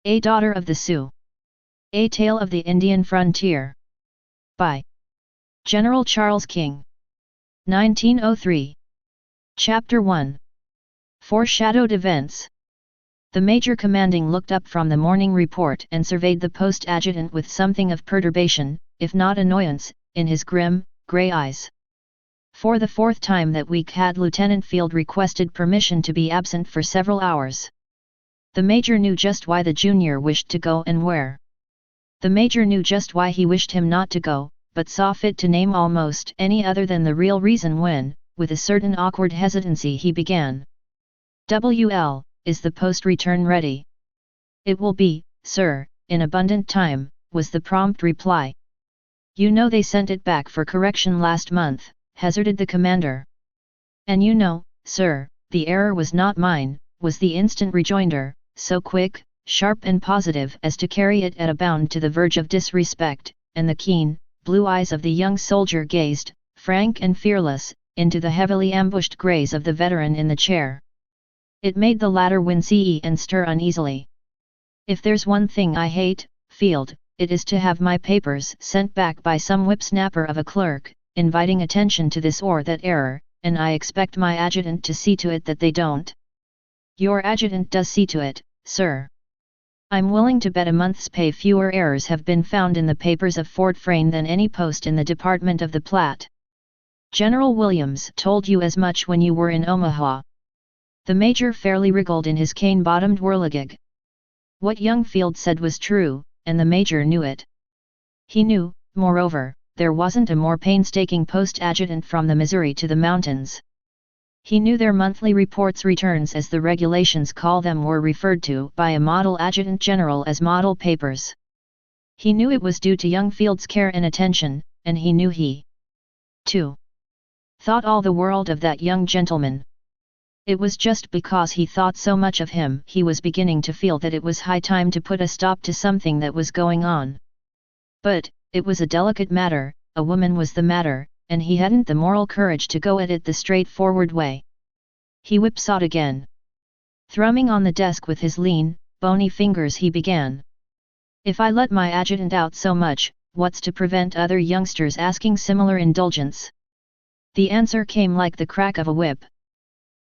A Daughter of the Sioux. A Tale of the Indian Frontier. By General Charles King. 1903. Chapter 1. Foreshadowed Events. The Major Commanding looked up from the morning report and surveyed the post adjutant with something of perturbation, if not annoyance, in his grim, grey eyes. For the fourth time that week had Lieutenant Field requested permission to be absent for several hours. The Major knew just why the junior wished to go and where. The Major knew just why he wished him not to go, but saw fit to name almost any other than the real reason when, with a certain awkward hesitancy he began. "WL, is the post return ready?" "It will be, sir, in abundant time," was the prompt reply. "You know they sent it back for correction last month," hazarded the commander. "And you know, sir, the error was not mine," was the instant rejoinder, so quick, sharp and positive as to carry it at a bound to the verge of disrespect, and the keen, blue eyes of the young soldier gazed, frank and fearless, into the heavily ambushed greys of the veteran in the chair. It made the latter wince and stir uneasily. "If there's one thing I hate, Field, it is to have my papers sent back by some whipsnapper of a clerk, inviting attention to this or that error, and I expect my adjutant to see to it that they don't." "Your adjutant does see to it, sir. I'm willing to bet a month's pay fewer errors have been found in the papers of Fort Frayne than any post in the Department of the Platte. General Williams told you as much when you were in Omaha." The Major fairly wriggled in his cane-bottomed whirligig. What young Field said was true, and the Major knew it. He knew, moreover, there wasn't a more painstaking post adjutant from the Missouri to the mountains. He knew their monthly reports, returns as the regulations call them, were referred to by a model adjutant general as model papers. He knew it was due to young Field's care and attention, and he knew he, too, thought all the world of that young gentleman. It was just because he thought so much of him he was beginning to feel that it was high time to put a stop to something that was going on. But, it was a delicate matter, a woman was the matter, and he hadn't the moral courage to go at it the straightforward way. He whipsawed again. Thrumming on the desk with his lean, bony fingers he began. "If I let my adjutant out so much, what's to prevent other youngsters asking similar indulgence?" The answer came like the crack of a whip.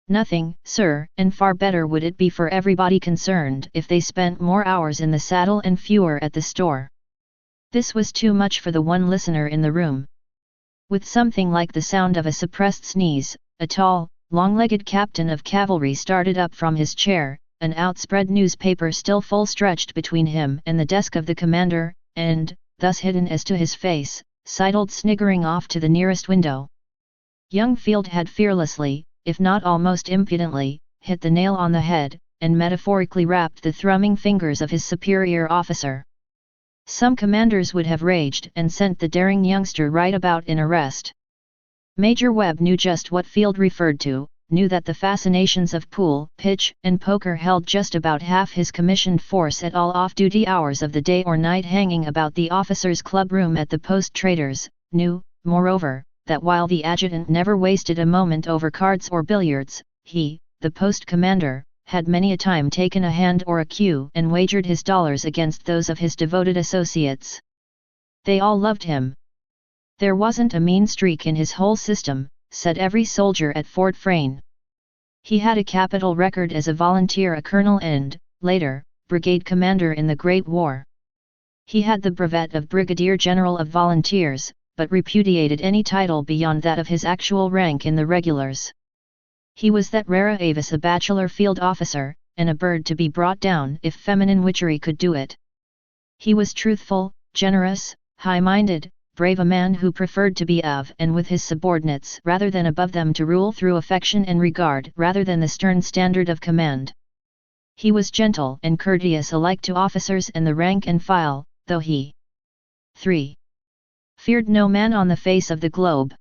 "Nothing, sir, and far better would it be for everybody concerned if they spent more hours in the saddle and fewer at the store." This was too much for the one listener in the room. With something like the sound of a suppressed sneeze, a tall, long-legged captain of cavalry started up from his chair, an outspread newspaper still full stretched between him and the desk of the commander, and, thus hidden as to his face, sidled sniggering off to the nearest window. Young Field had fearlessly, if not almost impudently, hit the nail on the head, and metaphorically rapped the thrumming fingers of his superior officer. Some commanders would have raged and sent the daring youngster right about in arrest. Major Webb knew just what Field referred to, knew that the fascinations of pool, pitch, and poker held just about half his commissioned force at all off-duty hours of the day or night hanging about the officers' club room at the post traders, knew, moreover, that while the adjutant never wasted a moment over cards or billiards, he, the post commander, had many a time taken a hand or a cue and wagered his dollars against those of his devoted associates. They all loved him. There wasn't a mean streak in his whole system, said every soldier at Fort Frayne. He had a capital record as a volunteer, a colonel and, later, brigade commander in the Great War. He had the brevet of Brigadier General of Volunteers, but repudiated any title beyond that of his actual rank in the regulars. He was that rara avis, a bachelor field officer, and a bird to be brought down if feminine witchery could do it. He was truthful, generous, high-minded, brave, a man who preferred to be of and with his subordinates rather than above them, to rule through affection and regard rather than the stern standard of command. He was gentle and courteous alike to officers and the rank and file, though he 3. feared no man on the face of the globe.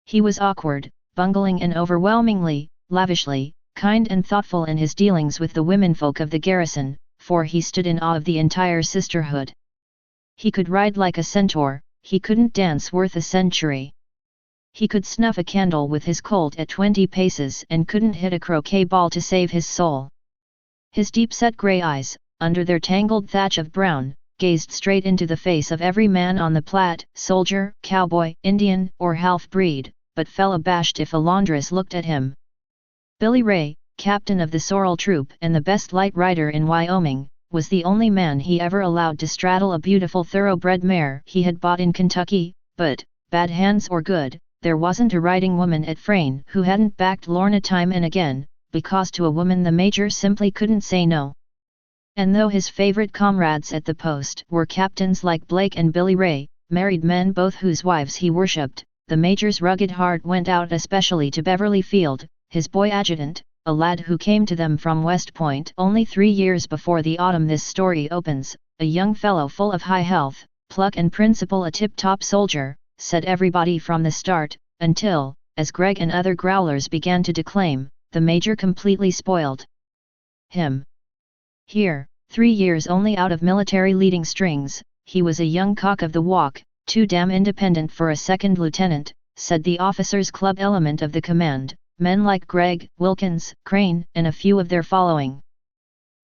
He was awkward, bungling and overwhelmingly, lavishly, kind and thoughtful in his dealings with the womenfolk of the garrison, for he stood in awe of the entire sisterhood. He could ride like a centaur, he couldn't dance worth a century. He could snuff a candle with his colt at 20 paces and couldn't hit a croquet ball to save his soul. His deep-set grey eyes, under their tangled thatch of brown, gazed straight into the face of every man on the Platte, soldier, cowboy, Indian, or half-breed, but fell abashed if a laundress looked at him. Billy Ray, captain of the sorrel troop and the best light rider in Wyoming, was the only man he ever allowed to straddle a beautiful thoroughbred mare he had bought in Kentucky, but, bad hands or good, there wasn't a riding woman at Frayne who hadn't backed Lorna time and again, because to a woman the major simply couldn't say no. And though his favorite comrades at the post were captains like Blake and Billy Ray, married men both whose wives he worshipped, the major's rugged heart went out especially to Beverly Field, his boy adjutant, a lad who came to them from West Point only 3 years before the autumn this story opens, a young fellow full of high health, pluck and principle, a tip-top soldier, said everybody from the start, until, as Greg and other growlers began to declaim, the major completely spoiled him. Here, 3 years only out of military leading strings, he was a young cock of the walk, too damn independent for a second lieutenant, said the officers' club element of the command, men like Gregg, Wilkins, Crane, and a few of their following.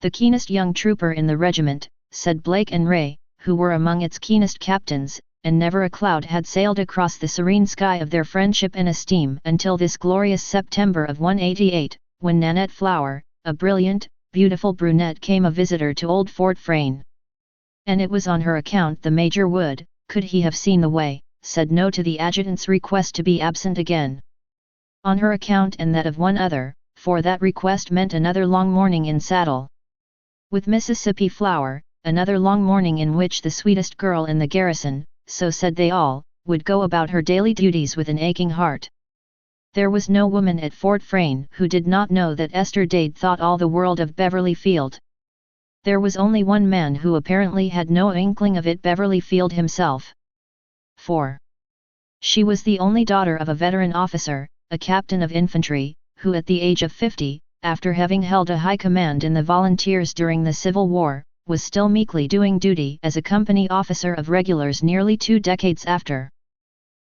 The keenest young trooper in the regiment, said Blake and Ray, who were among its keenest captains, and never a cloud had sailed across the serene sky of their friendship and esteem until this glorious September of 188, when Nanette Flower, a brilliant, beautiful brunette, came a visitor to old Fort Frayne. And it was on her account the major would, could he have seen the way, said no to the adjutant's request to be absent again. On her account and that of one other, for that request meant another long morning in saddle with Mississippi Flower, another long morning in which the sweetest girl in the garrison, so said they all, would go about her daily duties with an aching heart. There was no woman at Fort Frayne who did not know that Esther Dade thought all the world of Beverly Field. There was only one man who apparently had no inkling of it, Beverly Field himself. For she was the only daughter of a veteran officer, a captain of infantry, who at the age of 50, after having held a high command in the volunteers during the Civil War, was still meekly doing duty as a company officer of regulars nearly 2 decades after.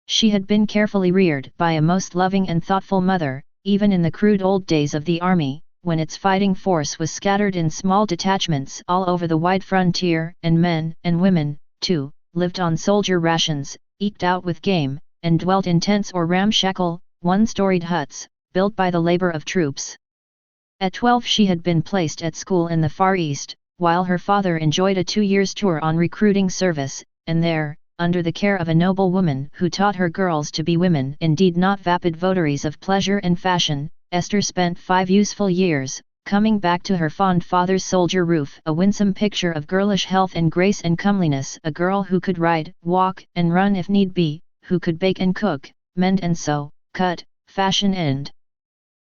She had been carefully reared by a most loving and thoughtful mother, even in the crude old days of the Army, when its fighting force was scattered in small detachments all over the wide frontier, and men and women, too, lived on soldier rations, eked out with game, and dwelt in tents or ramshackle, one-storied huts, built by the labor of troops. At 12 she had been placed at school in the Far East, while her father enjoyed a 2 years' tour on recruiting service, and there, under the care of a noble woman who taught her girls to be women indeed, not vapid votaries of pleasure and fashion, Esther spent 5 useful years, coming back to her fond father's soldier roof a winsome picture of girlish health and grace and comeliness, a girl who could ride, walk, and run if need be, who could bake and cook, mend and sew, cut, fashion and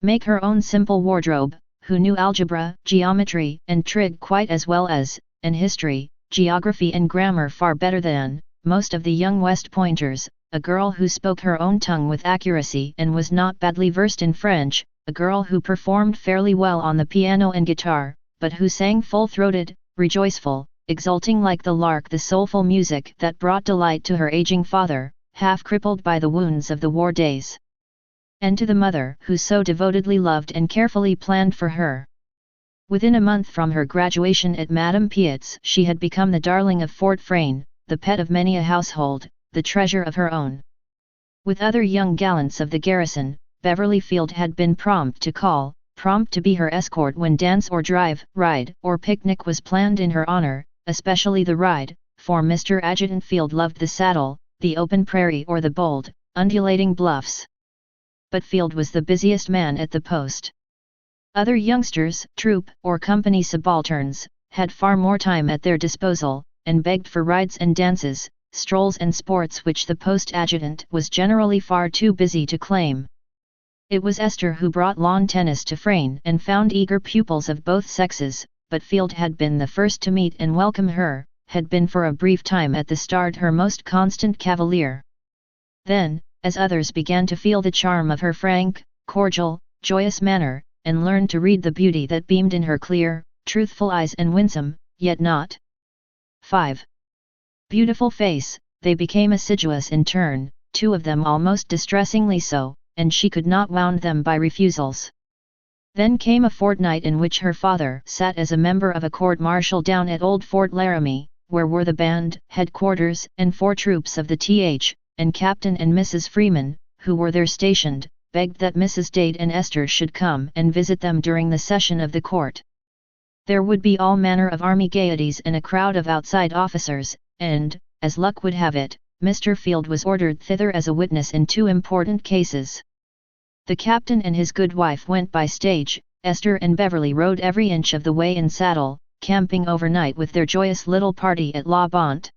make her own simple wardrobe, who knew algebra, geometry, and trig quite as well as, and history, geography and grammar far better than, most of the young West Pointers, a girl who spoke her own tongue with accuracy and was not badly versed in French, a girl who performed fairly well on the piano and guitar, but who sang full-throated, rejoiceful, exulting like the lark, the soulful music that brought delight to her aging father, half crippled by the wounds of the war days. And to the mother who so devotedly loved and carefully planned for her. Within a month from her graduation at Madame Piet's, she had become the darling of Fort Frayne, the pet of many a household, the treasure of her own. With other young gallants of the garrison, Beverly Field had been prompt to call, prompt to be her escort when dance or drive, ride, or picnic was planned in her honor, especially the ride, for Mr. Adjutant Field loved the saddle, the open prairie or the bold, undulating bluffs. But Field was the busiest man at the post. Other youngsters, troop or company subalterns, had far more time at their disposal, and begged for rides and dances, strolls and sports which the post adjutant was generally far too busy to claim. It was Esther who brought lawn tennis to Frayne and found eager pupils of both sexes, but Field had been the first to meet and welcome her, had been for a brief time at the start her most constant cavalier. Then, as others began to feel the charm of her frank, cordial, joyous manner, and learned to read the beauty that beamed in her clear, truthful eyes and winsome, yet not 5. Beautiful face, they became assiduous in turn, 2 of them almost distressingly so, and she could not wound them by refusals. Then came a fortnight in which her father sat as a member of a court-martial down at Old Fort Laramie, where were the band, headquarters, and 4 troops of the Th. And Captain and Mrs. Freeman, who were there stationed, begged that Mrs. Dade and Esther should come and visit them during the session of the court. There would be all manner of army gaieties and a crowd of outside officers, and, as luck would have it, Mr. Field was ordered thither as a witness in 2 important cases. The captain and his good wife went by stage, Esther and Beverly rode every inch of the way in saddle, camping overnight with their joyous little party at La Bonte.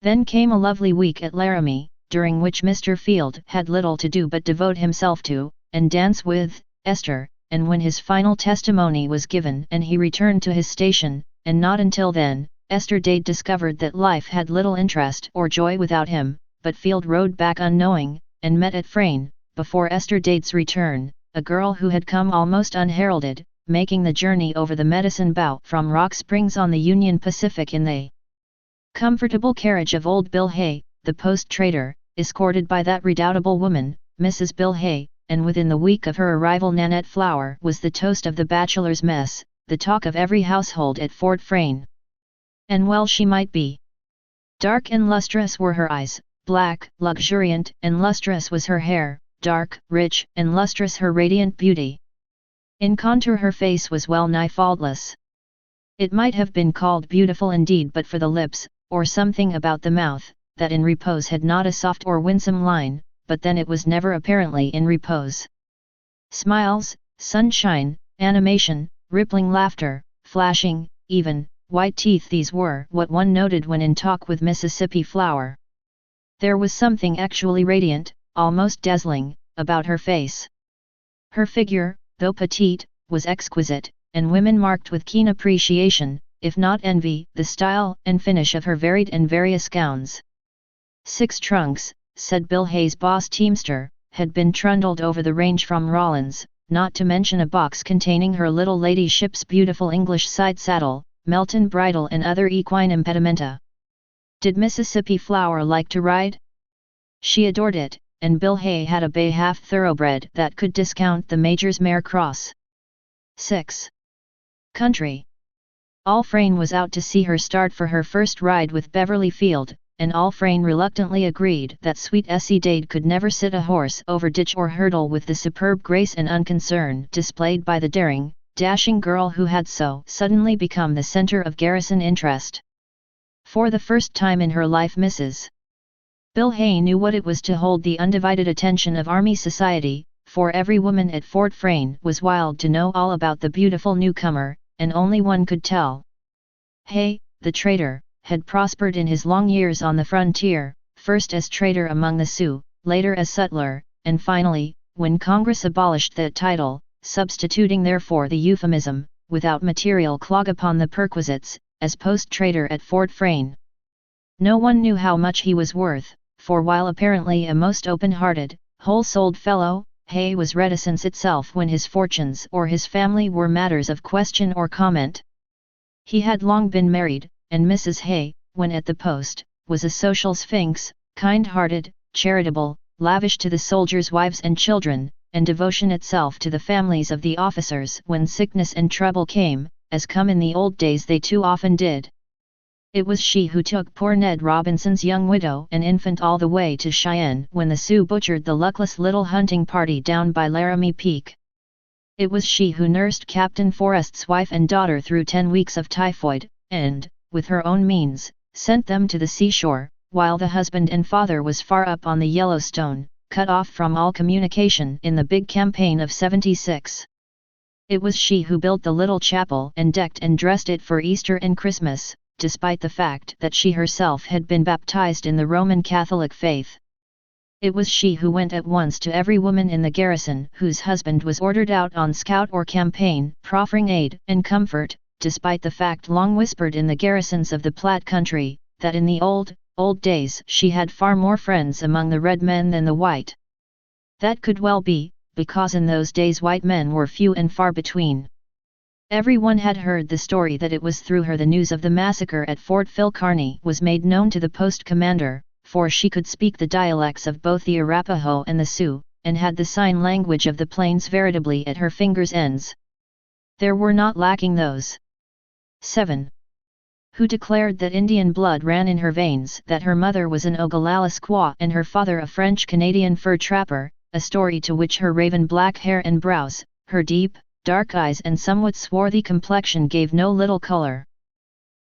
Then came a lovely week at Laramie, during which Mr. Field had little to do but devote himself to, and dance with, Esther, and when his final testimony was given and he returned to his station, and not until then, Esther Dade discovered that life had little interest or joy without him, but Field rode back unknowing, and met at Frayne, before Esther Dade's return, a girl who had come almost unheralded, making the journey over the Medicine Bow from Rock Springs on the Union Pacific in the comfortable carriage of old Bill Hay, the post-trader, escorted by that redoubtable woman, Mrs. Bill Hay, and within the week of her arrival Nanette Flower was the toast of the bachelor's mess, the talk of every household at Fort Frayne. And well she might be. Dark and lustrous were her eyes, black, luxuriant and lustrous was her hair, dark, rich and lustrous her radiant beauty. In contour her face was well nigh faultless. It might have been called beautiful indeed but for the lips, or something about the mouth, that in repose had not a soft or winsome line, but then it was never apparently in repose. Smiles, sunshine, animation, rippling laughter, flashing, even, white teeth, these were what one noted when in talk with Mississippi Flower. There was something actually radiant, almost dazzling, about her face. Her figure, though petite, was exquisite, and women marked with keen appreciation, if not envy, the style and finish of her varied and various gowns. 6 trunks, said Bill Hay's boss teamster, had been trundled over the range from Rawlins, not to mention a box containing her little ladyship's beautiful English side saddle, Melton bridle and other equine impedimenta. Did Mississippi Flower like to ride? She adored it, and Bill Hay had a bay half-thoroughbred that could discount the Major's mare Cross. 6. Country. All Frayne was out to see her start for her first ride with Beverly Field, and all Frayne reluctantly agreed that sweet Essie Dade could never sit a horse over ditch or hurdle with the superb grace and unconcern displayed by the daring, dashing girl who had so suddenly become the center of garrison interest. For the first time in her life Mrs. Bill Hay knew what it was to hold the undivided attention of Army society, for every woman at Fort Frayne was wild to know all about the beautiful newcomer, and only one could tell. Hay, the trader, had prospered in his long years on the frontier, first as trader among the Sioux, later as sutler, and finally, when Congress abolished that title, substituting therefore the euphemism, without material clog upon the perquisites, as post-trader at Fort Frayne. No one knew how much he was worth, for while apparently a most open-hearted, whole-souled fellow, Hay was reticence itself when his fortunes or his family were matters of question or comment. He had long been married, and Mrs. Hay, when at the post, was a social sphinx, kind-hearted, charitable, lavish to the soldiers' wives and children, and devotion itself to the families of the officers when sickness and trouble came, as come in the old days they too often did. It was she who took poor Ned Robinson's young widow and infant all the way to Cheyenne when the Sioux butchered the luckless little hunting party down by Laramie Peak. It was she who nursed Captain Forrest's wife and daughter through 10 weeks of typhoid, and, with her own means, sent them to the seashore, while the husband and father was far up on the Yellowstone, cut off from all communication in the big campaign of '76. It was she who built the little chapel and decked and dressed it for Easter and Christmas, despite the fact that she herself had been baptized in the Roman Catholic faith. It was she who went at once to every woman in the garrison whose husband was ordered out on scout or campaign, proffering aid and comfort, despite the fact long whispered in the garrisons of the Platte country, that in the old days she had far more friends among the red men than the white. That could well be, because in those days white men were few and far between. Everyone had heard the story that it was through her the news of the massacre at Fort Phil Kearny was made known to the post commander, for she could speak the dialects of both the Arapaho and the Sioux, and had the sign language of the plains veritably at her fingers' ends. There were not lacking those 7. Who declared that Indian blood ran in her veins, that her mother was an Oglala squaw and her father a French-Canadian fur trapper, a story to which her raven black hair and brows, her deep, dark eyes and somewhat swarthy complexion gave no little color.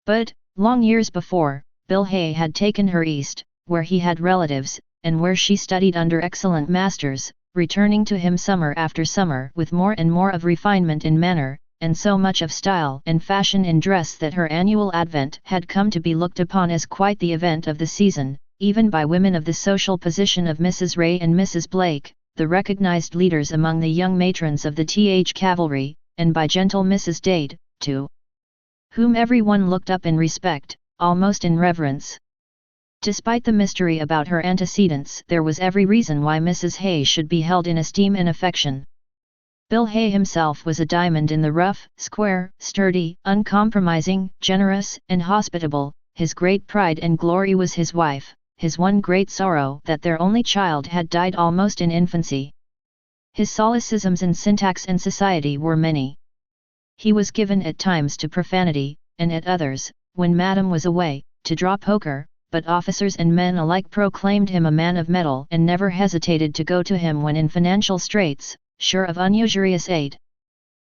But, long years before, Bill Hay had taken her east, where he had relatives, and where she studied under excellent masters, returning to him summer after summer with more and more of refinement in manner, and so much of style and fashion in dress that her annual advent had come to be looked upon as quite the event of the season, even by women of the social position of Mrs. Ray and Mrs. Blake, the recognized leaders among the young matrons of the Th Cavalry, and by gentle Mrs. Dade, to whom everyone looked up in respect, almost in reverence. Despite the mystery about her antecedents, there was every reason why Mrs. Hay should be held in esteem and affection. Bill Hay himself was a diamond in the rough, square, sturdy, uncompromising, generous, and hospitable. His great pride and glory was his wife, his one great sorrow that their only child had died almost in infancy. His solecisms in syntax and society were many. He was given at times to profanity, and at others, when Madame was away, to draw poker, but officers and men alike proclaimed him a man of mettle and never hesitated to go to him when in financial straits, sure of unusurious aid.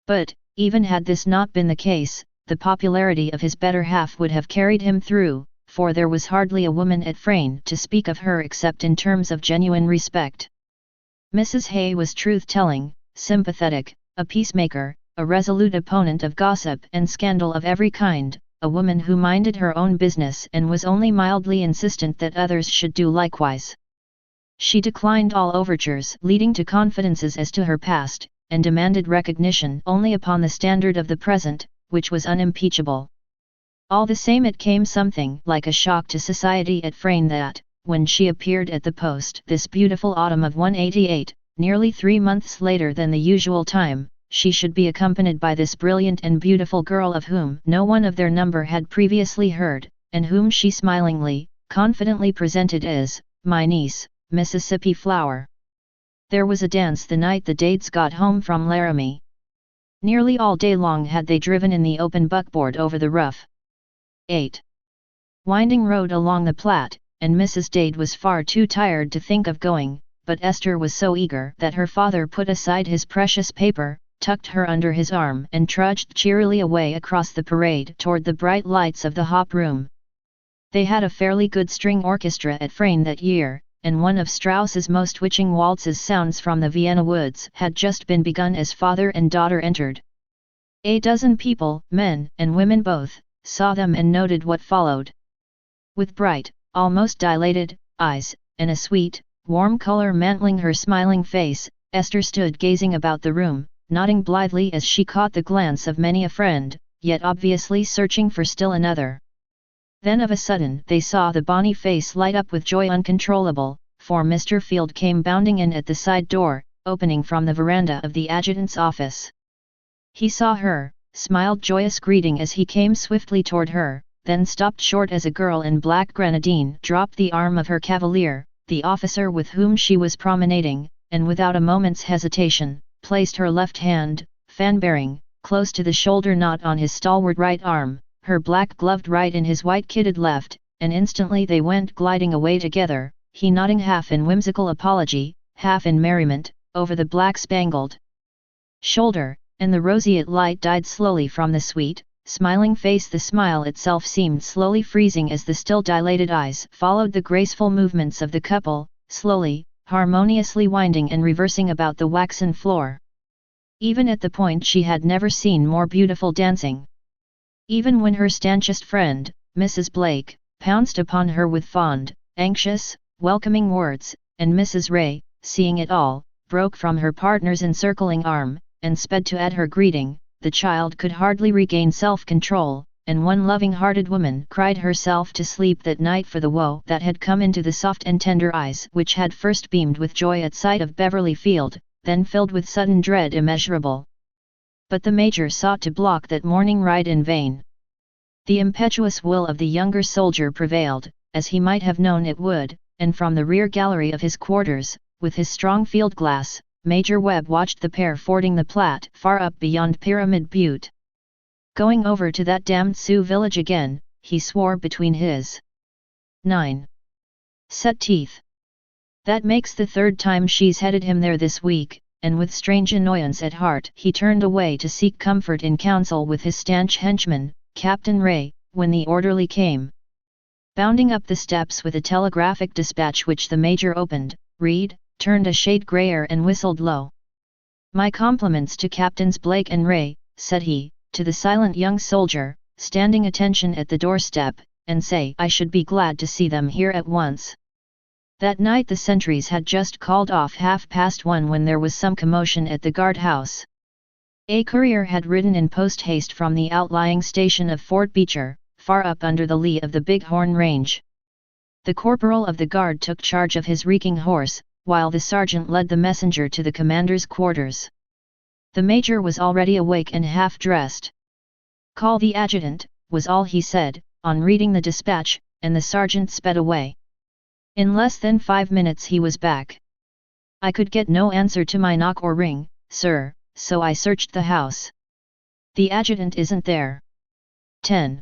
But, even had this not been the case, the popularity of his better half would have carried him through, for there was hardly a woman at Frayne to speak of her except in terms of genuine respect. Mrs. Hay was truth-telling, sympathetic, a peacemaker, a resolute opponent of gossip and scandal of every kind, a woman who minded her own business and was only mildly insistent that others should do likewise. She declined all overtures leading to confidences as to her past, and demanded recognition only upon the standard of the present, which was unimpeachable. All the same, it came something like a shock to society at Frayne that, when she appeared at the post this beautiful autumn of 188, nearly 3 months later than the usual time, she should be accompanied by this brilliant and beautiful girl of whom no one of their number had previously heard, and whom she smilingly, confidently presented as, "My niece, Mississippi Flower." There was a dance the night the Dades got home from Laramie. Nearly all day long had they driven in the open buckboard over the rough 8. winding road along the Platte, and Mrs. Dade was far too tired to think of going, but Esther was so eager that her father put aside his precious paper, tucked her under his arm and trudged cheerily away across the parade toward the bright lights of the hop room. They had a fairly good string orchestra at Frayne that year, and one of Strauss's most witching waltzes, Sounds from the Vienna Woods, had just been begun as father and daughter entered. A dozen people, men and women both, saw them and noted what followed. With bright, almost dilated, eyes, and a sweet, warm color mantling her smiling face, Esther stood gazing about the room, nodding blithely as she caught the glance of many a friend, yet obviously searching for still another. Then of a sudden they saw the bonny face light up with joy uncontrollable, for Mr. Field came bounding in at the side door, opening from the veranda of the adjutant's office. He saw her, smiled joyous greeting as he came swiftly toward her, then stopped short as a girl in black grenadine dropped the arm of her cavalier, the officer with whom she was promenading, and without a moment's hesitation, placed her left hand, fan-bearing, close to the shoulder knot on his stalwart right arm, her black-gloved right in his white-kitted left, and instantly they went gliding away together, he nodding half in whimsical apology, half in merriment, over the black-spangled shoulder, and the roseate light died slowly from the sweet, smiling face. The smile itself seemed slowly freezing as the still dilated eyes followed the graceful movements of the couple, slowly, harmoniously winding and reversing about the waxen floor. Even at the point she had never seen more beautiful dancing. Even when her stanchest friend, Mrs. Blake, pounced upon her with fond, anxious, welcoming words, and Mrs. Ray, seeing it all, broke from her partner's encircling arm, and sped to add her greeting, the child could hardly regain self-control, and one loving-hearted woman cried herself to sleep that night for the woe that had come into the soft and tender eyes which had first beamed with joy at sight of Beverly Field, then filled with sudden dread immeasurable. But the Major sought to block that morning ride in vain. The impetuous will of the younger soldier prevailed, as he might have known it would, and from the rear gallery of his quarters, with his strong field glass, Major Webb watched the pair fording the Platte far up beyond Pyramid Butte. Going over to that damned Sioux village again, he swore between his 9 set teeth. That makes the third time she's headed him there this week, and with strange annoyance at heart he turned away to seek comfort in council with his stanch henchman, Captain Ray, when the orderly came. Bounding up the steps with a telegraphic dispatch which the major opened, Reed turned a shade grayer and whistled low. "My compliments to Captains Blake and Ray," said he, to the silent young soldier, standing attention at the doorstep, "and say I should be glad to see them here at once." That night the sentries had just called off 1:30 when there was some commotion at the guardhouse. A courier had ridden in post-haste from the outlying station of Fort Beecher, far up under the lee of the Bighorn Range. The corporal of the guard took charge of his reeking horse, while the sergeant led the messenger to the commander's quarters. The major was already awake and half-dressed. "Call the adjutant," was all he said, on reading the dispatch, and the sergeant sped away. In less than 5 minutes he was back. "I could get no answer to my knock or ring, sir, so I searched the house. The adjutant isn't there." 10.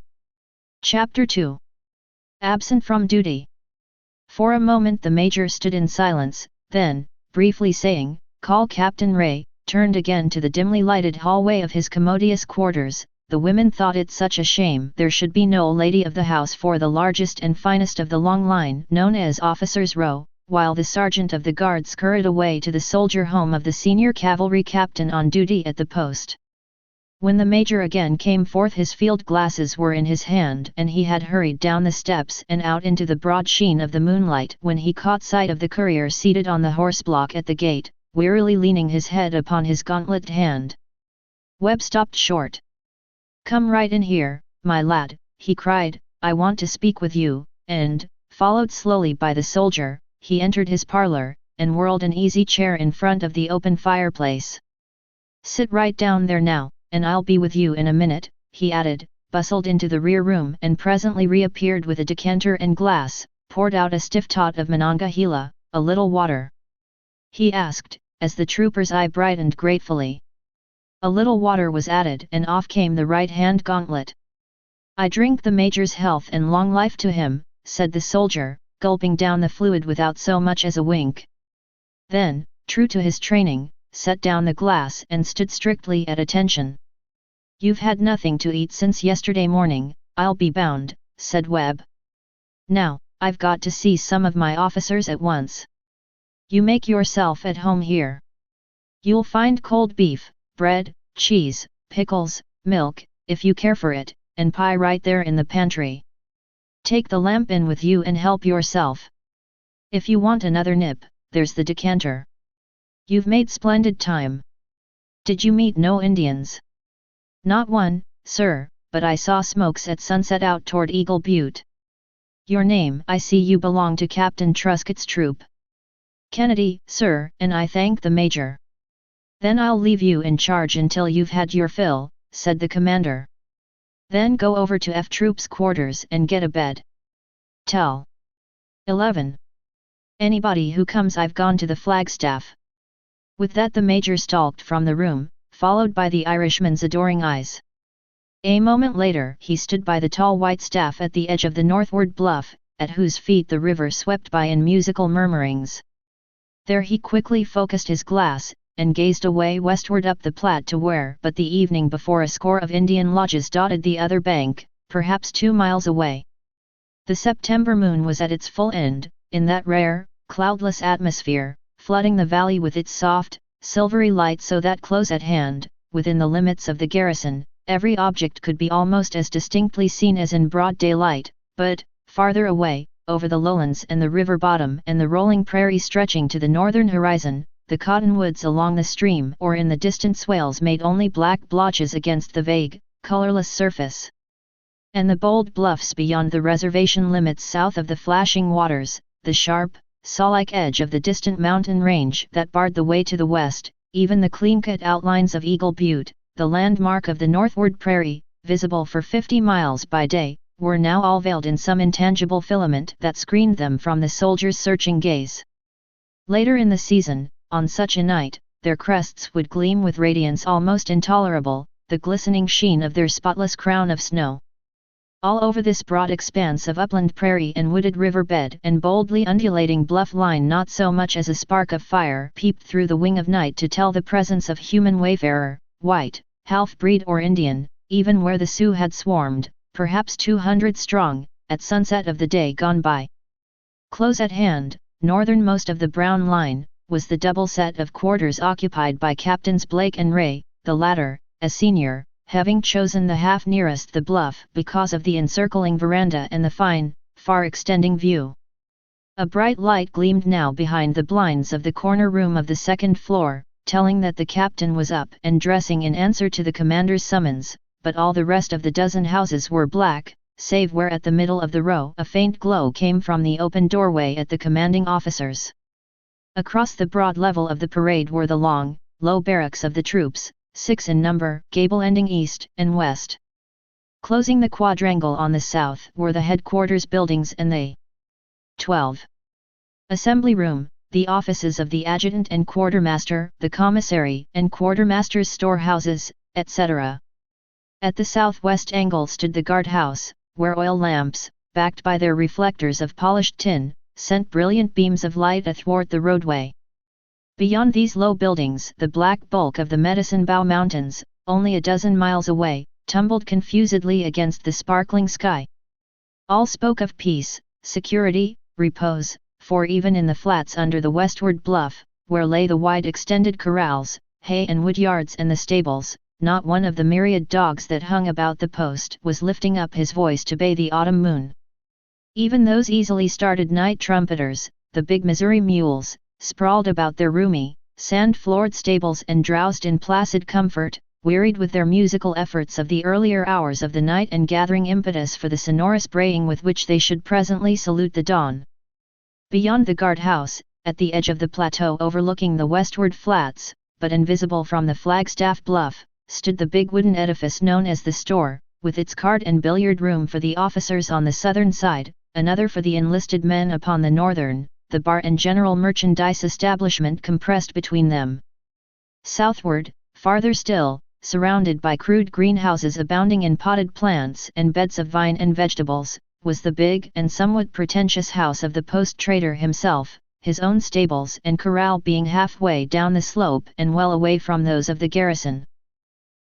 Chapter 2. Absent from duty. For a moment the major stood in silence, then, briefly saying, "Call Captain Ray," turned again to the dimly lighted hallway of his commodious quarters. The women thought it such a shame there should be no lady of the house for the largest and finest of the long line known as Officers' Row, while the sergeant of the guard scurried away to the soldier home of the senior cavalry captain on duty at the post. When the major again came forth his field glasses were in his hand and he had hurried down the steps and out into the broad sheen of the moonlight when he caught sight of the courier seated on the horse-block at the gate, wearily leaning his head upon his gauntleted hand. Webb stopped short. "Come right in here, my lad," he cried, "I want to speak with you," and, followed slowly by the soldier, he entered his parlour, and whirled an easy chair in front of the open fireplace. "Sit right down there now, and I'll be with you in a minute," he added, bustled into the rear room and presently reappeared with a decanter and glass, poured out a stiff tot of Monongahela, "A little water?" he asked, as the trooper's eye brightened gratefully. A little water was added and off came the right-hand gauntlet. "I drink the major's health and long life to him," said the soldier, gulping down the fluid without so much as a wink. Then, true to his training, set down the glass and stood strictly at attention. "You've had nothing to eat since yesterday morning, I'll be bound," said Webb. "Now, I've got to see some of my officers at once. You make yourself at home here. You'll find cold beef, bread, cheese, pickles, milk, if you care for it, and pie right there in the pantry. Take the lamp in with you and help yourself. If you want another nip, there's the decanter. You've made splendid time. Did you meet no Indians?" "Not one, sir, but I saw smokes at sunset out toward Eagle Butte." "Your name? I see you belong to Captain Truscott's troop." "Kennedy, sir, and I thank the major." "Then I'll leave you in charge until you've had your fill," said the commander. "Then go over to F Troop's quarters and get a bed. Tell 11. Anybody who comes I've gone to the Flagstaff." With that the major stalked from the room, followed by the Irishman's adoring eyes. A moment later he stood by the tall white staff at the edge of the northward bluff, at whose feet the river swept by in musical murmurings. There he quickly focused his glass, and gazed away westward up the Platte to where but the evening before a score of Indian lodges dotted the other bank, perhaps 2 miles away. The September moon was at its full end, in that rare, cloudless atmosphere, flooding the valley with its soft, silvery light so that close at hand, within the limits of the garrison, every object could be almost as distinctly seen as in broad daylight, but, farther away, over the lowlands and the river bottom and the rolling prairie stretching to the northern horizon, the cottonwoods along the stream or in the distant swales made only black blotches against the vague, colorless surface. And the bold bluffs beyond the reservation limits south of the flashing waters, the sharp, saw-like edge of the distant mountain range that barred the way to the west, even the clean-cut outlines of Eagle Butte, the landmark of the northward prairie, visible for 50 miles by day, were now all veiled in some intangible filament that screened them from the soldier's searching gaze. Later in the season, on such a night, their crests would gleam with radiance almost intolerable, the glistening sheen of their spotless crown of snow. All over this broad expanse of upland prairie and wooded riverbed and boldly undulating bluff line not so much as a spark of fire peeped through the wing of night to tell the presence of human wayfarer, white, half-breed or Indian, even where the Sioux had swarmed, perhaps 200 strong, at sunset of the day gone by. Close at hand, northernmost of the brown line, was the double set of quarters occupied by Captains Blake and Ray, the latter, as senior, having chosen the half nearest the bluff because of the encircling veranda and the fine, far-extending view. A bright light gleamed now behind the blinds of the corner room of the second floor, telling that the captain was up and dressing in answer to the commander's summons, but all the rest of the dozen houses were black, save where at the middle of the row a faint glow came from the open doorway at the commanding officers. Across the broad level of the parade were the long, low barracks of the troops, 6 in number, gable-ending east and west. Closing the quadrangle on the south were the headquarters buildings and the 12. Assembly room, the offices of the adjutant and quartermaster, the commissary and quartermaster's storehouses, etc. At the southwest angle stood the guardhouse, where oil lamps, backed by their reflectors of polished tin, sent brilliant beams of light athwart the roadway. Beyond these low buildings the black bulk of the Medicine Bow Mountains, only a dozen miles away, tumbled confusedly against the sparkling sky. All spoke of peace, security, repose, for even in the flats under the westward bluff, where lay the wide extended corrals, hay and wood yards and the stables, not one of the myriad dogs that hung about the post was lifting up his voice to bay the autumn moon. Even those easily started night trumpeters, the big Missouri mules, sprawled about their roomy, sand-floored stables and drowsed in placid comfort, wearied with their musical efforts of the earlier hours of the night and gathering impetus for the sonorous braying with which they should presently salute the dawn. Beyond the guardhouse, at the edge of the plateau overlooking the westward flats, but invisible from the Flagstaff bluff, stood the big wooden edifice known as the store, with its card and billiard room for the officers on the southern side, another for the enlisted men upon the northern, the bar and general merchandise establishment compressed between them. Southward, farther still, surrounded by crude greenhouses abounding in potted plants and beds of vine and vegetables, was the big and somewhat pretentious house of the post trader himself, his own stables and corral being halfway down the slope and well away from those of the garrison.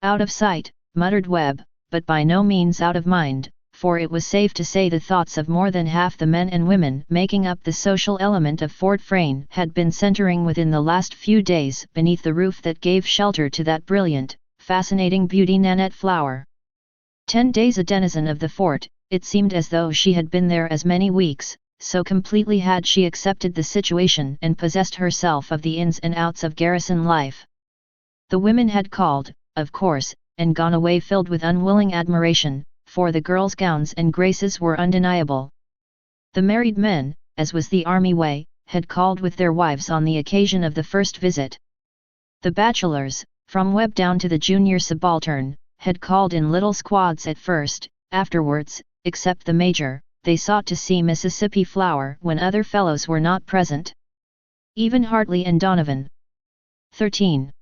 Out of sight, muttered Webb, but by no means out of mind, for it was safe to say the thoughts of more than half the men and women making up the social element of Fort Frayne had been centering within the last few days beneath the roof that gave shelter to that brilliant, fascinating beauty Nanette Flower. 10 days a denizen of the fort, it seemed as though she had been there as many weeks, so completely had she accepted the situation and possessed herself of the ins and outs of garrison life. The women had called, of course, and gone away filled with unwilling admiration, for the girls' gowns and graces were undeniable. The married men, as was the army way, had called with their wives on the occasion of the first visit. The bachelors, from Webb down to the junior subaltern, had called in little squads at first, afterwards, except the major, they sought to see Mississippi Flower when other fellows were not present. Even Hartley and Donovan. 13.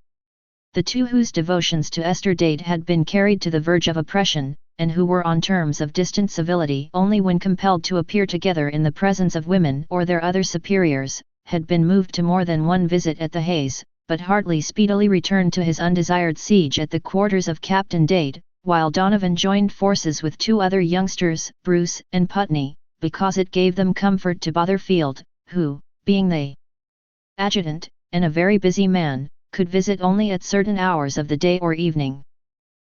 The two whose devotions to Esther Dade had been carried to the verge of oppression, and who were on terms of distant civility only when compelled to appear together in the presence of women or their other superiors, had been moved to more than one visit at the Hays, but Hartley speedily returned to his undesired siege at the quarters of Captain Dade, while Donovan joined forces with 2 other youngsters, Bruce and Putney, because it gave them comfort to Botherfield, who, being the adjutant, and a very busy man, could visit only at certain hours of the day or evening.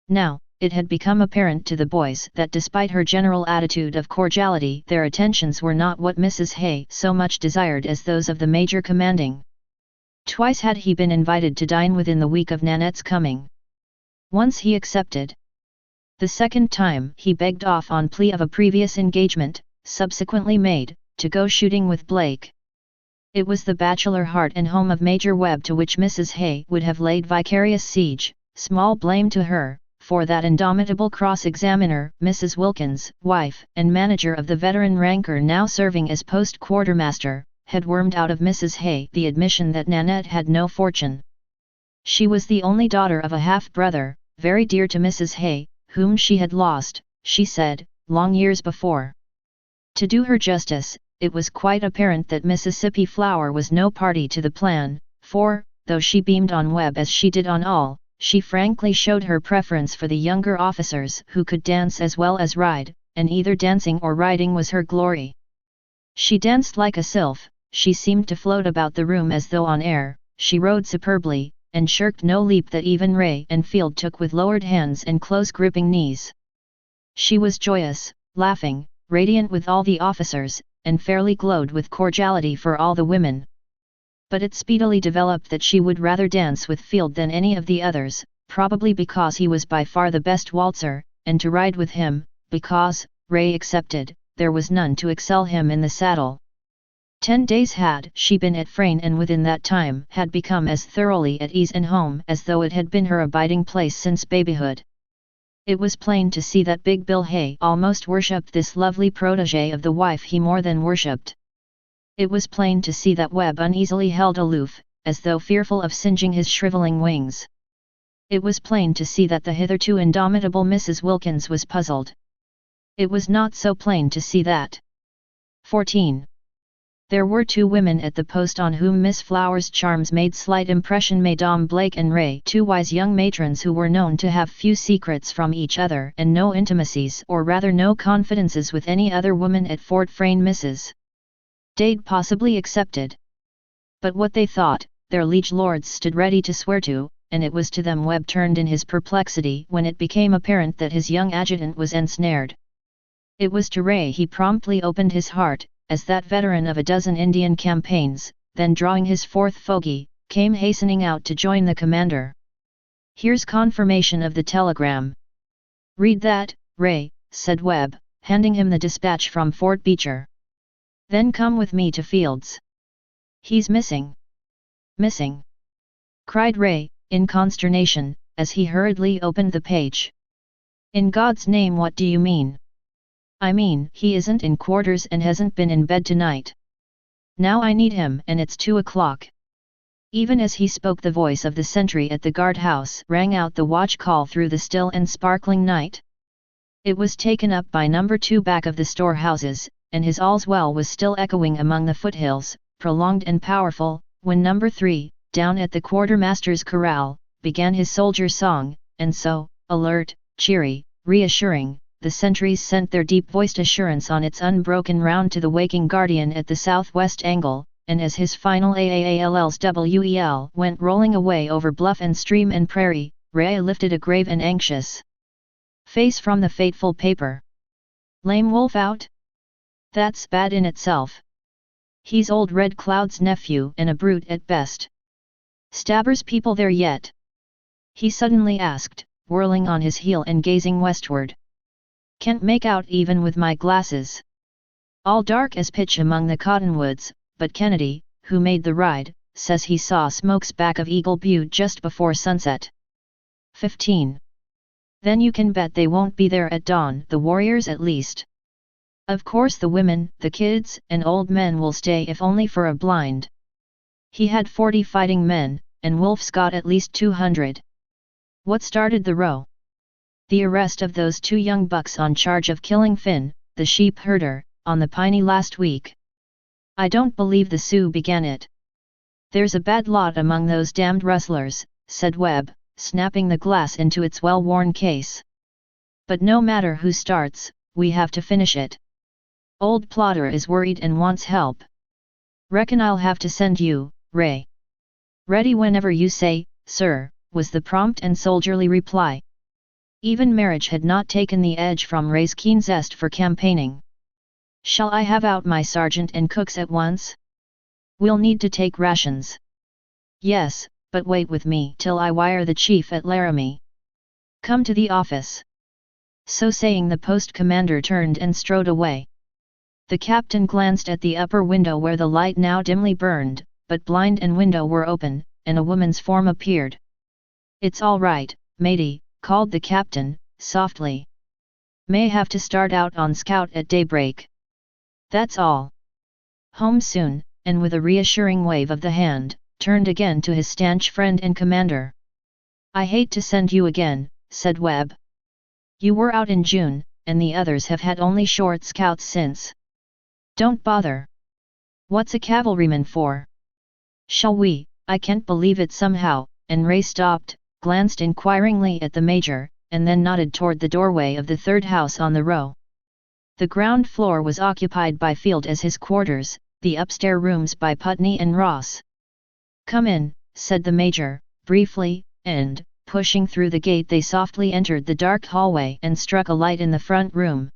Now, it had become apparent to the boys that despite her general attitude of cordiality their attentions were not what Mrs. Hay so much desired as those of the major commanding. Twice had he been invited to dine within the week of Nanette's coming. Once he accepted. The second time he begged off on plea of a previous engagement, subsequently made, to go shooting with Blake. It was the bachelor heart and home of Major Webb to which Mrs. Hay would have laid vicarious siege, small blame to her, for that indomitable cross-examiner, Mrs. Wilkins, wife and manager of the veteran ranker now serving as post quartermaster, had wormed out of Mrs. Hay the admission that Nanette had no fortune. She was the only daughter of a half-brother, very dear to Mrs. Hay, whom she had lost, she said, long years before. To do her justice, it was quite apparent that Mississippi Flower was no party to the plan, for, though she beamed on Webb as she did on all, she frankly showed her preference for the younger officers who could dance as well as ride, and either dancing or riding was her glory. She danced like a sylph, she seemed to float about the room as though on air, she rode superbly, and shirked no leap that even Ray and Field took with lowered hands and close-gripping knees. She was joyous, laughing, radiant with all the officers, and fairly glowed with cordiality for all the women. But it speedily developed that she would rather dance with Field than any of the others, probably because he was by far the best waltzer, and to ride with him, because, Ray accepted, there was none to excel him in the saddle. 10 days had she been at Frayne, and within that time had become as thoroughly at ease and home as though it had been her abiding place since babyhood. It was plain to see that Big Bill Hay almost worshipped this lovely protégé of the wife he more than worshipped. It was plain to see that Webb uneasily held aloof, as though fearful of singeing his shriveling wings. It was plain to see that the hitherto indomitable Mrs. Wilkins was puzzled. It was not so plain to see that. 14. There were 2 women at the post on whom Miss Flower's charms made slight impression: Madame Blake and Ray, 2 wise young matrons who were known to have few secrets from each other and no intimacies, or rather no confidences, with any other woman at Fort Frayne, Mrs. Dade possibly accepted. But what they thought, their liege lords stood ready to swear to, and it was to them Webb turned in his perplexity when it became apparent that his young adjutant was ensnared. It was to Ray he promptly opened his heart, as that veteran of a dozen Indian campaigns, then drawing his 4th fogey, came hastening out to join the commander. "Here's confirmation of the telegram." "Read that, Ray," said Webb, handing him the dispatch from Fort Beecher. "Then come with me to Fields." "He's missing." "Missing?" cried Ray, in consternation, as he hurriedly opened the page. "In God's name, what do you mean?" "I mean, he isn't in quarters and hasn't been in bed tonight. Now I need him, and it's 2 o'clock. Even as he spoke, the voice of the sentry at the guardhouse rang out the watch call through the still and sparkling night. It was taken up by number 2 back of the storehouses, and his all's well was still echoing among the foothills, prolonged and powerful, when number 3, down at the quartermaster's corral, began his soldier song, and so, alert, cheery, reassuring, the sentries sent their deep-voiced assurance on its unbroken round to the waking guardian at the southwest angle, and as his final AAALL's WEL went rolling away over bluff and stream and prairie, Ray lifted a grave and anxious face from the fateful paper. "Lame Wolf out? That's bad in itself. He's old Red Cloud's nephew and a brute at best. Stabber's people there yet?" he suddenly asked, whirling on his heel and gazing westward. "Can't make out even with my glasses. All dark as pitch among the cottonwoods, but Kennedy, who made the ride, says he saw smokes back of Eagle Butte just before sunset." 15. "Then you can bet they won't be there at dawn, the warriors at least. Of course the women, the kids, and old men will stay if only for a blind. He had 40 fighting men, and Wolf's got at least 200. What started the row? The arrest of those 2 young bucks on charge of killing Finn, the sheep herder, on the Piney last week. I don't believe the Sioux began it. There's a bad lot among those damned rustlers," said Webb, snapping the glass into its well-worn case. "But no matter who starts, we have to finish it. Old Plotter is worried and wants help. Reckon I'll have to send you, Ray." "Ready whenever you say, sir," was the prompt and soldierly reply. Even marriage had not taken the edge from Ray's keen zest for campaigning. "Shall I have out my sergeant and cooks at once? We'll need to take rations." "Yes, but wait with me till I wire the chief at Laramie. Come to the office." So saying, the post commander turned and strode away. The captain glanced at the upper window where the light now dimly burned, but blind and window were open, and a woman's form appeared. "It's all right, matey," called the captain, softly. "May have to start out on scout at daybreak. That's all. Home soon, and with a reassuring wave of the hand, turned again to his stanch friend and commander. "I hate to send you again," said Webb. "You were out in June, and the others have had only short scouts since." "Don't bother. What's a cavalryman for? Shall we?" "I can't believe it somehow," and Ray stopped, glanced inquiringly at the major, and then nodded toward the doorway of the third house on the row. The ground floor was occupied by Field as his quarters, the upstairs rooms by Putney and Ross. "Come in," said the major, briefly, and, pushing through the gate they softly entered the dark hallway and struck a light in the front room.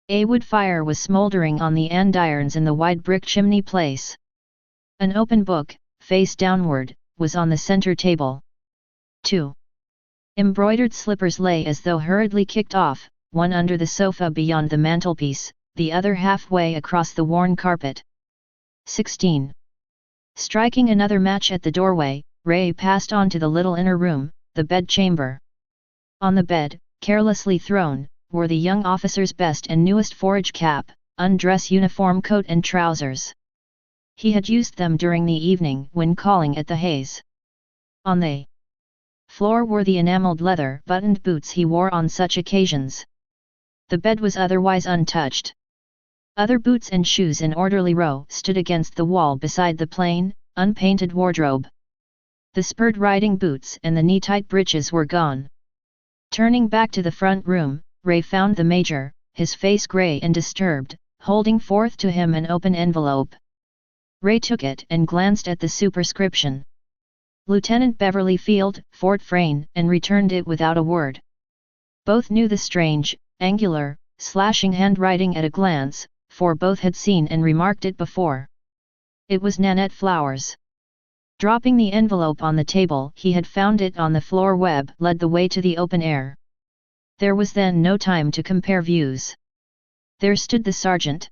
A wood fire was smoldering on the andirons in the wide brick chimney place. An open book, face downward, was on the center table. 2 embroidered slippers lay as though hurriedly kicked off, one under the sofa beyond the mantelpiece, the other halfway across the worn carpet. 16. Striking another match at the doorway, Ray passed on to the little inner room, the bedchamber. On the bed, carelessly thrown, were the young officer's best and newest forage cap, undress uniform coat and trousers. He had used them during the evening when calling at the Hayes. On the floor were the enameled leather buttoned boots he wore on such occasions. The bed was otherwise untouched. Other boots and shoes in orderly row stood against the wall beside the plain, unpainted wardrobe. The spurred riding boots and the knee-tight breeches were gone. Turning back to the front room, Ray found the major, his face grey and disturbed, holding forth to him an open envelope. Ray took it and glanced at the superscription. "Lieutenant Beverly Field, Fort Frayne," and returned it without a word. Both knew the strange, angular, slashing handwriting at a glance, for both had seen and remarked it before. It was Nanette Flowers. Dropping the envelope on the table, he had found it on the floor. Webb led the way to the open air. There was then no time to compare views. There stood the sergeant.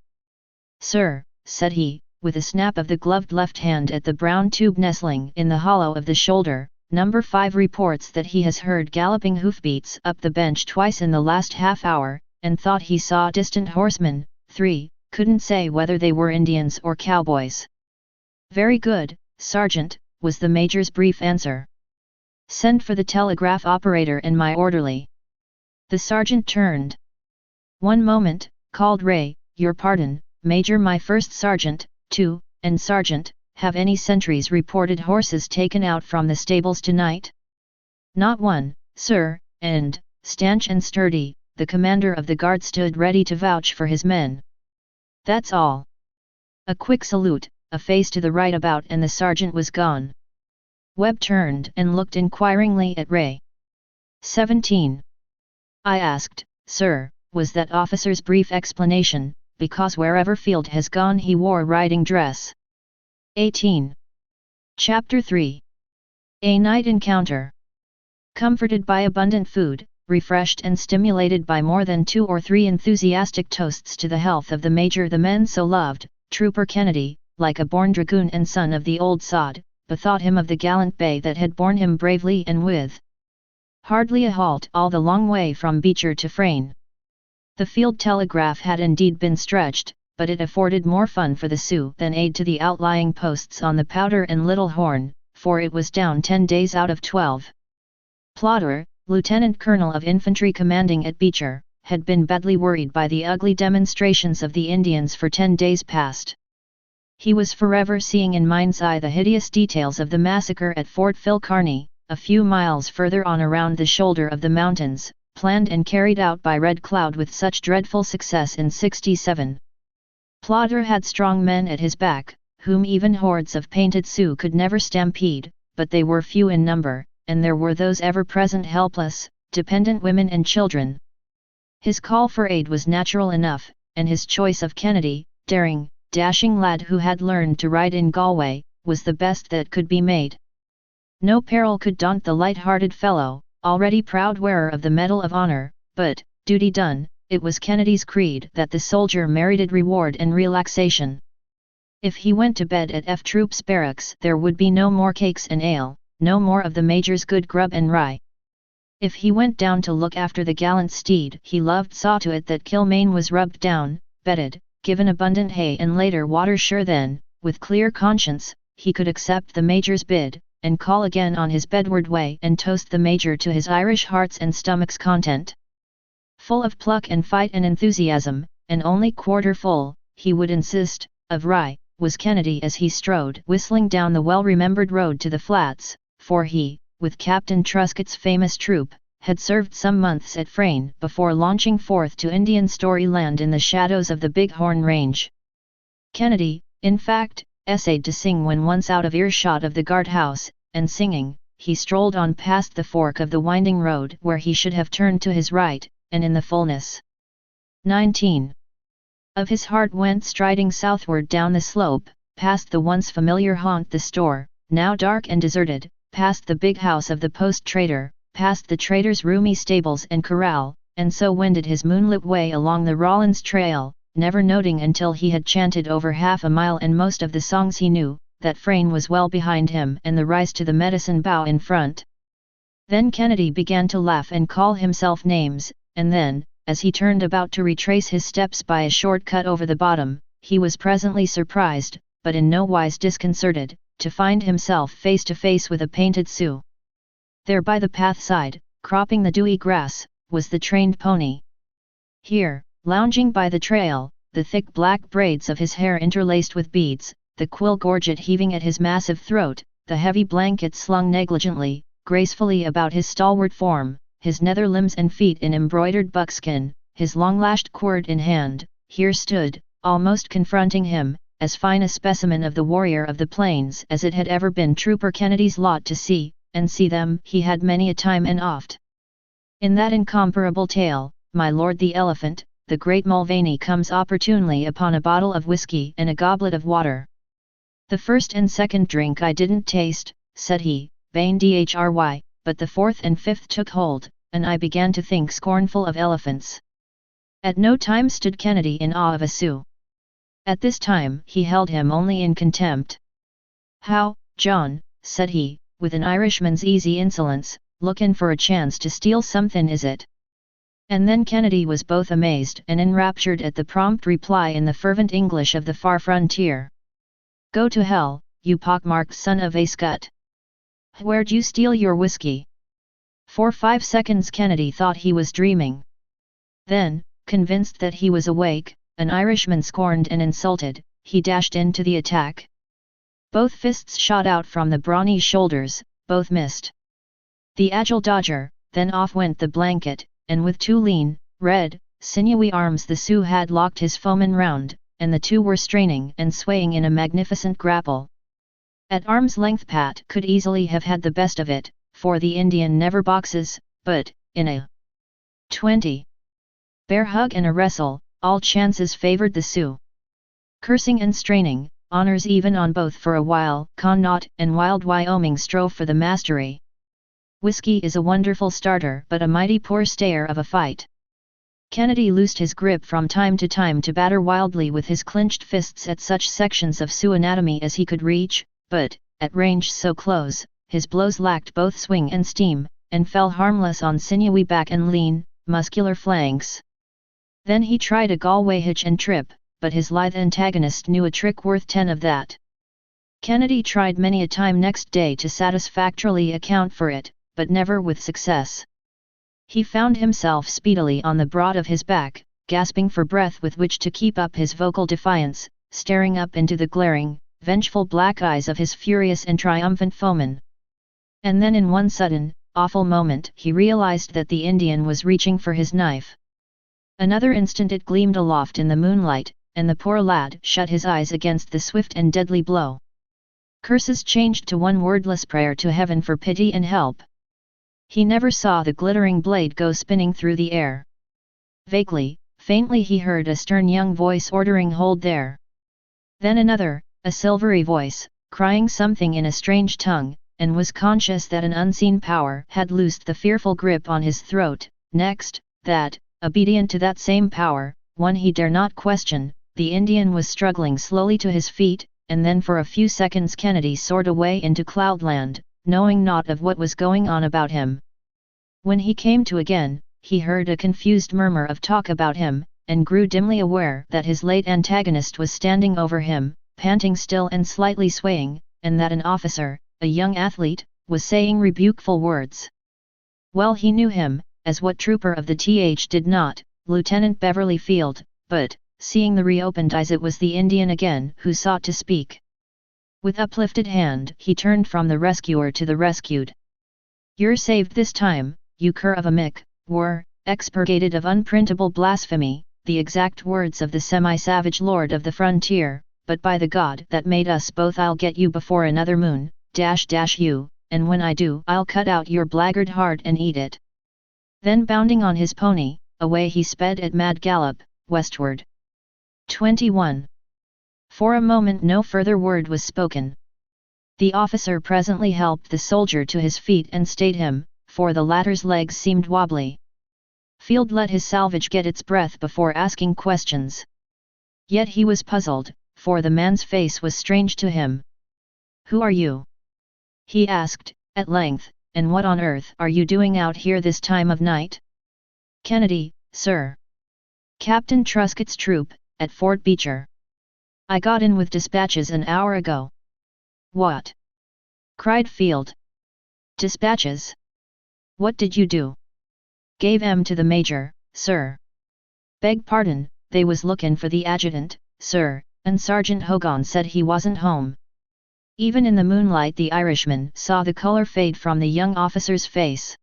"Sir," said he, with a snap of the gloved left hand at the brown tube nestling in the hollow of the shoulder, "Number 5 reports that he has heard galloping hoofbeats up the bench twice in the last half hour, and thought he saw distant horsemen. 3, couldn't say whether they were Indians or cowboys." "Very good, Sergeant," was the major's brief answer. "Send for the telegraph operator and my orderly." The sergeant turned. "One moment," called Ray, "your pardon, Major. My first sergeant, 2, and sergeant, have any sentries reported horses taken out from the stables tonight?" "Not one, sir," and, stanch and sturdy, the commander of the guard stood ready to vouch for his men. "That's all." A quick salute, a face to the right about, and the sergeant was gone. Webb turned and looked inquiringly at Ray. 17. "I asked, sir," was that officer's brief explanation, "because wherever Field has gone he wore riding dress." 18. Chapter 3. A night encounter. Comforted by abundant food, refreshed and stimulated by more than 2 or 3 enthusiastic toasts to the health of the major the men so loved, Trooper Kennedy, like a born dragoon and son of the old sod, bethought him of the gallant bay that had borne him bravely and with hardly a halt all the long way from Beecher to Frayne. The field telegraph had indeed been stretched, but it afforded more fun for the Sioux than aid to the outlying posts on the Powder and Little Horn, for it was down 10 days out of 12. Plodder, Lieutenant Colonel of Infantry commanding at Beecher, had been badly worried by the ugly demonstrations of the Indians for 10 days past. He was forever seeing in mind's eye the hideous details of the massacre at Fort Phil Kearny, a few miles further on around the shoulder of the mountains, planned and carried out by Red Cloud with such dreadful success in '67. Plodder had strong men at his back, whom even hordes of painted Sioux could never stampede, but they were few in number, and there were those ever-present helpless, dependent women and children. His call for aid was natural enough, and his choice of Kennedy, daring, dashing lad who had learned to ride in Galway, was the best that could be made. No peril could daunt the light-hearted fellow, already proud wearer of the Medal of Honor, but, duty done, it was Kennedy's creed that the soldier merited reward and relaxation. If he went to bed at F Troop's barracks there would be no more cakes and ale, no more of the major's good grub and rye. If he went down to look after the gallant steed he loved, saw to it that Kilmaine was rubbed down, bedded, given abundant hay and later water, sure then, with clear conscience, he could accept the Major's bid, and call again on his bedward way and toast the Major to his Irish heart's and stomach's content. Full of pluck and fight and enthusiasm, and only quarter full, he would insist, of rye, was Kennedy as he strode whistling down the well-remembered road to the flats, for he, with Captain Truscott's famous troop, had served some months at Frayne before launching forth to Indian story land in the shadows of the Big Horn Range. Kennedy, in fact, essayed to sing when once out of earshot of the guardhouse, and singing, he strolled on past the fork of the winding road where he should have turned to his right, and in the fullness 19 of his heart went striding southward down the slope, past the once familiar haunt the store, now dark and deserted, past the big house of the post trader, past the trader's roomy stables and corral, and so wended his moonlit way along the Rollins Trail, never noting until he had chanted over half a mile and most of the songs he knew, that Frayne was well behind him and the rise to the Medicine Bow in front. Then Kennedy began to laugh and call himself names, and then, as he turned about to retrace his steps by a short cut over the bottom, he was presently surprised, but in no wise disconcerted, to find himself face to face with a painted Sioux. There by the path side, cropping the dewy grass, was the trained pony. Here, lounging by the trail, the thick black braids of his hair interlaced with beads, the quill gorget heaving at his massive throat, the heavy blanket slung negligently, gracefully about his stalwart form, his nether limbs and feet in embroidered buckskin, his long-lashed cord in hand, here stood, almost confronting him, as fine a specimen of the warrior of the plains as it had ever been Trooper Kennedy's lot to see, and see them he had many a time and oft. In that incomparable tale, my lord the elephant, the great Mulvaney comes opportunely upon a bottle of whiskey and a goblet of water. "The first and second drink I didn't taste," said he, vain dhry, "but the fourth and fifth took hold, and I began to think scornful of elephants." At no time stood Kennedy in awe of a Sioux. At this time he held him only in contempt. "How, John," said he, with an Irishman's easy insolence, "lookin' for a chance to steal somethin' is it?" And then Kennedy was both amazed and enraptured at the prompt reply in the fervent English of the far frontier. "Go to hell, you pockmarked son of a scut! Where'd you steal your whiskey?" For 5 seconds Kennedy thought he was dreaming. Then, convinced that he was awake, an Irishman scorned and insulted, he dashed into the attack. Both fists shot out from the brawny shoulders, both missed. The agile dodger, then off went the blanket, and with two lean, red, sinewy arms the Sioux had locked his foeman round, and the two were straining and swaying in a magnificent grapple. At arm's length Pat could easily have had the best of it, for the Indian never boxes, but, in a 20 bear hug and a wrestle, all chances favored the Sioux. Cursing and straining, honors even on both for a while, Connaught and Wild Wyoming strove for the mastery. Whiskey is a wonderful starter but a mighty poor stayer of a fight. Kennedy loosed his grip from time to batter wildly with his clenched fists at such sections of Sioux anatomy as he could reach, but, at range so close, his blows lacked both swing and steam, and fell harmless on sinewy back and lean, muscular flanks. Then he tried a Galway hitch and trip, but his lithe antagonist knew a trick worth 10 of that. Kennedy tried many a time next day to satisfactorily account for it, but never with success. He found himself speedily on the broad of his back, gasping for breath with which to keep up his vocal defiance, staring up into the glaring, vengeful black eyes of his furious and triumphant foeman. And then in one sudden, awful moment he realized that the Indian was reaching for his knife. Another instant it gleamed aloft in the moonlight, and the poor lad shut his eyes against the swift and deadly blow. Curses changed to one wordless prayer to heaven for pity and help. He never saw the glittering blade go spinning through the air. Vaguely, faintly he heard a stern young voice ordering hold there. Then another, a silvery voice, crying something in a strange tongue, and was conscious that an unseen power had loosed the fearful grip on his throat. Next, that, obedient to that same power, one he dare not question, the Indian was struggling slowly to his feet, and then for a few seconds Kennedy soared away into cloudland, knowing naught of what was going on about him. When he came to again, he heard a confused murmur of talk about him, and grew dimly aware that his late antagonist was standing over him, panting still and slightly swaying, and that an officer, a young athlete, was saying rebukeful words. Well, he knew him, as what trooper of the th did not, Lieutenant Beverly Field, but, seeing the reopened eyes, it was the Indian again who sought to speak. With uplifted hand he turned from the rescuer to the rescued. "You're saved this time, you cur of a Mick," were, expurgated of unprintable blasphemy, the exact words of the semi-savage lord of the frontier, "but by the God that made us both, I'll get you before another moon, you, and when I do I'll cut out your blackguard heart and eat it." Then bounding on his pony, away he sped at mad gallop, westward. 21. For a moment no further word was spoken. The officer presently helped the soldier to his feet and stayed him, for the latter's legs seemed wobbly. Field let his salvage get its breath before asking questions. Yet he was puzzled, for the man's face was strange to him. "Who are you?" he asked, at length, "and what on earth are you doing out here this time of night?" "Kennedy, sir. Captain Truscott's troop, at Fort Beecher. I got in with dispatches an hour ago." "What?" cried Field. "Dispatches? What did you do?" "Gave 'em to the major, sir." "Beg pardon, they was lookin' for the adjutant, sir, and Sergeant Hogan said he wasn't home." Even in the moonlight the Irishman saw the colour fade from the young officer's face.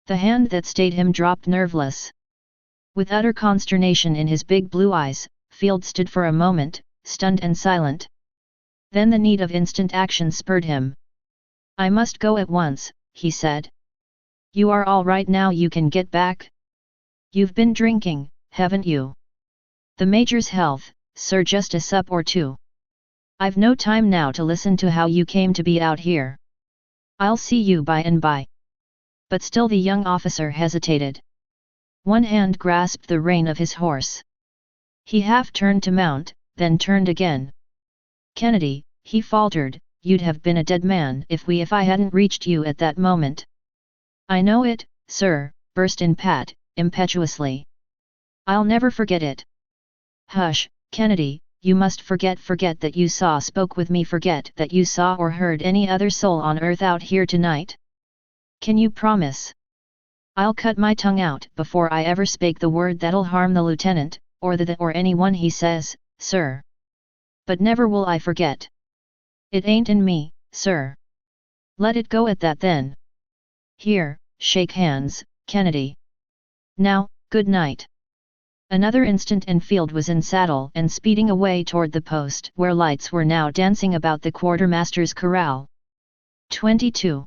The hand that stayed him dropped nerveless. With utter consternation in his big blue eyes, Field stood for a moment, stunned and silent. Then the need of instant action spurred him. "I must go at once," he said. "You are all right now? You can get back? You've been drinking, haven't you?" "The major's health, sir, just a sup or two. I've no time now to listen to how you came to be out here. I'll see you by and by." But still the young officer hesitated. One hand grasped the rein of his horse. He half turned to mount, then turned again. "Kennedy," he faltered, "you'd have been a dead man if I hadn't reached you at that moment." "I know it, sir," burst in Pat, impetuously. "I'll never forget it." "Hush, Kennedy, you must forget that you spoke with me, forget that you saw or heard any other soul on earth out here tonight. Can you promise?" "I'll cut my tongue out before I ever spake the word that'll harm the lieutenant, or or anyone he says, sir. But never will I forget. It ain't in me, sir." "Let it go at that then. Here, shake hands, Kennedy. Now, good night." Another instant and Field was in saddle and speeding away toward the post where lights were now dancing about the quartermaster's corral. 22.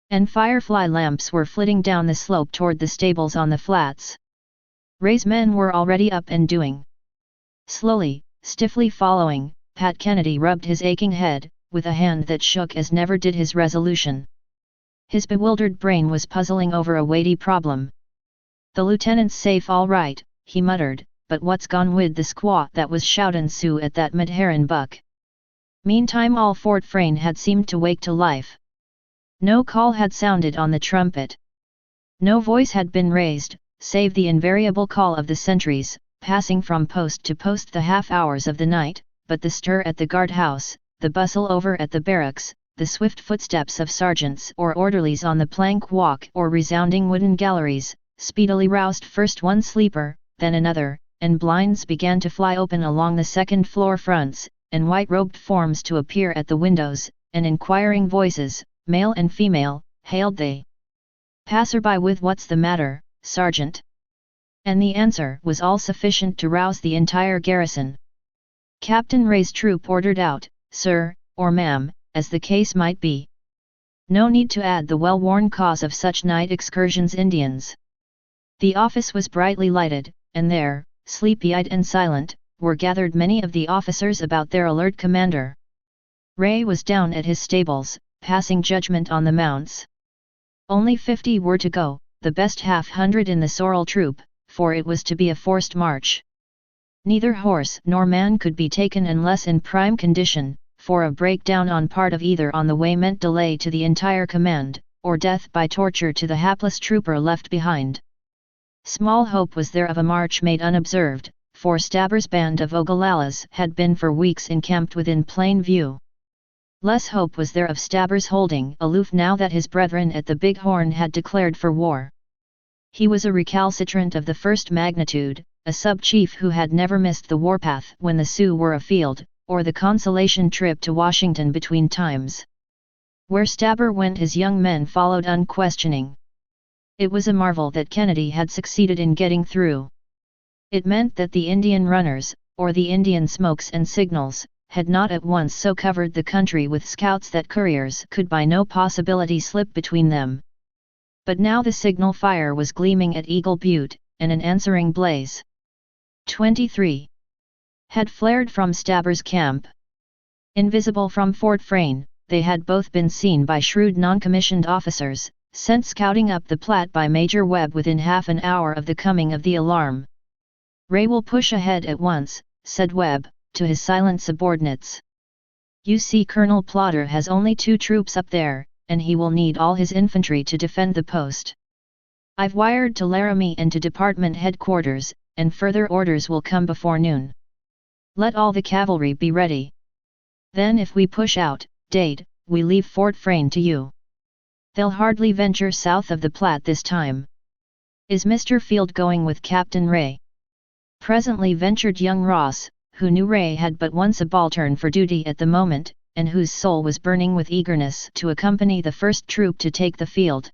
And firefly lamps were flitting down the slope toward the stables on the flats. Ray's men were already up and doing. Slowly, stiffly following, Pat Kennedy rubbed his aching head, with a hand that shook as never did his resolution. His bewildered brain was puzzling over a weighty problem. "The lieutenant's safe all right," he muttered, "but what's gone wid the squaw that was shoutin' Sioux at that mid-herrin' buck?" Meantime all Fort Frayne had seemed to wake to life. No call had sounded on the trumpet. No voice had been raised, save the invariable call of the sentries, passing from post to post the half-hours of the night, but the stir at the guard-house, the bustle over at the barracks, the swift footsteps of sergeants or orderlies on the plank walk or resounding wooden galleries, speedily roused first one sleeper, then another, and blinds began to fly open along the second-floor fronts, and white-robed forms to appear at the windows, and inquiring voices, male and female, hailed the passerby with "What's the matter, Sergeant?" And the answer was all sufficient to rouse the entire garrison. Captain Ray's troop ordered out, "Sir," or "Ma'am," as the case might be. No need to add the well-worn cause of such night excursions: Indians. The office was brightly lighted, and there, sleepy-eyed and silent, were gathered many of the officers about their alert commander. Ray was down at his stables, passing judgment on the mounts. Only 50 were to go, the best half-hundred in the sorrel troop, for it was to be a forced march. Neither horse nor man could be taken unless in prime condition, for a breakdown on part of either on the way meant delay to the entire command, or death by torture to the hapless trooper left behind. Small hope was there of a march made unobserved, for Stabber's band of Ogalallas had been for weeks encamped within plain view. Less hope was there of Stabber's holding aloof now that his brethren at the Big Horn had declared for war. He was a recalcitrant of the first magnitude, a sub-chief who had never missed the warpath when the Sioux were afield, or the consolation trip to Washington between times. Where Stabber went his young men followed unquestioning. It was a marvel that Kennedy had succeeded in getting through. It meant that the Indian runners, or the Indian smokes and signals, had not at once so covered the country with scouts that couriers could by no possibility slip between them. But now the signal fire was gleaming at Eagle Butte, and an answering blaze. 23. Had flared from Stabber's camp. Invisible from Fort Frayne, they had both been seen by shrewd non-commissioned officers, sent scouting up the Platte by Major Webb within half an hour of the coming of the alarm. "Ray will push ahead at once," said Webb, to his silent subordinates. "You see, Colonel Plodder has only 2 troops up there, and he will need all his infantry to defend the post. I've wired to Laramie and to department headquarters, and further orders will come before noon. Let all the cavalry be ready. Then if we push out, Dade, we leave Fort Frayne to you. They'll hardly venture south of the Platte this time." "Is Mr. Field going with Captain Ray?" presently ventured young Ross, who knew Ray had but one subaltern for duty at the moment, and whose soul was burning with eagerness to accompany the first troop to take the field.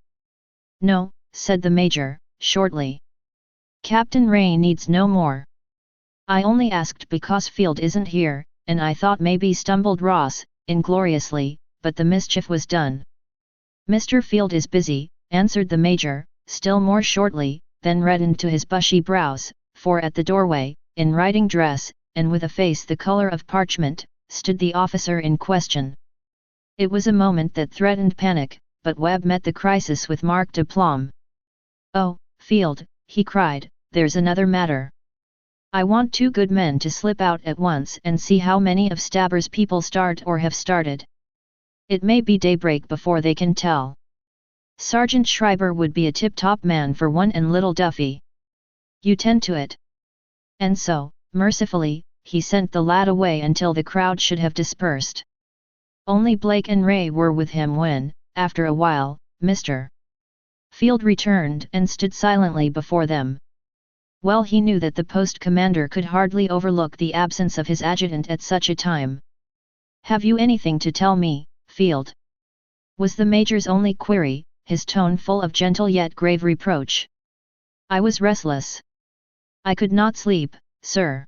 "No," said the major, shortly. "Captain Ray needs no more. I only asked because Field isn't here, and I thought maybe," stumbled Ross, ingloriously, but the mischief was done. "Mr. Field is busy," answered the major, still more shortly, then reddened to his bushy brows, for at the doorway, in riding dress, and with a face the color of parchment, stood the officer in question. It was a moment that threatened panic, but Webb met the crisis with marked aplomb. "Oh, Field," he cried, "there's another matter. I want 2 good men to slip out at once and see how many of Stabber's people start or have started. It may be daybreak before they can tell. Sergeant Schreiber would be a tip-top man for one, and little Duffy. You tend to it." And so, mercifully, he sent the lad away until the crowd should have dispersed. Only Blake and Ray were with him when, after a while, Mr. Field returned and stood silently before them. Well, he knew that the post commander could hardly overlook the absence of his adjutant at such a time. "Have you anything to tell me, Field?" was the major's only query, his tone full of gentle yet grave reproach. "I was restless. I could not sleep, sir.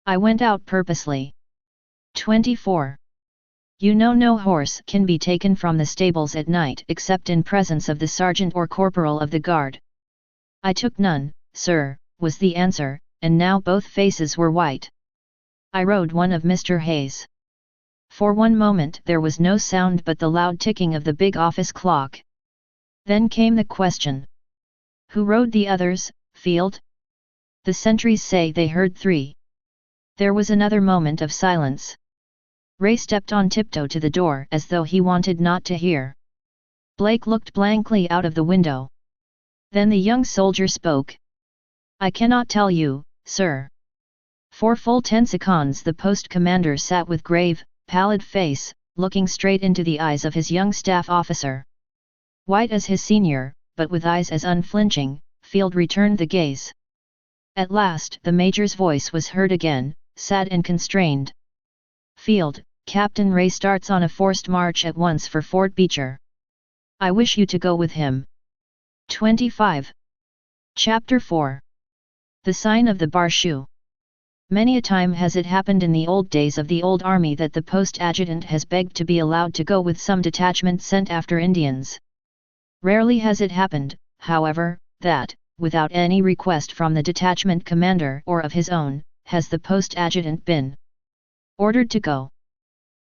I went out purposely." 24. You know, no horse can be taken from the stables at night except in presence of the sergeant or corporal of the guard. "I took none, sir," was the answer, and now both faces were white. "I rode one of Mr. Hayes." For one moment there was no sound but the loud ticking of the big office clock. Then came the question. "Who rode the others, Field?" "The sentries say they heard 3. There was another moment of silence. Ray stepped on tiptoe to the door as though he wanted not to hear. Blake looked blankly out of the window. Then the young soldier spoke. "I cannot tell you, sir." For full 10 seconds the post commander sat with grave, pallid face, looking straight into the eyes of his young staff officer. White as his senior, but with eyes as unflinching, Field returned the gaze. At last the major's voice was heard again, sad and constrained. "Field, Captain Ray starts on a forced march at once for Fort Beecher. I wish you to go with him." 25. Chapter 4. The Sign of the Barshoe. Many a time has it happened in the old days of the old army that the post adjutant has begged to be allowed to go with some detachment sent after Indians. Rarely has it happened, however, that, without any request from the detachment commander or of his own, has the post adjutant been ordered to go.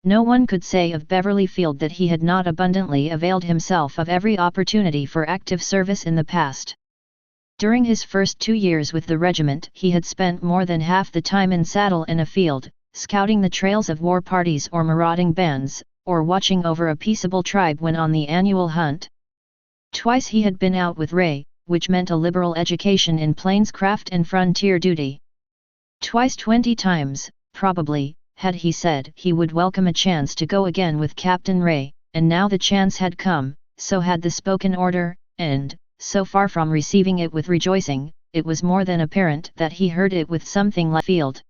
No one could say of Beverly Field that he had not abundantly availed himself of every opportunity for active service in the past. During his first 2 years with the regiment he had spent more than half the time in saddle and afield, scouting the trails of war parties or marauding bands, or watching over a peaceable tribe when on the annual hunt. Twice he had been out with Ray, which meant a liberal education in plainscraft and frontier duty. Twice 20 times, probably, had he said he would welcome a chance to go again with Captain Ray, and now the chance had come, so had the spoken order, and, so far from receiving it with rejoicing, it was more than apparent that he heard it with something like field.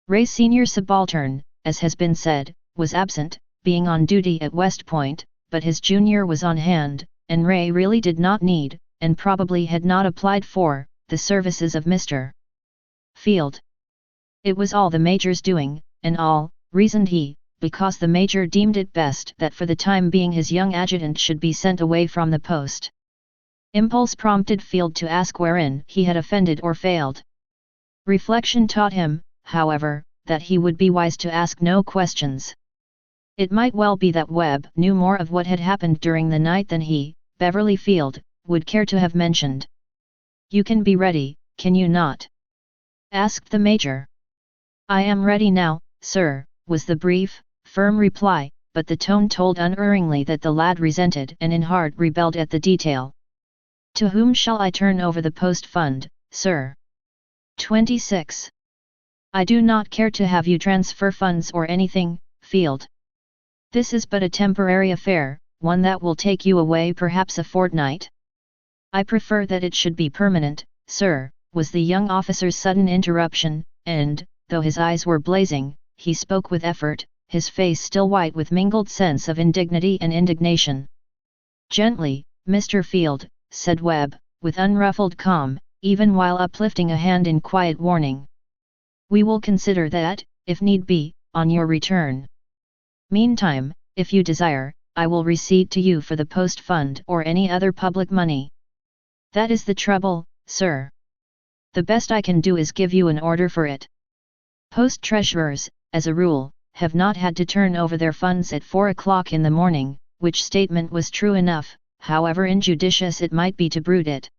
Ray's senior subaltern, as has been said, was absent, being on duty at West Point, but his junior was on hand, and Ray really did not need, and probably had not applied for, the services of Mr. Field. It was all the Major's doing, and all, reasoned he, because the Major deemed it best that for the time being his young adjutant should be sent away from the post. Impulse prompted Field to ask wherein he had offended or failed. Reflection taught him, however, that he would be wise to ask no questions. It might well be that Webb knew more of what had happened during the night than he, Beverly Field, would care to have mentioned. "You can be ready, can you not?" asked the Major. "I am ready now, sir," was the brief, firm reply, but the tone told unerringly that the lad resented and in heart rebelled at the detail. "To whom shall I turn over the post fund, sir?" 26. "I do not care to have you transfer funds or anything, Field. This is but a temporary affair, one that will take you away perhaps a fortnight. I prefer that it should be permanent, sir," was the young officer's sudden interruption, and, though his eyes were blazing, he spoke with effort, his face still white with mingled sense of indignity and indignation. "Gently, Mr. Field," said Webb, with unruffled calm, even while uplifting a hand in quiet warning. "We will consider that, if need be, on your return. Meantime, if you desire, I will recede to you for the post fund or any other public money. That is the trouble, sir. The best I can do is give you an order for it. Post treasurers, as a rule, have not had to turn over their funds at 4 o'clock in the morning, which statement was true enough, however injudicious it might be to bruit it.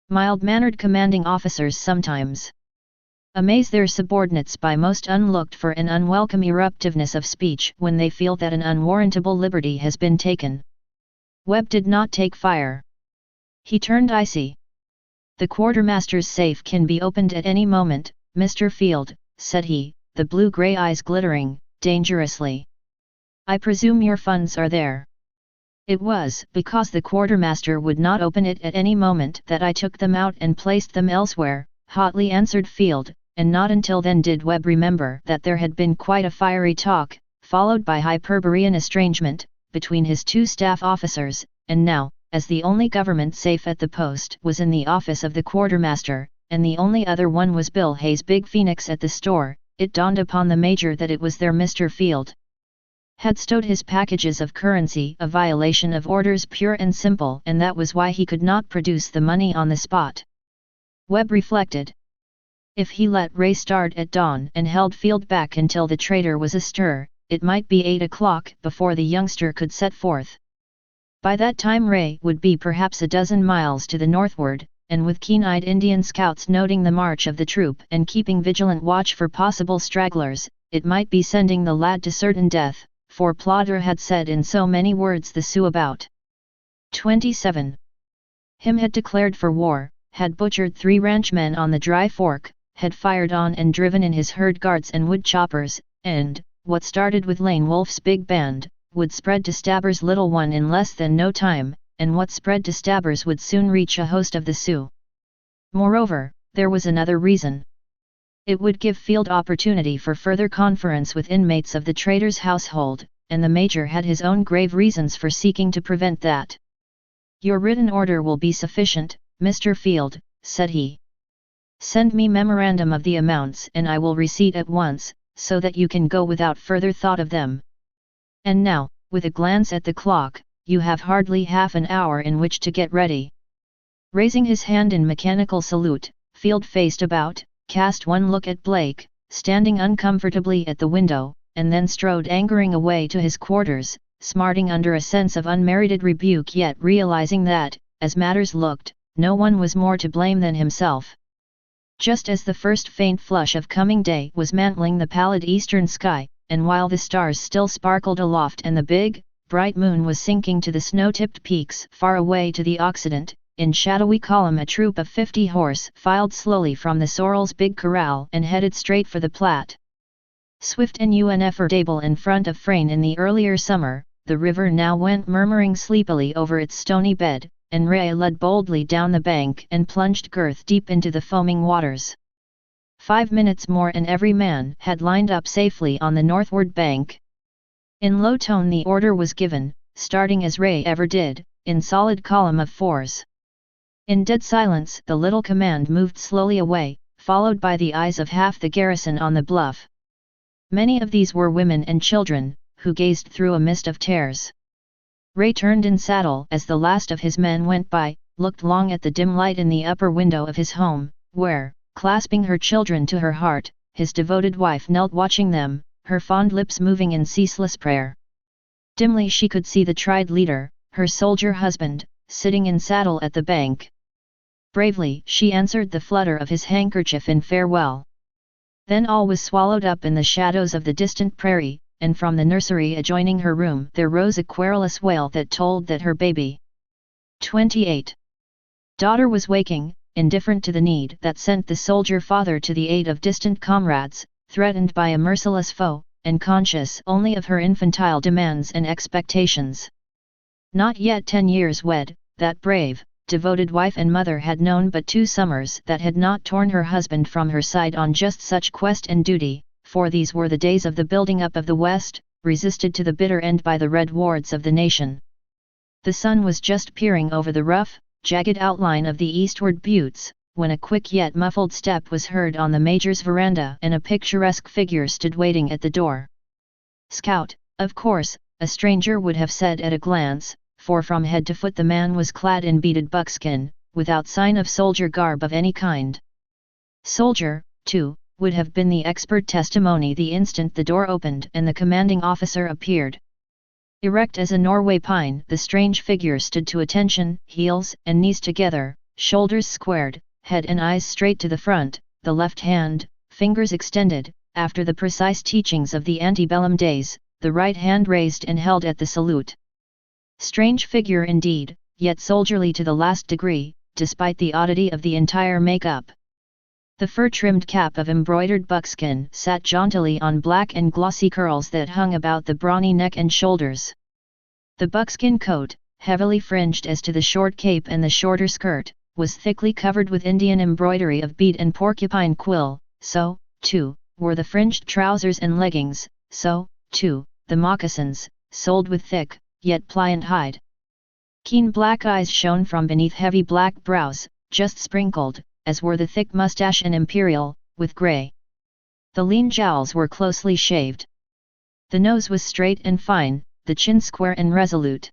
Mild-mannered commanding officers sometimes amaze their subordinates by most unlooked for and unwelcome eruptiveness of speech when they feel that an unwarrantable liberty has been taken. Webb did not take fire. He turned icy. "The quartermaster's safe can be opened at any moment, Mr. Field," said he, the blue-grey eyes glittering, dangerously. "I presume your funds are there." "It was because the quartermaster would not open it at any moment that I took them out and placed them elsewhere," hotly answered Field, and not until then did Webb remember that there had been quite a fiery talk, followed by Hyperborean estrangement, between his two staff officers, and now, as the only government safe at the post was in the office of the quartermaster, and the only other one was Bill Hay's Big Phoenix at the store, it dawned upon the Major that it was there Mr. Field had stowed his packages of currency, a violation of orders pure and simple, and that was why he could not produce the money on the spot. Webb reflected. If he let Ray start at dawn and held Field back until the traitor was astir, it might be 8 o'clock before the youngster could set forth. By that time Ray would be perhaps a dozen miles to the northward, and with keen-eyed Indian scouts noting the march of the troop and keeping vigilant watch for possible stragglers, it might be sending the lad to certain death, for Plodder had said in so many words the Sioux about 27. Him had declared for war, had butchered 3 ranchmen on the Dry Fork, had fired on and driven in his herd guards and wood choppers, and, what started with Lane Wolf's big band, would spread to Stabber's little one in less than no time, and what spread to Stabber's would soon reach a host of the Sioux. Moreover, there was another reason. It would give Field opportunity for further conference with inmates of the traitor's household, and the Major had his own grave reasons for seeking to prevent that. "Your written order will be sufficient, Mr. Field," said he. "Send me memorandum of the amounts and I will receipt at once, so that you can go without further thought of them. And now, with a glance at the clock, you have hardly half an hour in which to get ready." Raising his hand in mechanical salute, Field faced about, cast one look at Blake, standing uncomfortably at the window, and then strode angering away to his quarters, smarting under a sense of unmerited rebuke yet realizing that, as matters looked, no one was more to blame than himself. Just as the first faint flush of coming day was mantling the pallid eastern sky, and while the stars still sparkled aloft and the big, bright moon was sinking to the snow-tipped peaks far away to the occident, in shadowy column a troop of 50 horse filed slowly from the sorrel's big corral and headed straight for the Platte. Swift and unfordable in front of Frayne in the earlier summer, the river now went murmuring sleepily over its stony bed, and Ray led boldly down the bank and plunged girth deep into the foaming waters. 5 minutes more and every man had lined up safely on the northward bank. In low tone the order was given, starting as Ray ever did, in solid column of fours. In dead silence the little command moved slowly away, followed by the eyes of half the garrison on the bluff. Many of these were women and children, who gazed through a mist of tears. Ray turned in saddle as the last of his men went by, looked long at the dim light in the upper window of his home, where, clasping her children to her heart, his devoted wife knelt watching them, her fond lips moving in ceaseless prayer. Dimly she could see the tried leader, her soldier husband, sitting in saddle at the bank. Bravely she answered the flutter of his handkerchief in farewell. Then all was swallowed up in the shadows of the distant prairie, and from the nursery adjoining her room there rose a querulous wail that told that her baby 28 daughter was waking, indifferent to the need that sent the soldier father to the aid of distant comrades, threatened by a merciless foe, and conscious only of her infantile demands and expectations. Not yet 10 years wed, that brave, devoted wife and mother had known but 2 summers that had not torn her husband from her side on just such quest and duty, for these were the days of the building up of the West, resisted to the bitter end by the red wards of the nation. The sun was just peering over the rough, jagged outline of the eastward buttes, when a quick yet muffled step was heard on the major's veranda and a picturesque figure stood waiting at the door. Scout, of course, a stranger would have said at a glance, for from head to foot the man was clad in beaded buckskin, without sign of soldier garb of any kind. Soldier, too, would have been the expert testimony the instant the door opened and the commanding officer appeared. Erect as a Norway pine, the strange figure stood to attention, heels and knees together, shoulders squared, head and eyes straight to the front, the left hand, fingers extended, after the precise teachings of the antebellum days, the right hand raised and held at the salute. Strange figure indeed, yet soldierly to the last degree, despite the oddity of the entire make-up. The fur-trimmed cap of embroidered buckskin sat jauntily on black and glossy curls that hung about the brawny neck and shoulders. The buckskin coat, heavily fringed as to the short cape and the shorter skirt, was thickly covered with Indian embroidery of bead and porcupine quill, so, too, were the fringed trousers and leggings, so, too, the moccasins, soled with thick, yet pliant hide. Keen black eyes shone from beneath heavy black brows, just sprinkled, as were the thick mustache and imperial, with grey. The lean jowls were closely shaved. The nose was straight and fine, the chin square and resolute.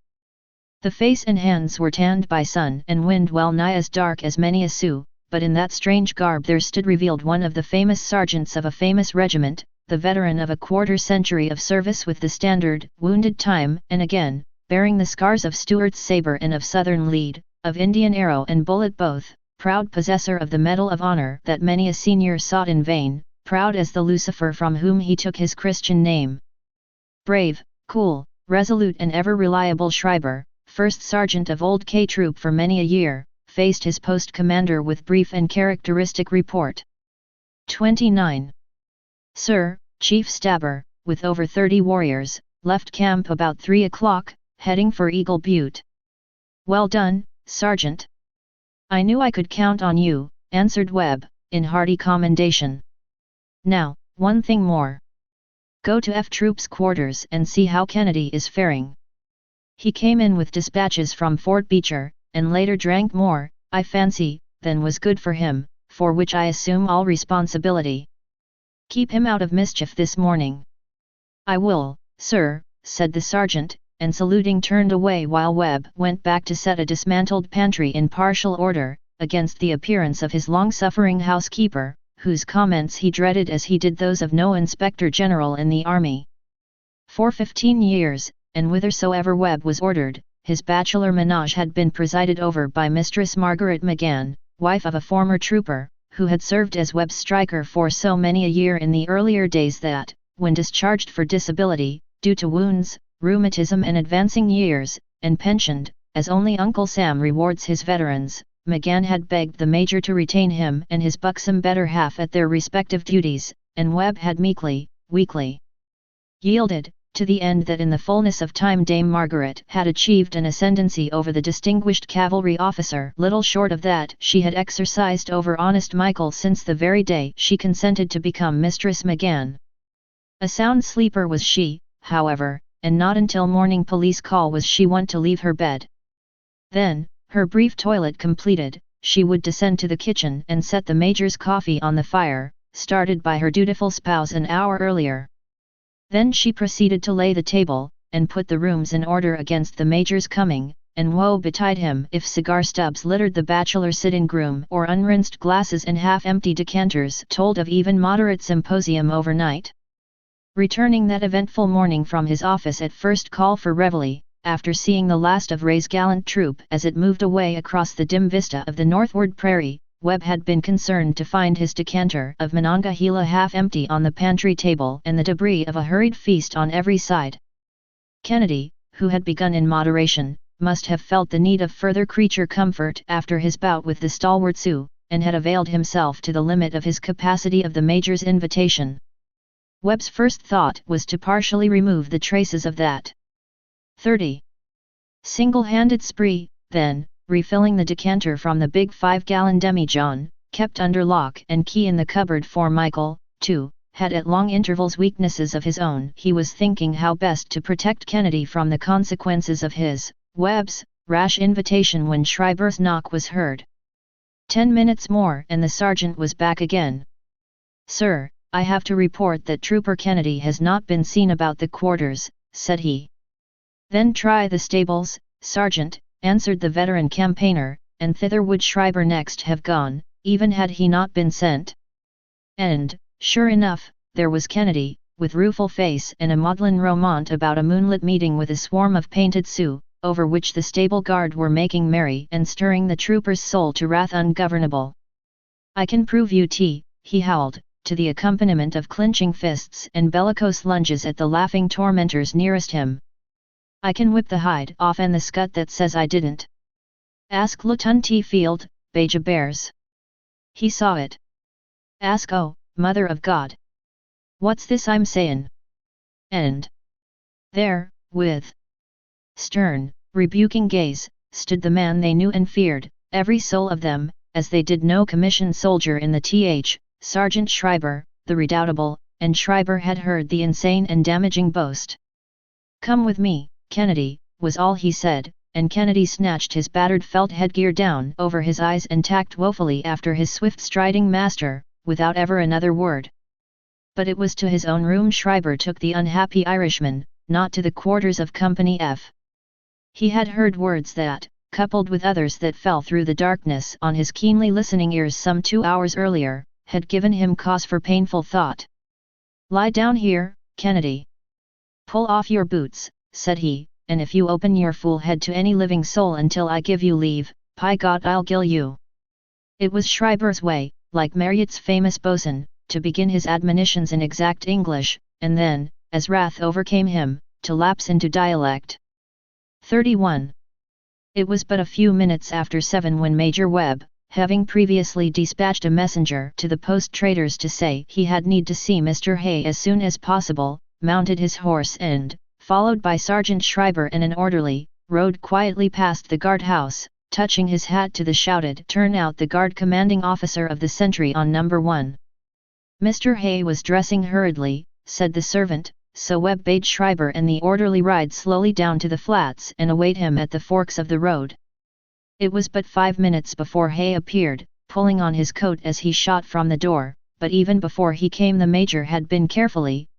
The face and hands were tanned by sun and wind well nigh as dark as many a Sioux, but in that strange garb there stood revealed one of the famous sergeants of a famous regiment, the veteran of a quarter-century of service with the standard, wounded time and again, bearing the scars of Stuart's sabre and of Southern lead, of Indian arrow and bullet both, proud possessor of the Medal of Honor that many a senior sought in vain, proud as the Lucifer from whom he took his Christian name. Brave, cool, resolute and ever reliable Schreiber, first sergeant of Old K Troop for many a year, faced his post commander with brief and characteristic report. 29. Sir, Chief Stabber, with over 30 warriors, left camp about 3 o'clock, heading for Eagle Butte. Well done, Sergeant. I knew I could count on you, answered Webb, in hearty commendation. Now, one thing more. Go to F Troop's quarters and see how Kennedy is faring. He came in with dispatches from Fort Beecher, and later drank more, I fancy, than was good for him, for which I assume all responsibility. Keep him out of mischief this morning. I will, sir, said the sergeant, and saluting turned away while Webb went back to set a dismantled pantry in partial order, against the appearance of his long-suffering housekeeper, whose comments he dreaded as he did those of no inspector general in the army. For 15 years, and whithersoever Webb was ordered, his bachelor menage had been presided over by Mistress Margaret McGann, wife of a former trooper, who had served as Webb's striker for so many a year in the earlier days that, when discharged for disability, due to wounds, rheumatism and advancing years, and pensioned, as only Uncle Sam rewards his veterans, McGann had begged the Major to retain him and his buxom better half at their respective duties, and Webb had weakly yielded, to the end that in the fullness of time Dame Margaret had achieved an ascendancy over the distinguished cavalry officer. Little short of that she had exercised over honest Michael since the very day she consented to become Mistress McGann. A sound sleeper was she, however, and not until morning police call was she wont to leave her bed. Then, her brief toilet completed, she would descend to the kitchen and set the Major's coffee on the fire, started by her dutiful spouse an hour earlier. Then she proceeded to lay the table, and put the rooms in order against the Major's coming, and woe betide him if cigar stubs littered the bachelor sitting room or unrinsed glasses and half-empty decanters told of even moderate symposium overnight. Returning that eventful morning from his office at first call for reveille, after seeing the last of Ray's gallant troop as it moved away across the dim vista of the northward prairie, Webb had been concerned to find his decanter of Monongahela half empty on the pantry table and the debris of a hurried feast on every side. Kennedy, who had begun in moderation, must have felt the need of further creature comfort after his bout with the stalwart Sioux, and had availed himself to the limit of his capacity of the Major's invitation. Webb's first thought was to partially remove the traces of that 30 single-handed spree, then, refilling the decanter from the big 5-gallon demijohn, kept under lock and key in the cupboard for Michael, too, had at long intervals weaknesses of his own. He was thinking how best to protect Kennedy from the consequences of his, Webb's, rash invitation when Schreiber's knock was heard. 10 minutes more and the sergeant was back again. "Sir, I have to report that Trooper Kennedy has not been seen about the quarters," said he. "Then try the stables, Sergeant," answered the veteran campaigner, "and thither would Schreiber next have gone, even had he not been sent." And, sure enough, there was Kennedy, with rueful face and a maudlin romaunt about a moonlit meeting with a swarm of painted Sioux, over which the stable guard were making merry and stirring the trooper's soul to wrath ungovernable. "I can prove you he howled, to the accompaniment of clinching fists and bellicose lunges at the laughing tormentors nearest him. "I can whip the hide off and the scut that says I didn't. Ask Lieutenant Field, Beja Bears. He saw it. Ask, oh, Mother of God. What's this I'm sayin'?" And there, with stern, rebuking gaze, stood the man they knew and feared, every soul of them, as they did no commissioned soldier in the Sergeant Schreiber, the redoubtable, and Schreiber had heard the insane and damaging boast. "Come with me, Kennedy," was all he said, and Kennedy snatched his battered felt headgear down over his eyes and tacked woefully after his swift-striding master, without ever another word. But it was to his own room Schreiber took the unhappy Irishman, not to the quarters of Company F. He had heard words that, coupled with others that fell through the darkness on his keenly listening ears some 2 hours earlier, had given him cause for painful thought. "Lie down here, Kennedy. Pull off your boots," said he, "and if you open your fool head to any living soul until I give you leave, by God I'll gill you." It was Schreiber's way, like Marriott's famous bosun, to begin his admonitions in exact English, and then, as wrath overcame him, to lapse into dialect. 31. It was but a few minutes after 7 when Major Webb, having previously dispatched a messenger to the post-traders to say he had need to see Mr. Hay as soon as possible, mounted his horse and, followed by Sergeant Schreiber and an orderly, rode quietly past the guardhouse, touching his hat to the shouted "Turn out" the guard commanding officer of the sentry on number 1. Mr. Hay was dressing hurriedly, said the servant, so Webb bade Schreiber and the orderly ride slowly down to the flats and await him at the forks of the road. It was but 5 minutes before Hay appeared, pulling on his coat as he shot from the door, but even before he came the Major had been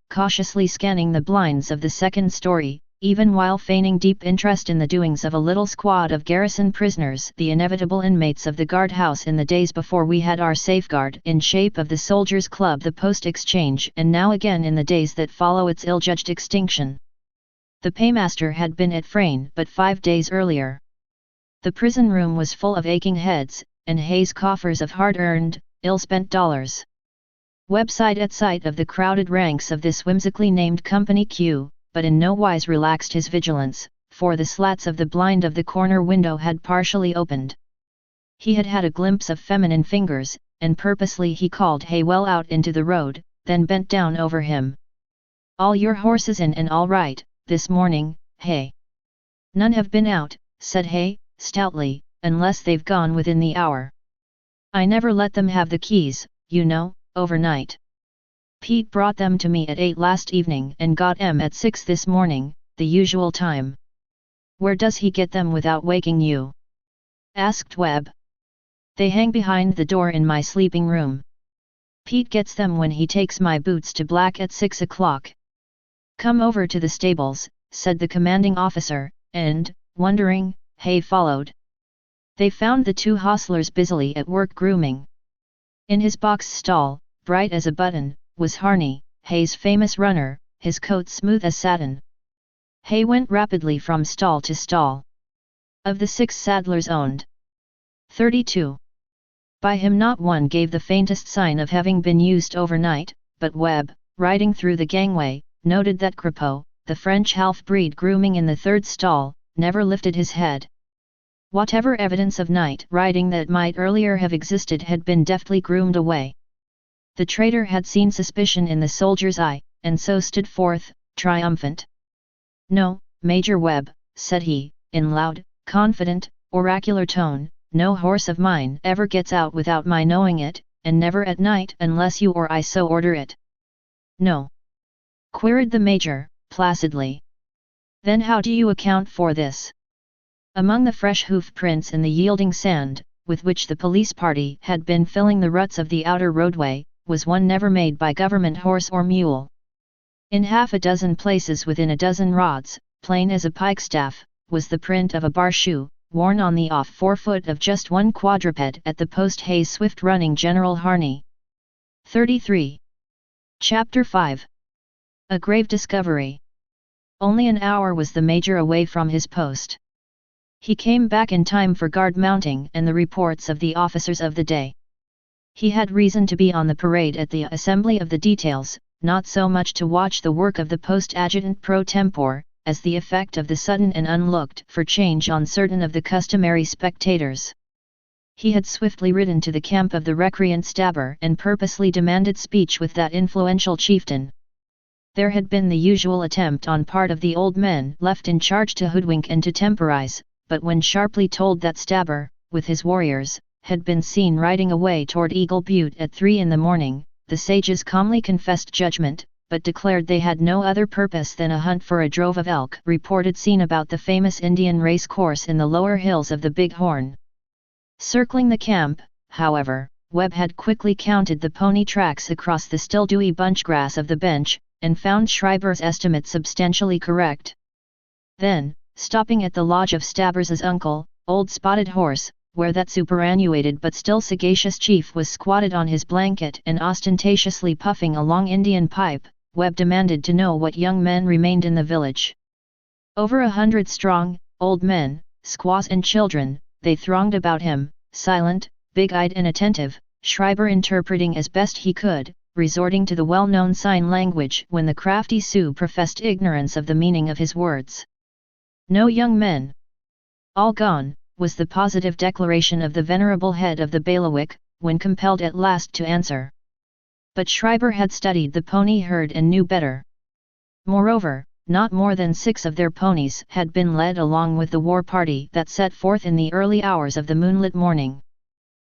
cautiously scanning the blinds of the second story, even while feigning deep interest in the doings of a little squad of garrison prisoners, the inevitable inmates of the guardhouse in the days before we had our safeguard in shape of the Soldiers' Club, the Post Exchange, and now again in the days that follow its ill-judged extinction. The paymaster had been at Frayne but 5 days earlier. The prison room was full of aching heads, and Hay's coffers of hard-earned, ill-spent dollars. Webb sighed at sight of the crowded ranks of this whimsically named Company Q, but in no wise relaxed his vigilance, for the slats of the blind of the corner window had partially opened. He had had a glimpse of feminine fingers, and purposely he called Hay well out into the road, then bent down over him. "All your horses in and all right, this morning, Hay?" "None have been out," said Hay, stoutly, "unless they've gone within the hour. I never let them have the keys, you know, overnight. Pete brought them to me at 8 last evening and got 'em at 6 this morning, the usual time." "Where does he get them without waking you?" asked Webb. "They hang behind the door in my sleeping room. Pete gets them when he takes my boots to black at 6 o'clock. "Come over to the stables," said the commanding officer, and, wondering, Hay followed. They found the two hostlers busily at work grooming. In his box stall, bright as a button, was Harney, Hay's famous runner, his coat smooth as satin. Hay went rapidly from stall to stall. Of the 6 saddlers owned 32 by him, not one gave the faintest sign of having been used overnight, but Webb, riding through the gangway, noted that Crapeau, the French half-breed grooming in the 3rd stall, never lifted his head. Whatever evidence of night riding that might earlier have existed had been deftly groomed away. The traitor had seen suspicion in the soldier's eye, and so stood forth, triumphant. "No, Major Webb," said he, in loud, confident, oracular tone, "no horse of mine ever gets out without my knowing it, and never at night unless you or I so order it." "No?" queried the Major, placidly. "Then how do you account for this?" Among the fresh hoof prints in the yielding sand, with which the police party had been filling the ruts of the outer roadway, was one never made by government horse or mule. In half a dozen places within a dozen rods, plain as a pikestaff, was the print of a bar shoe, worn on the off forefoot of just one quadruped at the post Hay's swift-running General Harney. 33. Chapter 5. A grave discovery. Only an hour was the Major away from his post. He came back in time for guard mounting and the reports of the officers of the day. He had reason to be on the parade at the assembly of the details, not so much to watch the work of the post adjutant pro tempore, as the effect of the sudden and unlooked-for change on certain of the customary spectators. He had swiftly ridden to the camp of the recreant Stabber and purposely demanded speech with that influential chieftain. There had been the usual attempt on part of the old men left in charge to hoodwink and to temporize, but when sharply told that Stabber, with his warriors, had been seen riding away toward Eagle Butte at 3 in the morning, the sages calmly confessed judgment, but declared they had no other purpose than a hunt for a drove of elk reported seen about the famous Indian race course in the lower hills of the Big Horn. Circling the camp, however, Webb had quickly counted the pony tracks across the still dewy bunchgrass of the bench, and found Schreiber's estimate substantially correct. Then, stopping at the lodge of Stabber's uncle, Old Spotted Horse, where that superannuated but still sagacious chief was squatted on his blanket and ostentatiously puffing a long Indian pipe, Webb demanded to know what young men remained in the village. Over 100 strong, old men, squaws and children, they thronged about him, silent, big-eyed and attentive, Schreiber interpreting as best he could, resorting to the well-known sign language when the crafty Sioux professed ignorance of the meaning of his words. "No young men. All gone," was the positive declaration of the venerable head of the bailiwick, when compelled at last to answer. But Schreiber had studied the pony herd and knew better. Moreover, not more than 6 of their ponies had been led along with the war party that set forth in the early hours of the moonlit morning.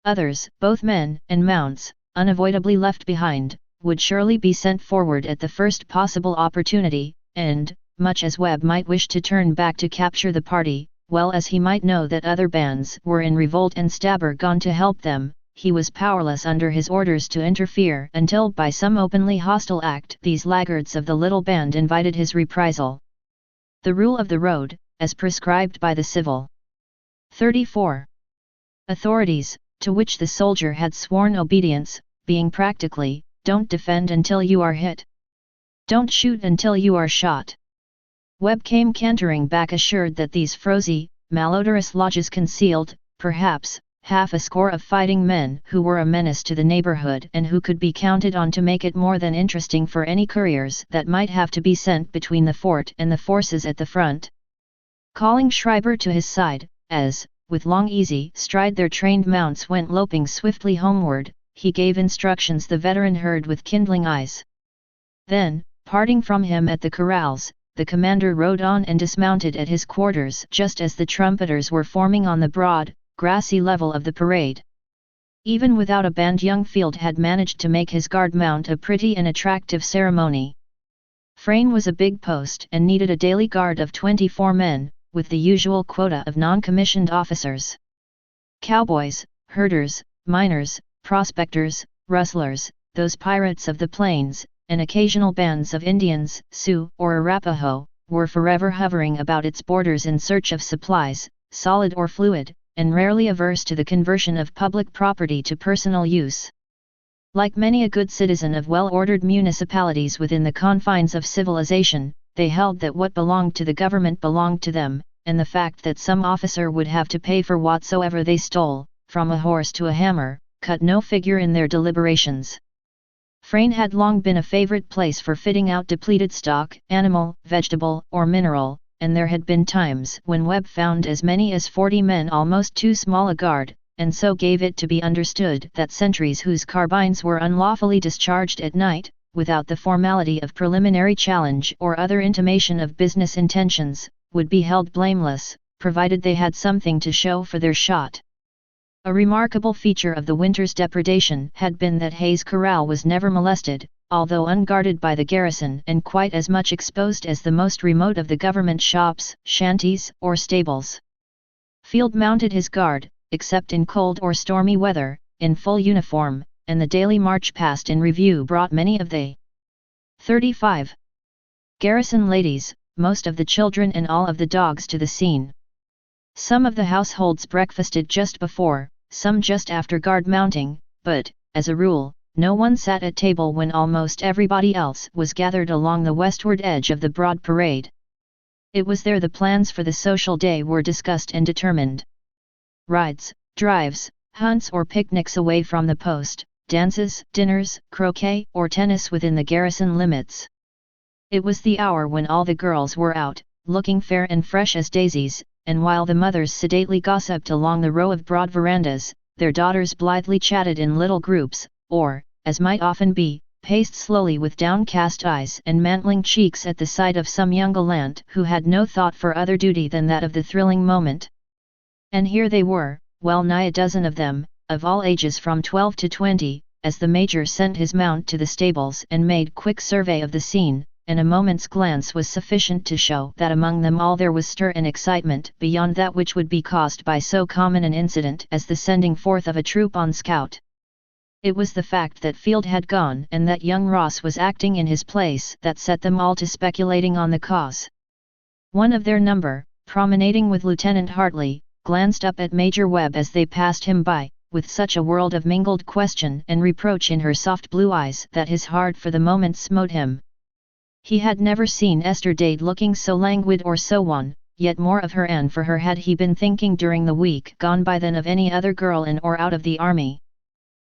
Others, both men and mounts, unavoidably left behind, would surely be sent forward at the first possible opportunity, and, much as Webb might wish to turn back to capture the party, well as he might know that other bands were in revolt and Stabber gone to help them, he was powerless under his orders to interfere until by some openly hostile act these laggards of the little band invited his reprisal. The rule of the road, as prescribed by the civil 34 authorities, to which the soldier had sworn obedience, being practically, don't defend until you are hit. Don't shoot until you are shot. Webb came cantering back assured that these frosy, malodorous lodges concealed, perhaps, half a score of fighting men who were a menace to the neighborhood and who could be counted on to make it more than interesting for any couriers that might have to be sent between the fort and the forces at the front. Calling Schreiber to his side, as, with long easy stride their trained mounts went loping swiftly homeward, he gave instructions the veteran heard with kindling eyes. Then, parting from him at the corrals, the commander rode on and dismounted at his quarters just as the trumpeters were forming on the broad, grassy level of the parade. Even without a band young Field had managed to make his guard mount a pretty and attractive ceremony. Frayne was a big post and needed a daily guard of 24 men, with the usual quota of non-commissioned officers. Cowboys, herders, miners, prospectors, rustlers, those pirates of the plains, and occasional bands of Indians, Sioux or Arapaho, were forever hovering about its borders in search of supplies, solid or fluid, and rarely averse to the conversion of public property to personal use. Like many a good citizen of well-ordered municipalities within the confines of civilization, they held that what belonged to the government belonged to them, and the fact that some officer would have to pay for whatsoever they stole, from a horse to a hammer, cut no figure in their deliberations. Frayne had long been a favorite place for fitting out depleted stock, animal, vegetable, or mineral, and there had been times when Webb found as many as 40 men almost too small a guard, and so gave it to be understood that sentries whose carbines were unlawfully discharged at night, without the formality of preliminary challenge or other intimation of business intentions, would be held blameless, provided they had something to show for their shot. A remarkable feature of the winter's depredation had been that Hayes Corral was never molested, although unguarded by the garrison and quite as much exposed as the most remote of the government shops, shanties, or stables. Field mounted his guard, except in cold or stormy weather, in full uniform, and the daily march past in review brought many of the 35 garrison ladies, most of the children and all of the dogs to the scene. Some of the households breakfasted just before, some just after guard mounting, but, as a rule, no one sat at table when almost everybody else was gathered along the westward edge of the broad parade. It was there the plans for the social day were discussed and determined. Rides, drives, hunts or picnics away from the post, dances, dinners, croquet or tennis within the garrison limits. It was the hour when all the girls were out, looking fair and fresh as daisies, and while the mothers sedately gossiped along the row of broad verandas, their daughters blithely chatted in little groups, or, as might often be, paced slowly with downcast eyes and mantling cheeks at the sight of some young gallant who had no thought for other duty than that of the thrilling moment. And here they were, well nigh a dozen of them, of all ages from 12 to 20, as the major sent his mount to the stables and made quick survey of the scene, and a moment's glance was sufficient to show that among them all there was stir and excitement beyond that which would be caused by so common an incident as the sending forth of a troop on scout. It was the fact that Field had gone and that young Ross was acting in his place that set them all to speculating on the cause. One of their number, promenading with Lieutenant Hartley, glanced up at Major Webb as they passed him by, with such a world of mingled question and reproach in her soft blue eyes that his heart for the moment smote him. He had never seen Esther Dade looking so languid or so wan, yet more of her and for her had he been thinking during the week gone by than of any other girl in or out of the army.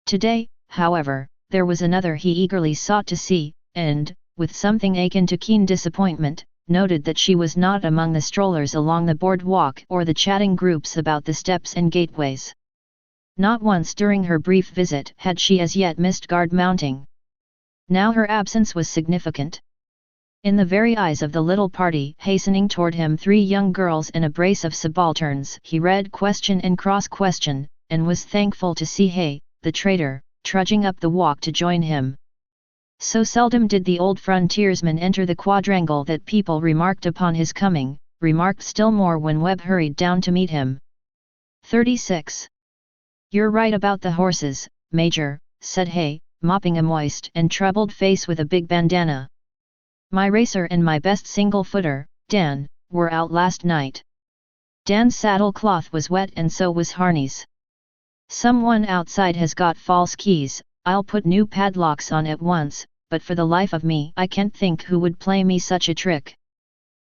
Today, however, there was another he eagerly sought to see, and, with something akin to keen disappointment, noted that she was not among the strollers along the boardwalk or the chatting groups about the steps and gateways. Not once during her brief visit had she as yet missed guard mounting. Now her absence was significant. In the very eyes of the little party hastening toward him, 3 young girls and a brace of subalterns, he read question and cross-question, and was thankful to see Hay, the trader, trudging up the walk to join him. So seldom did the old frontiersman enter the quadrangle that people remarked upon his coming, remarked still more when Webb hurried down to meet him. 36. "You're right about the horses, Major," said Hay, mopping a moist and troubled face with a big bandana. "My racer and my best single-footer, Dan, were out last night. Dan's saddle-cloth was wet and so was Harney's. Someone outside has got false keys. I'll put new padlocks on at once, but for the life of me I can't think who would play me such a trick.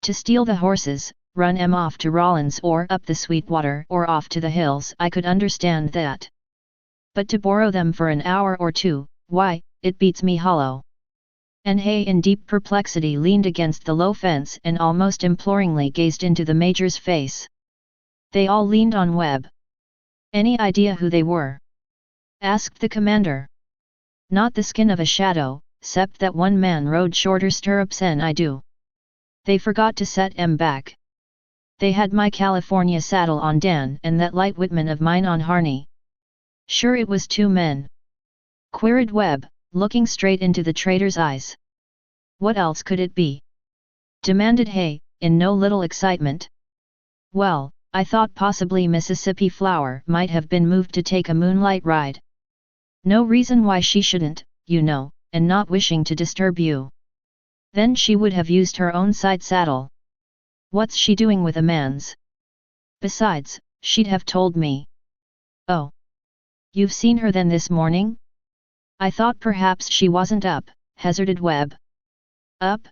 To steal the horses, run 'em off to Rollins or up the Sweetwater or off to the hills, I could understand that. But to borrow them for an hour or two, why, it beats me hollow. And Hay in deep perplexity leaned against the low fence and almost imploringly gazed into the Major's face. They all leaned on Webb. "Any idea who they were?" asked the commander. "Not the skin of a shadow, 'cept that one man rode shorter stirrups than I do. They forgot to set 'em back. They had my California saddle on Dan and that light Whitman of mine on Harney." "Sure it was 2 men?" queried Webb, looking straight into the trader's eyes. "What else could it be?" demanded Hay, in no little excitement. "Well, I thought possibly Mississippi Flower might have been moved to take a moonlight ride. No reason why she shouldn't, you know, and not wishing to disturb you. Then she would have used her own side saddle. What's she doing with a man's? Besides, she'd have told me." "Oh. You've seen her then this morning?" "I thought perhaps she wasn't up," hazarded Webb. "Up?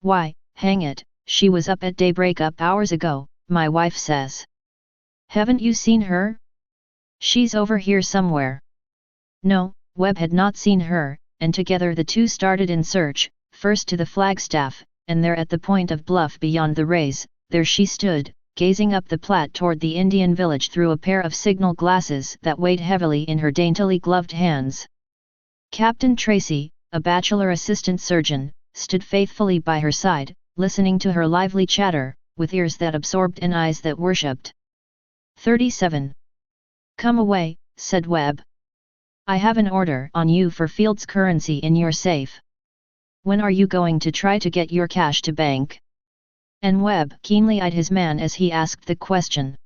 Why, hang it, she was up at daybreak up hours ago, my wife says." "Haven't you seen her?" "She's over here somewhere." No, Webb had not seen her, and together the two started in search, first to the flagstaff, and there at the point of bluff beyond the raise, there she stood, gazing up the Platte toward the Indian village through a pair of signal glasses that weighed heavily in her daintily gloved hands. Captain Tracy, a bachelor assistant surgeon, stood faithfully by her side, listening to her lively chatter, with ears that absorbed and eyes that worshipped. 37. "Come away," said Webb. "I have an order on you for Field's currency in your safe. When are you going to try to get your cash to bank?" And Webb keenly eyed his man as he asked the question.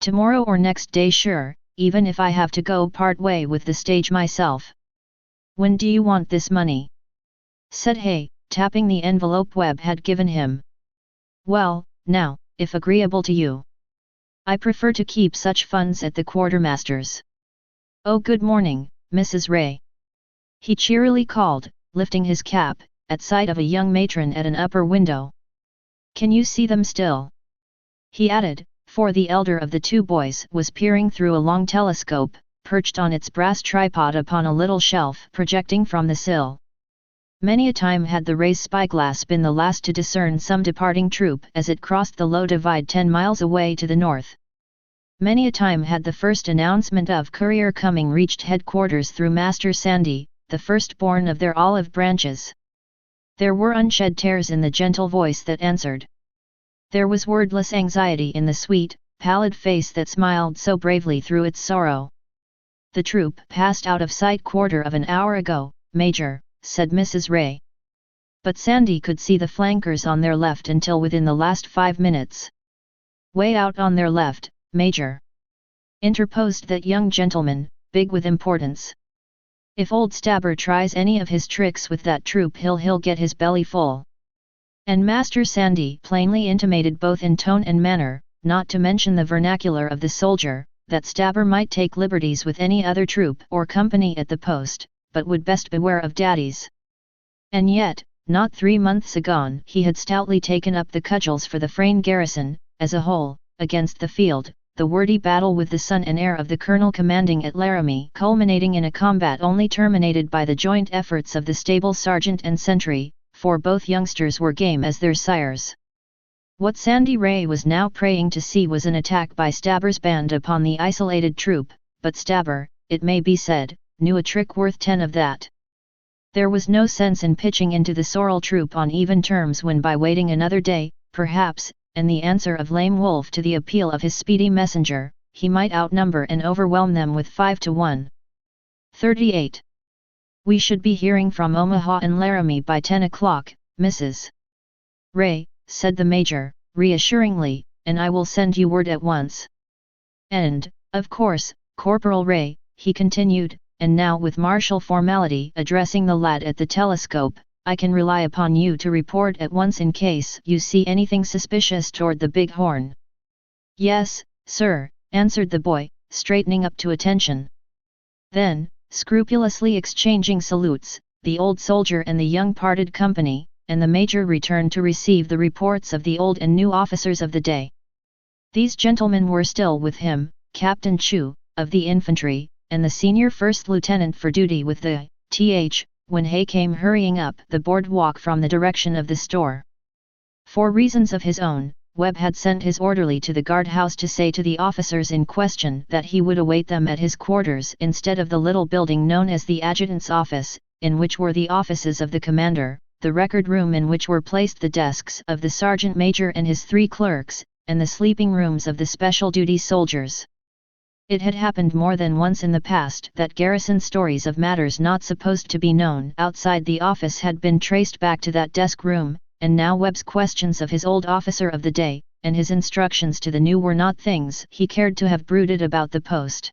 "Tomorrow or next day sure, even if I have to go part way with the stage myself." "When do you want this money?" said Hay, tapping the envelope Webb had given him. "Well, now, if agreeable to you. I prefer to keep such funds at the quartermaster's." "Oh, good morning, Mrs. Ray," he cheerily called, lifting his cap, at sight of a young matron at an upper window. "Can you see them still?" he added, for the elder of the 2 boys was peering through a long telescope, perched on its brass tripod upon a little shelf projecting from the sill. Many a time had the Ray's spyglass been the last to discern some departing troop as it crossed the low divide 10 miles away to the north. Many a time had the first announcement of courier coming reached headquarters through Master Sandy, the firstborn of their olive branches. There were unshed tears in the gentle voice that answered. There was wordless anxiety in the sweet, pallid face that smiled so bravely through its sorrow. "The troop passed out of sight quarter of an hour ago, Major," said Mrs. Ray. But Sandy could see the flankers on their left until within the last 5 minutes. "Way out on their left, Major," interposed that young gentleman, big with importance. "If old Stabber tries any of his tricks with that troop he'll get his belly full." And Master Sandy plainly intimated both in tone and manner, not to mention the vernacular of the soldier, that Stabber might take liberties with any other troop or company at the post, but would best beware of daddies. And yet, not 3 months agone he had stoutly taken up the cudgels for the Frayne garrison, as a whole, against the Field, the wordy battle with the son and heir of the colonel commanding at Laramie culminating in a combat only terminated by the joint efforts of the stable sergeant and sentry, for both youngsters were game as their sires. What Sandy Ray was now praying to see was an attack by Stabber's band upon the isolated troop, but Stabber, it may be said, knew a trick worth 10 of that. There was no sense in pitching into the Sorrel troop on even terms when by waiting another day, perhaps, and the answer of Lame Wolf to the appeal of his speedy messenger, he might outnumber and overwhelm them with 5 to 1. 38. "We should be hearing from Omaha and Laramie by 10 o'clock, Mrs. Ray," said the Major, reassuringly, "and I will send you word at once. And, of course, Corporal Ray," he continued, and now with martial formality addressing the lad at the telescope, "I can rely upon you to report at once in case you see anything suspicious toward the Big Horn." "Yes, sir," answered the boy, straightening up to attention. Then, scrupulously exchanging salutes, the old soldier and the young parted company, and the Major returned to receive the reports of the old and new officers of the day. These gentlemen were still with him, Captain Chu, of the infantry, and the senior first lieutenant for duty with the th. when Hay came hurrying up the boardwalk from the direction of the store. For reasons of his own, Webb had sent his orderly to the guardhouse to say to the officers in question that he would await them at his quarters instead of the little building known as the adjutant's office, in which were the offices of the commander, the record room in which were placed the desks of the sergeant major and his 3 clerks, and the sleeping rooms of the special duty soldiers. It had happened more than once in the past that garrison stories of matters not supposed to be known outside the office had been traced back to that desk room, and now Webb's questions of his old officer of the day, and his instructions to the new were not things he cared to have brooded about the post.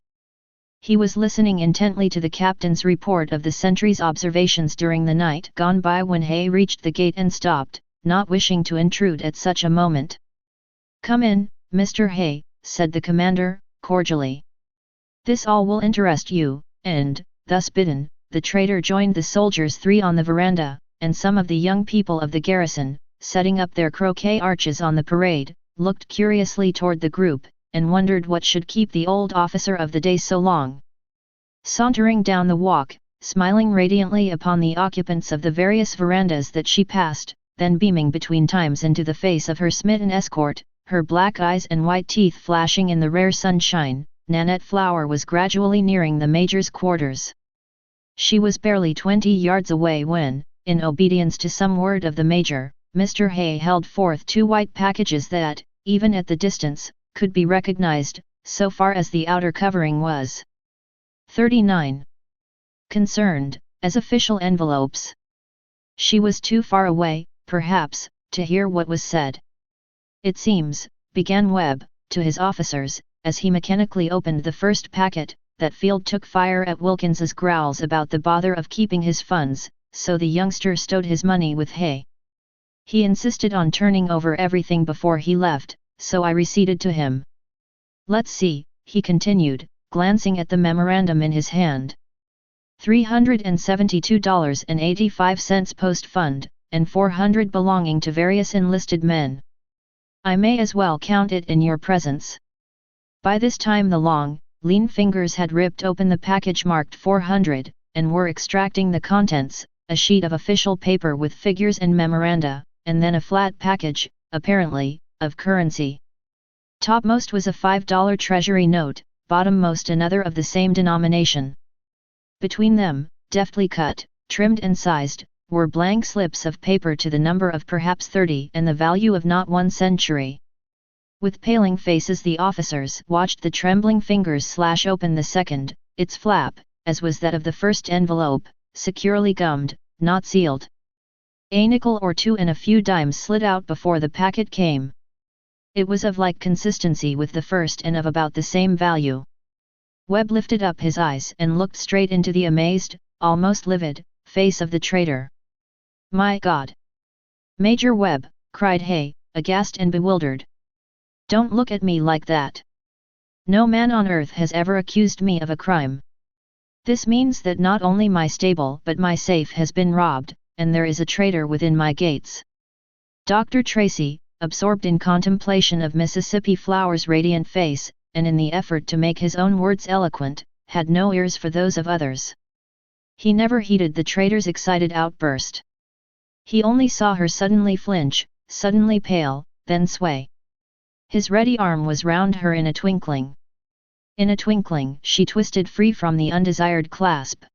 He was listening intently to the captain's report of the sentry's observations during the night gone by when Hay reached the gate and stopped, not wishing to intrude at such a moment. "Come in, Mr. Hay," said the commander, cordially. "This all will interest you," and, thus bidden, the trader joined the soldiers 3 on the veranda, and some of the young people of the garrison, setting up their croquet arches on the parade, looked curiously toward the group, and wondered what should keep the old officer of the day so long. Sauntering down the walk, smiling radiantly upon the occupants of the various verandas that she passed, then beaming between times into the face of her smitten escort, her black eyes and white teeth flashing in the rare sunshine, Nanette Flower was gradually nearing the major's quarters. She was barely 20 yards away when, in obedience to some word of the major, Mr. Hay held forth 2 white packages that, even at the distance, could be recognized, so far as the outer covering was. 39. Concerned, as official envelopes. She was too far away, perhaps, to hear what was said. "It seems," began Webb, to his officers, as he mechanically opened the first packet, "that Field took fire at Wilkins's growls about the bother of keeping his funds, so the youngster stowed his money with Hay. He insisted on turning over everything before he left, so I receded to him. Let's see," he continued, glancing at the memorandum in his hand. $372.85 post fund, and $400 belonging to various enlisted men. I may as well count it in your presence." By this time the long, lean fingers had ripped open the package marked 400, and were extracting the contents, a sheet of official paper with figures and memoranda, and then a flat package, apparently, of currency. Topmost was a $5 treasury note, bottommost another of the same denomination. Between them, deftly cut, trimmed and sized, were blank slips of paper to the number of perhaps 30 and the value of not 1 century. With paling faces the officers watched the trembling fingers slash open the second, its flap, as was that of the first envelope, securely gummed, not sealed. A nickel or 2 and a few dimes slid out before the packet came. It was of like consistency with the first and of about the same value. Webb lifted up his eyes and looked straight into the amazed, almost livid, face of the trader. "My God! Major Webb," cried Hay, aghast and bewildered. "Don't look at me like that. No man on earth has ever accused me of a crime. This means that not only my stable but my safe has been robbed, and there is a traitor within my gates." Dr. Tracy, absorbed in contemplation of Mississippi Flower's radiant face, and in the effort to make his own words eloquent, had no ears for those of others. He never heeded the traitor's excited outburst. He only saw her suddenly flinch, suddenly pale, then sway. His ready arm was round her in a twinkling. In a twinkling she twisted free from the undesired clasp.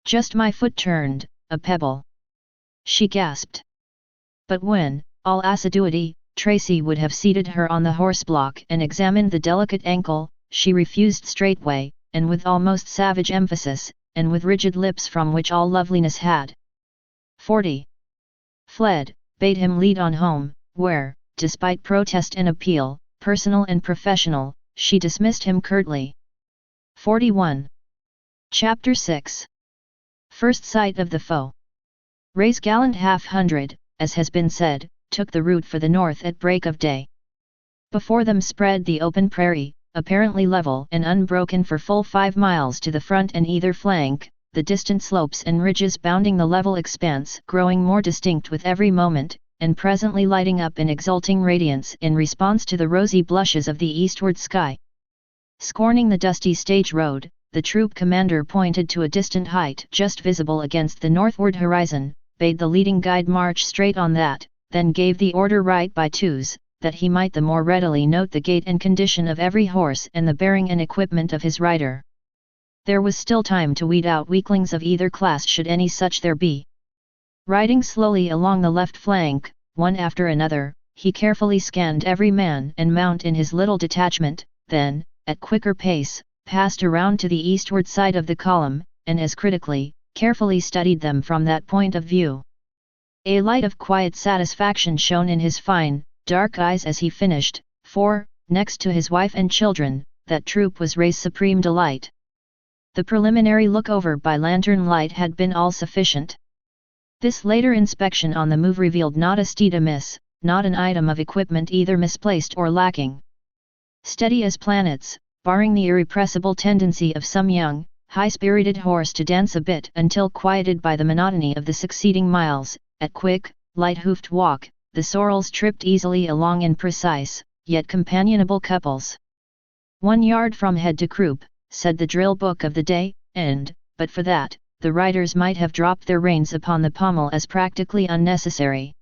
"Just my foot turned, a pebble," she gasped. But when, all assiduity, Tracy would have seated her on the horseblock and examined the delicate ankle, she refused straightway, and with almost savage emphasis, and with rigid lips from which all loveliness had 40. Fled, bade him lead on home, where, despite protest and appeal, personal and professional, she dismissed him curtly. 41. Chapter 6. First sight of the foe. Ray's gallant half-hundred, as has been said, took the route for the north at break of day. Before them spread the open prairie, apparently level and unbroken for full 5 miles to the front and either flank, the distant slopes and ridges bounding the level expanse growing more distinct with every moment, and presently lighting up in exulting radiance in response to the rosy blushes of the eastward sky. Scorning the dusty stage road, the troop commander pointed to a distant height just visible against the northward horizon, bade the leading guide march straight on that, then gave the order right by twos, that he might the more readily note the gait and condition of every horse and the bearing and equipment of his rider. There was still time to weed out weaklings of either class should any such there be. Riding slowly along the left flank, one after another, he carefully scanned every man and mount in his little detachment, then, at quicker pace, passed around to the eastward side of the column, and as critically, carefully studied them from that point of view. A light of quiet satisfaction shone in his fine, dark eyes as he finished, for, next to his wife and children, that troop was Ray's supreme delight. The preliminary look-over by lantern light had been all sufficient. This later inspection on the move revealed not a steed amiss, not an item of equipment either misplaced or lacking. Steady as planets, barring the irrepressible tendency of some young, high-spirited horse to dance a bit until quieted by the monotony of the succeeding miles, at quick, light-hoofed walk, the sorrels tripped easily along in precise, yet companionable couples. 1 yard from head to croup, said the drill book of the day, and, but for that, the riders might have dropped their reins upon the pommel as practically unnecessary.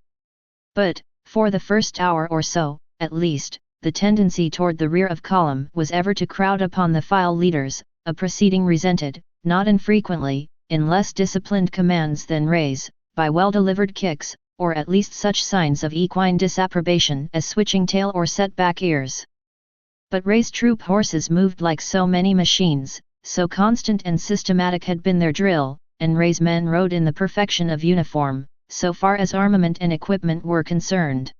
But, for the first hour or so, at least, the tendency toward the rear of column was ever to crowd upon the file leaders, a proceeding resented, not infrequently, in less disciplined commands than Ray's, by well-delivered kicks, or at least such signs of equine disapprobation as switching tail or set back ears. But Ray's troop horses moved like so many machines, so constant and systematic had been their drill, and Ray's men rode in the perfection of uniform, so far as armament and equipment were concerned.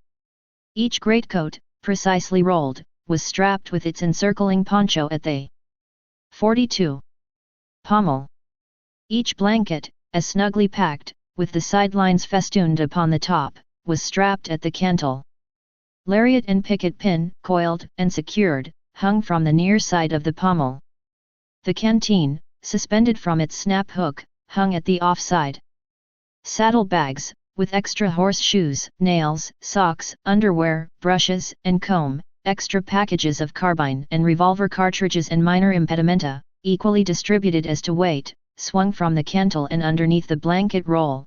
Each greatcoat, precisely rolled, was strapped with its encircling poncho at the 42 pommel. Each blanket, as snugly packed, with the sidelines festooned upon the top, was strapped at the cantle. Lariat and picket pin, coiled and secured, hung from the near side of the pommel. The canteen, suspended from its snap hook, hung at the off side. Saddle bags, with extra horseshoes, nails, socks, underwear, brushes and comb, extra packages of carbine and revolver cartridges and minor impedimenta, equally distributed as to weight, swung from the cantle and underneath the blanket roll.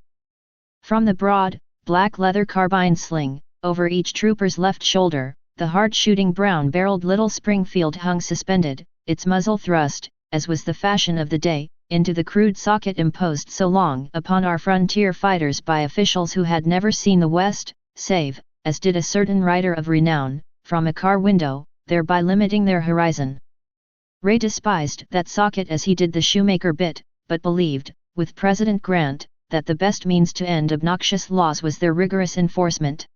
From the broad, black leather carbine sling, over each trooper's left shoulder, the hard-shooting brown-barreled little Springfield hung suspended, its muzzle thrust, as was the fashion of the day, into the crude socket imposed so long upon our frontier fighters by officials who had never seen the West, save, as did a certain rider of renown, from a car window, thereby limiting their horizon. Ray despised that socket as he did the shoemaker bit, but believed, with President Grant, that the best means to end obnoxious laws was their rigorous enforcement.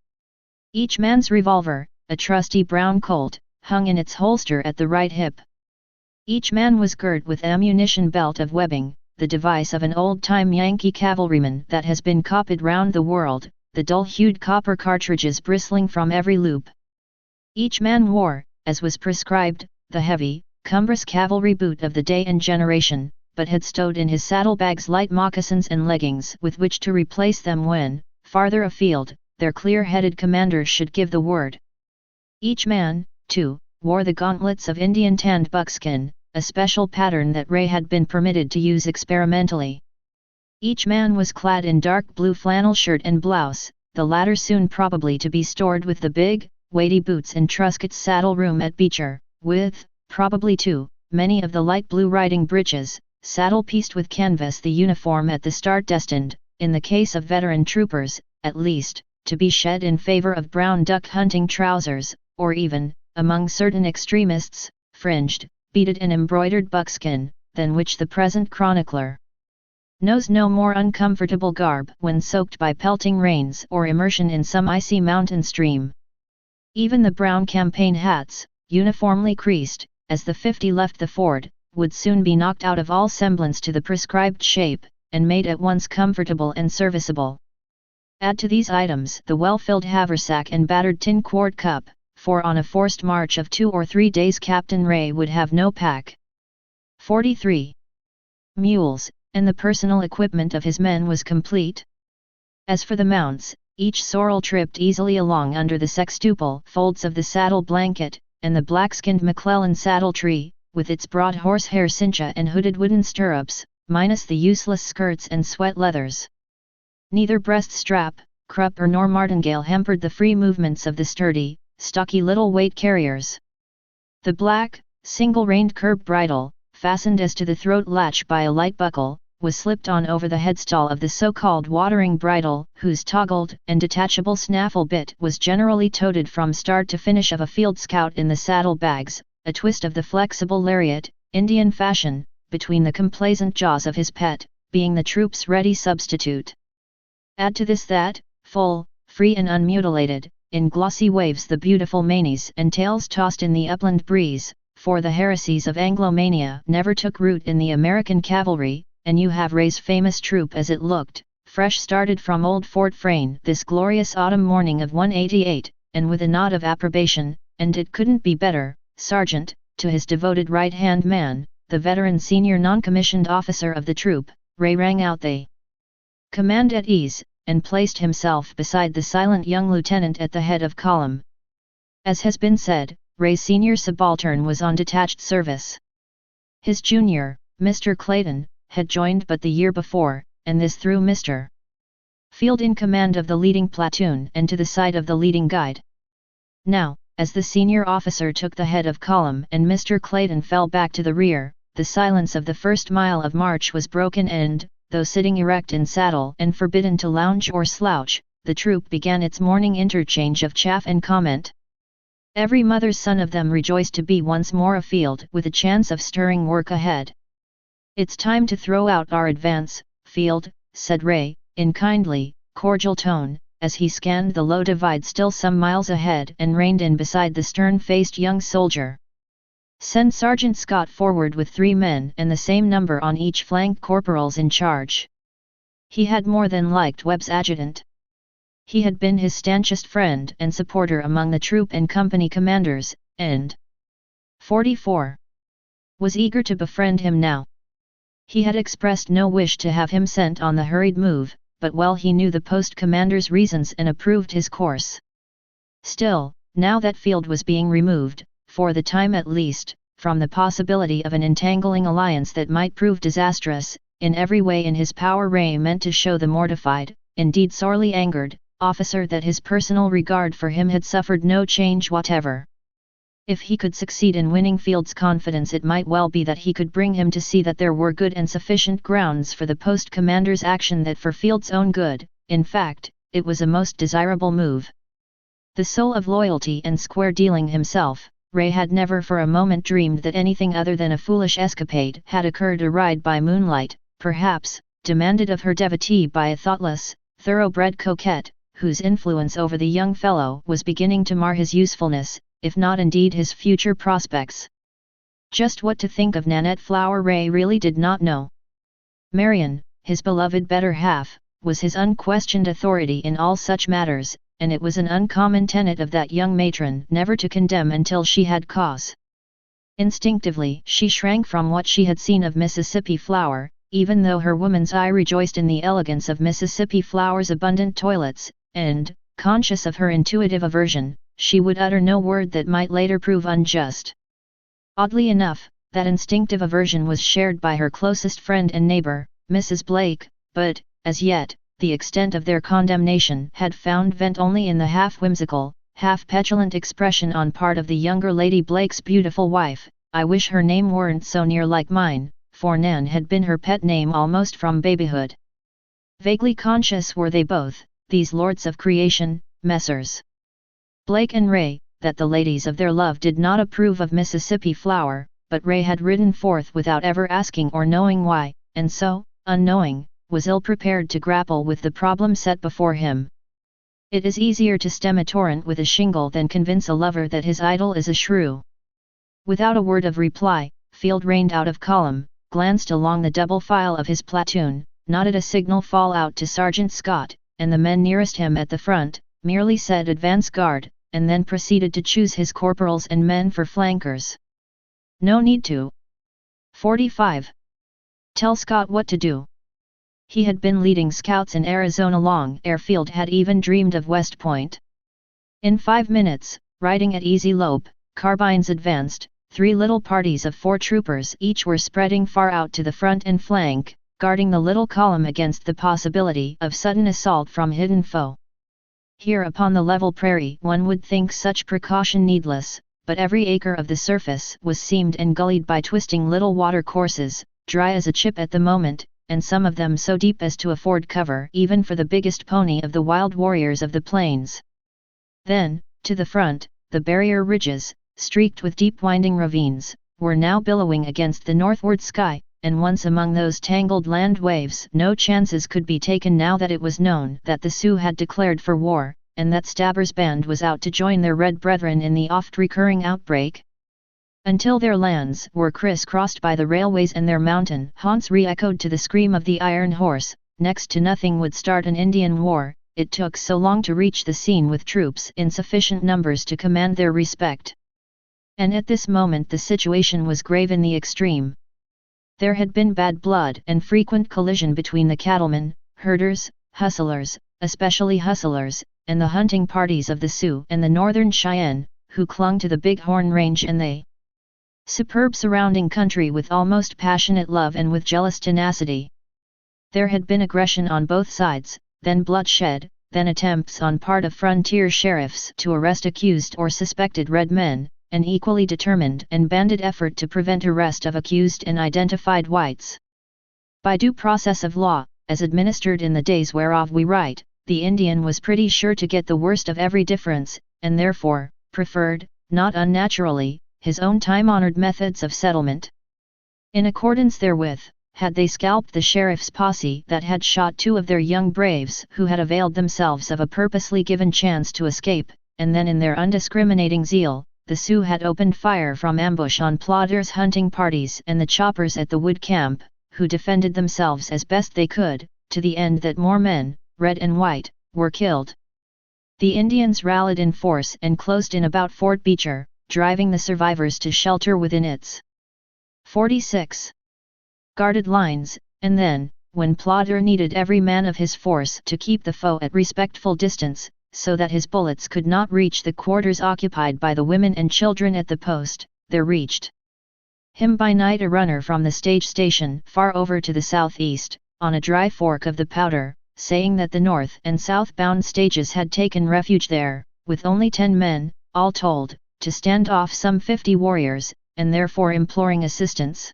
Each man's revolver, a trusty brown Colt, hung in its holster at the right hip. Each man was girt with ammunition belt of webbing, the device of an old-time Yankee cavalryman that has been copied round the world, the dull-hued copper cartridges bristling from every loop. Each man wore, as was prescribed, the heavy, cumbrous cavalry boot of the day and generation, but had stowed in his saddlebags light moccasins and leggings with which to replace them when, farther afield, their clear-headed commanders should give the word. Each man, too, wore the gauntlets of Indian tanned buckskin, a special pattern that Ray had been permitted to use experimentally. Each man was clad in dark blue flannel shirt and blouse, the latter soon probably to be stored with the big, weighty boots in Truscott's saddle room at Beecher, with, probably too, many of the light blue riding breeches, saddle-pieced with canvas, the uniform at the start destined, in the case of veteran troopers, at least, to be shed in favor of brown duck hunting trousers, or even, among certain extremists, fringed, beaded and embroidered buckskin, than which the present chronicler knows no more uncomfortable garb when soaked by pelting rains or immersion in some icy mountain stream. Even the brown campaign hats, uniformly creased, as the 50 left the ford, would soon be knocked out of all semblance to the prescribed shape, and made at once comfortable and serviceable. Add to these items the well-filled haversack and battered tin quart cup, for on a forced march of 2 or 3 days Captain Ray would have no pack. 43 mules, and the personal equipment of his men was complete. As for the mounts, each sorrel tripped easily along under the sextuple folds of the saddle blanket, and the black-skinned McClellan saddle tree, with its broad horsehair cincha and hooded wooden stirrups, minus the useless skirts and sweat leathers. Neither breast strap, crupper nor martingale hampered the free movements of the sturdy, stocky little weight carriers. The black, single-reined curb bridle, fastened as to the throat latch by a light buckle, was slipped on over the headstall of the so-called watering bridle, whose toggled and detachable snaffle bit was generally toted from start to finish of a field scout in the saddle bags, a twist of the flexible lariat, Indian fashion, between the complacent jaws of his pet, being the troop's ready substitute. Add to this that, full, free and unmutilated, in glossy waves the beautiful manes and tails tossed in the upland breeze, for the heresies of Anglomania never took root in the American cavalry, and you have Ray's famous troop as it looked, fresh started from old Fort Frayne this glorious autumn morning of 188, and with a nod of approbation, and it couldn't be better, Sergeant, to his devoted right-hand man, the veteran senior non-commissioned officer of the troop, Ray rang out the command at ease, and placed himself beside the silent young lieutenant at the head of column. As has been said, Ray's senior subaltern was on detached service. His junior, Mr. Clayton, had joined but the year before, and this threw Mr. Field in command of the leading platoon and to the side of the leading guide. Now, as the senior officer took the head of column and Mr. Clayton fell back to the rear, the silence of the first mile of march was broken and, though sitting erect in saddle and forbidden to lounge or slouch, the troop began its morning interchange of chaff and comment. Every mother's son of them rejoiced to be once more afield with a chance of stirring work ahead. "It's time to throw out our advance, Field," said Ray, in kindly, cordial tone, as he scanned the low divide still some miles ahead and reined in beside the stern-faced young soldier. "Send Sergeant Scott forward with 3 men and the same number on each flank, corporals in charge." He had more than liked Webb's adjutant. He had been his stanchest friend and supporter among the troop and company commanders, and 44 was eager to befriend him now. He had expressed no wish to have him sent on the hurried move, but well he knew the post commander's reasons and approved his course. Still, now that Field was being removed, for the time at least, from the possibility of an entangling alliance that might prove disastrous, in every way in his power, Ray meant to show the mortified, indeed sorely angered, officer that his personal regard for him had suffered no change whatever. If he could succeed in winning Field's confidence, it might well be that he could bring him to see that there were good and sufficient grounds for the post commander's action, that for Field's own good, in fact, it was a most desirable move. The soul of loyalty and square dealing himself, Ray had never for a moment dreamed that anything other than a foolish escapade had occurred. A ride by moonlight, perhaps, demanded of her devotee by a thoughtless, thoroughbred coquette, whose influence over the young fellow was beginning to mar his usefulness, if not indeed his future prospects. Just what to think of Nanette Flower Ray really did not know. Marion, his beloved better half, was his unquestioned authority in all such matters, and it was an uncommon tenet of that young matron never to condemn until she had cause. Instinctively she shrank from what she had seen of Mississippi Flower, even though her woman's eye rejoiced in the elegance of Mississippi Flower's abundant toilets, and, conscious of her intuitive aversion, she would utter no word that might later prove unjust. Oddly enough, that instinctive aversion was shared by her closest friend and neighbor, Mrs. Blake, but, as yet, the extent of their condemnation had found vent only in the half-whimsical, half-petulant expression on part of the younger Lady Blake's beautiful wife, "I wish her name weren't so near like mine," for Nan had been her pet name almost from babyhood. Vaguely conscious were they both, these lords of creation, Messrs. Blake and Ray, that the ladies of their love did not approve of Mississippi Flower, but Ray had ridden forth without ever asking or knowing why, and so, unknowing, was ill-prepared to grapple with the problem set before him. It is easier to stem a torrent with a shingle than convince a lover that his idol is a shrew. Without a word of reply, Field reined out of column, glanced along the double file of his platoon, nodded a signal fall out to Sergeant Scott, and the men nearest him at the front, merely said "advance guard," and then proceeded to choose his corporals and men for flankers. No need to. 45. Tell Scott what to do. He had been leading scouts in Arizona long ere Field had even dreamed of West Point. In 5 minutes, riding at easy lope, carbines advanced, 3 little parties of 4 troopers each were spreading far out to the front and flank, guarding the little column against the possibility of sudden assault from hidden foe. Here upon the level prairie one would think such precaution needless, but every acre of the surface was seamed and gullied by twisting little water courses, dry as a chip at the moment, and some of them so deep as to afford cover even for the biggest pony of the wild warriors of the plains. Then, to the front, the barrier ridges, streaked with deep winding ravines, were now billowing against the northward sky, and once among those tangled land waves no chances could be taken now that it was known that the Sioux had declared for war, and that Stabber's band was out to join their red brethren in the oft-recurring outbreak. Until their lands were criss-crossed by the railways and their mountain haunts re-echoed to the scream of the iron horse, next to nothing would start an Indian war. It took so long to reach the scene with troops in sufficient numbers to command their respect. And at this moment the situation was grave in the extreme. There had been bad blood and frequent collision between the cattlemen, herders, hustlers, especially hustlers, and the hunting parties of the Sioux and the northern Cheyenne, who clung to the Big Horn Range and the superb surrounding country with almost passionate love and with jealous tenacity. There had been aggression on both sides, then bloodshed, then attempts on part of frontier sheriffs to arrest accused or suspected red men, an equally determined and banded effort to prevent arrest of accused and identified whites. By due process of law, as administered in the days whereof we write, the Indian was pretty sure to get the worst of every difference, and therefore, preferred, not unnaturally, his own time-honored methods of settlement. In accordance therewith, had they scalped the sheriff's posse that had shot 2 of their young braves who had availed themselves of a purposely given chance to escape, and then in their undiscriminating zeal, the Sioux had opened fire from ambush on Plodder's hunting parties and the choppers at the wood camp, who defended themselves as best they could, to the end that more men, red and white, were killed. The Indians rallied in force and closed in about Fort Beecher, driving the survivors to shelter within its 46 guarded lines, and then, when Plodder needed every man of his force to keep the foe at respectful distance, so that his bullets could not reach the quarters occupied by the women and children at the post, there reached him by night a runner from the stage station far over to the southeast, on a dry fork of the Powder, saying that the north and southbound stages had taken refuge there, with only 10 men, all told, to stand off some 50 warriors, and therefore imploring assistance.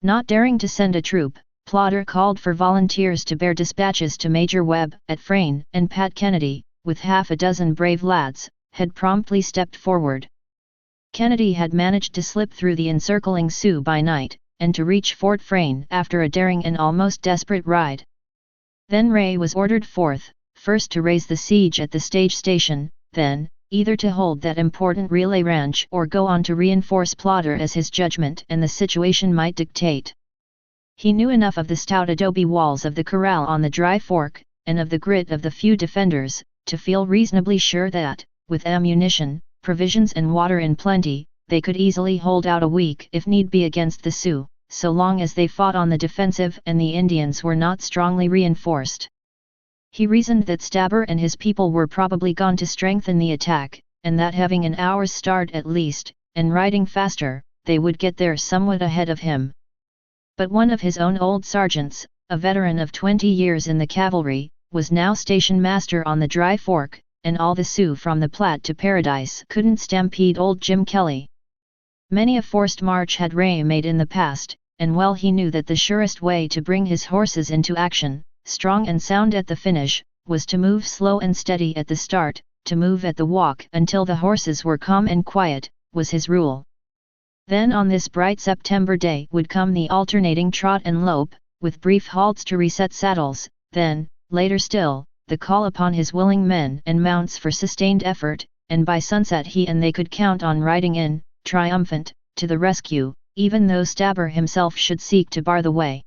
Not daring to send a troop, Plodder called for volunteers to bear dispatches to Major Webb at Frayne, and Pat Kennedy, with half a dozen brave lads, had promptly stepped forward. Kennedy had managed to slip through the encircling Sioux by night, and to reach Fort Frayne after a daring and almost desperate ride. Then Ray was ordered forth, first to raise the siege at the stage station, then, either to hold that important relay ranch or go on to reinforce Plodder as his judgment and the situation might dictate. He knew enough of the stout adobe walls of the corral on the dry fork, and of the grit of the few defenders, to feel reasonably sure that, with ammunition, provisions and water in plenty, they could easily hold out a week if need be against the Sioux, so long as they fought on the defensive and the Indians were not strongly reinforced. He reasoned that Stabber and his people were probably gone to strengthen the attack, and that having an hour's start at least, and riding faster, they would get there somewhat ahead of him. But one of his own old sergeants, a veteran of 20 years in the cavalry, was now station master on the dry fork, and all the Sioux from the Platte to Paradise couldn't stampede old Jim Kelly. Many a forced march had Ray made in the past, and well he knew that the surest way to bring his horses into action, strong and sound at the finish, was to move slow and steady at the start, to move at the walk until the horses were calm and quiet, was his rule. Then on this bright September day would come the alternating trot and lope, with brief halts to reset saddles, then, later still, the call upon his willing men and mounts for sustained effort, and by sunset he and they could count on riding in, triumphant, to the rescue, even though Stabber himself should seek to bar the way.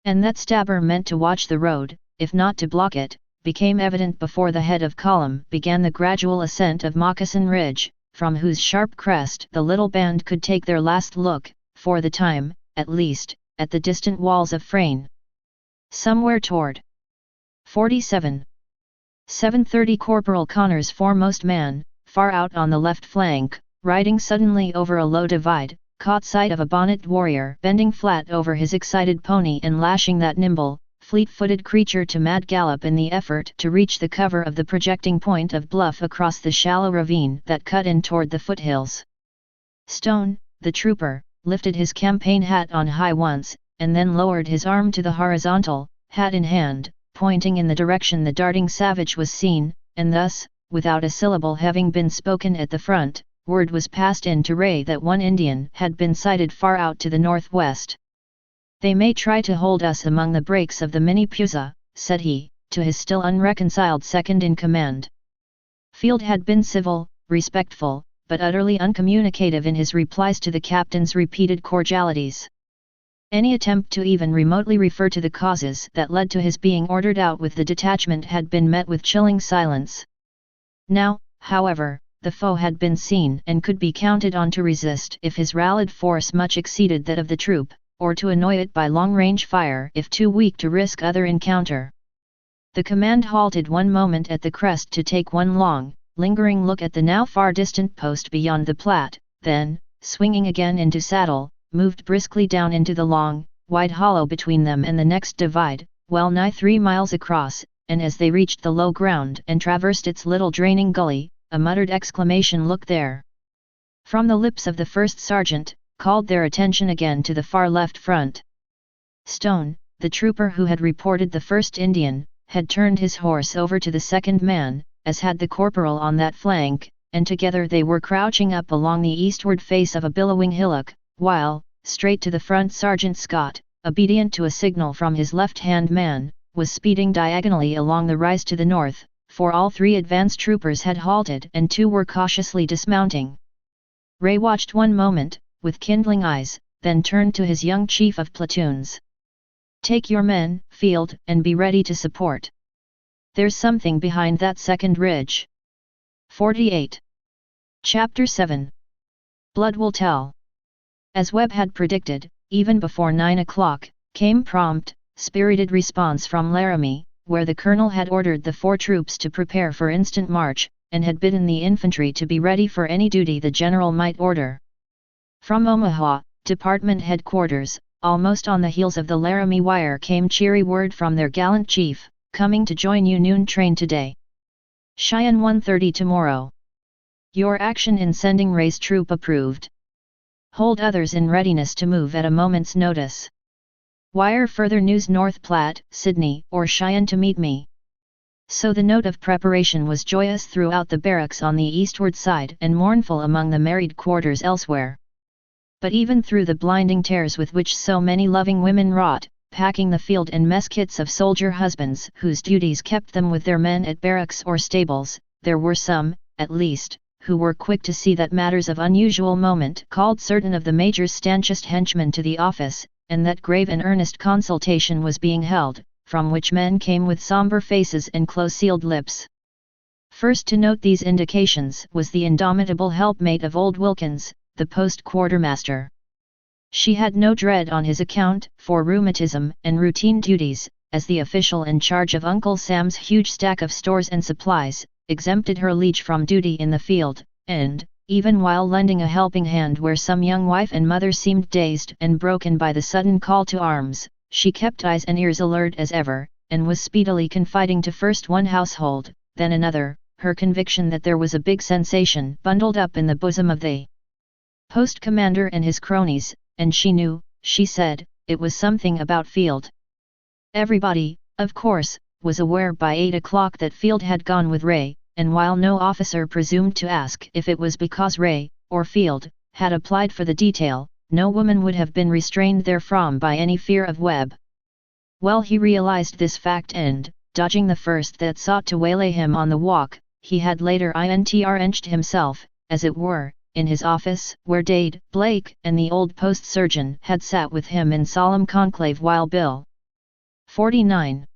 And that Stabber meant to watch the road, if not to block it, became evident before the head of column began the gradual ascent of Moccasin Ridge, from whose sharp crest the little band could take their last look, for the time, at least, at the distant walls of Frayne. Somewhere toward 47. 7:30 Corporal Connor's foremost man, far out on the left flank, riding suddenly over a low divide, caught sight of a bonneted warrior bending flat over his excited pony and lashing that nimble, fleet-footed creature to mad gallop in the effort to reach the cover of the projecting point of bluff across the shallow ravine that cut in toward the foothills. Stone, the trooper, lifted his campaign hat on high once, and then lowered his arm to the horizontal, hat in hand, pointing in the direction the darting savage was seen, and thus, without a syllable having been spoken at the front, word was passed in to Ray that one Indian had been sighted far out to the northwest. "They may try to hold us among the breaks of the Mini-Pusa," said he, to his still unreconciled second-in-command. Field had been civil, respectful, but utterly uncommunicative in his replies to the captain's repeated cordialities. Any attempt to even remotely refer to the causes that led to his being ordered out with the detachment had been met with chilling silence. Now, however, the foe had been seen and could be counted on to resist if his rallied force much exceeded that of the troop, or to annoy it by long-range fire if too weak to risk other encounter. The command halted one moment at the crest to take one long, lingering look at the now far-distant post beyond the Platte, then, swinging again into saddle, moved briskly down into the long, wide hollow between them and the next divide, well nigh 3 miles across, and as they reached the low ground and traversed its little draining gully, a muttered exclamation "Look there!" from the lips of the first sergeant, called their attention again to the far left front. Stone, the trooper who had reported the first Indian, had turned his horse over to the second man, as had the corporal on that flank, and together they were crouching up along the eastward face of a billowing hillock, while, straight to the front, Sergeant Scott, obedient to a signal from his left-hand man, was speeding diagonally along the rise to the north, for all 3 advance troopers had halted and 2 were cautiously dismounting. Ray watched one moment, with kindling eyes, then turned to his young chief of platoons. "Take your men, Field, and be ready to support. There's something behind that second ridge." 48. Chapter 7. Blood Will Tell. As Webb had predicted, even before 9 o'clock, came prompt, spirited response from Laramie, where the colonel had ordered the 4 troops to prepare for instant march, and had bidden the infantry to be ready for any duty the general might order. From Omaha, department headquarters, almost on the heels of the Laramie wire, came cheery word from their gallant chief, "Coming to join you noon train today. Cheyenne 1:30 tomorrow. Your action in sending Ray's troop approved. Hold others in readiness to move at a moment's notice. Wire further news North Platte, Sydney, or Cheyenne to meet me." So the note of preparation was joyous throughout the barracks on the eastward side and mournful among the married quarters elsewhere. But even through the blinding tears with which so many loving women wrought, packing the field and mess kits of soldier husbands whose duties kept them with their men at barracks or stables, there were some, at least, who were quick to see that matters of unusual moment called certain of the major's stanchest henchmen to the office, and that grave and earnest consultation was being held, from which men came with somber faces and close-sealed lips. First to note these indications was the indomitable helpmate of old Wilkins, the post quartermaster. She had no dread on his account, for rheumatism and routine duties, as the official in charge of Uncle Sam's huge stack of stores and supplies, exempted her liege from duty in the field, and, even while lending a helping hand where some young wife and mother seemed dazed and broken by the sudden call to arms, she kept eyes and ears alert as ever, and was speedily confiding to first one household, then another, her conviction that there was a big sensation bundled up in the bosom of the post commander and his cronies, and she knew, she said, it was something about Field. Everybody, of course, was aware by 8 o'clock that Field had gone with Ray, and while no officer presumed to ask if it was because Ray, or Field, had applied for the detail, no woman would have been restrained therefrom by any fear of Webb. Well he realized this fact and, dodging the first that sought to waylay him on the walk, he had later entrenched himself, as it were, in his office, where Dade, Blake, and the old post surgeon had sat with him in solemn conclave while Bill 49.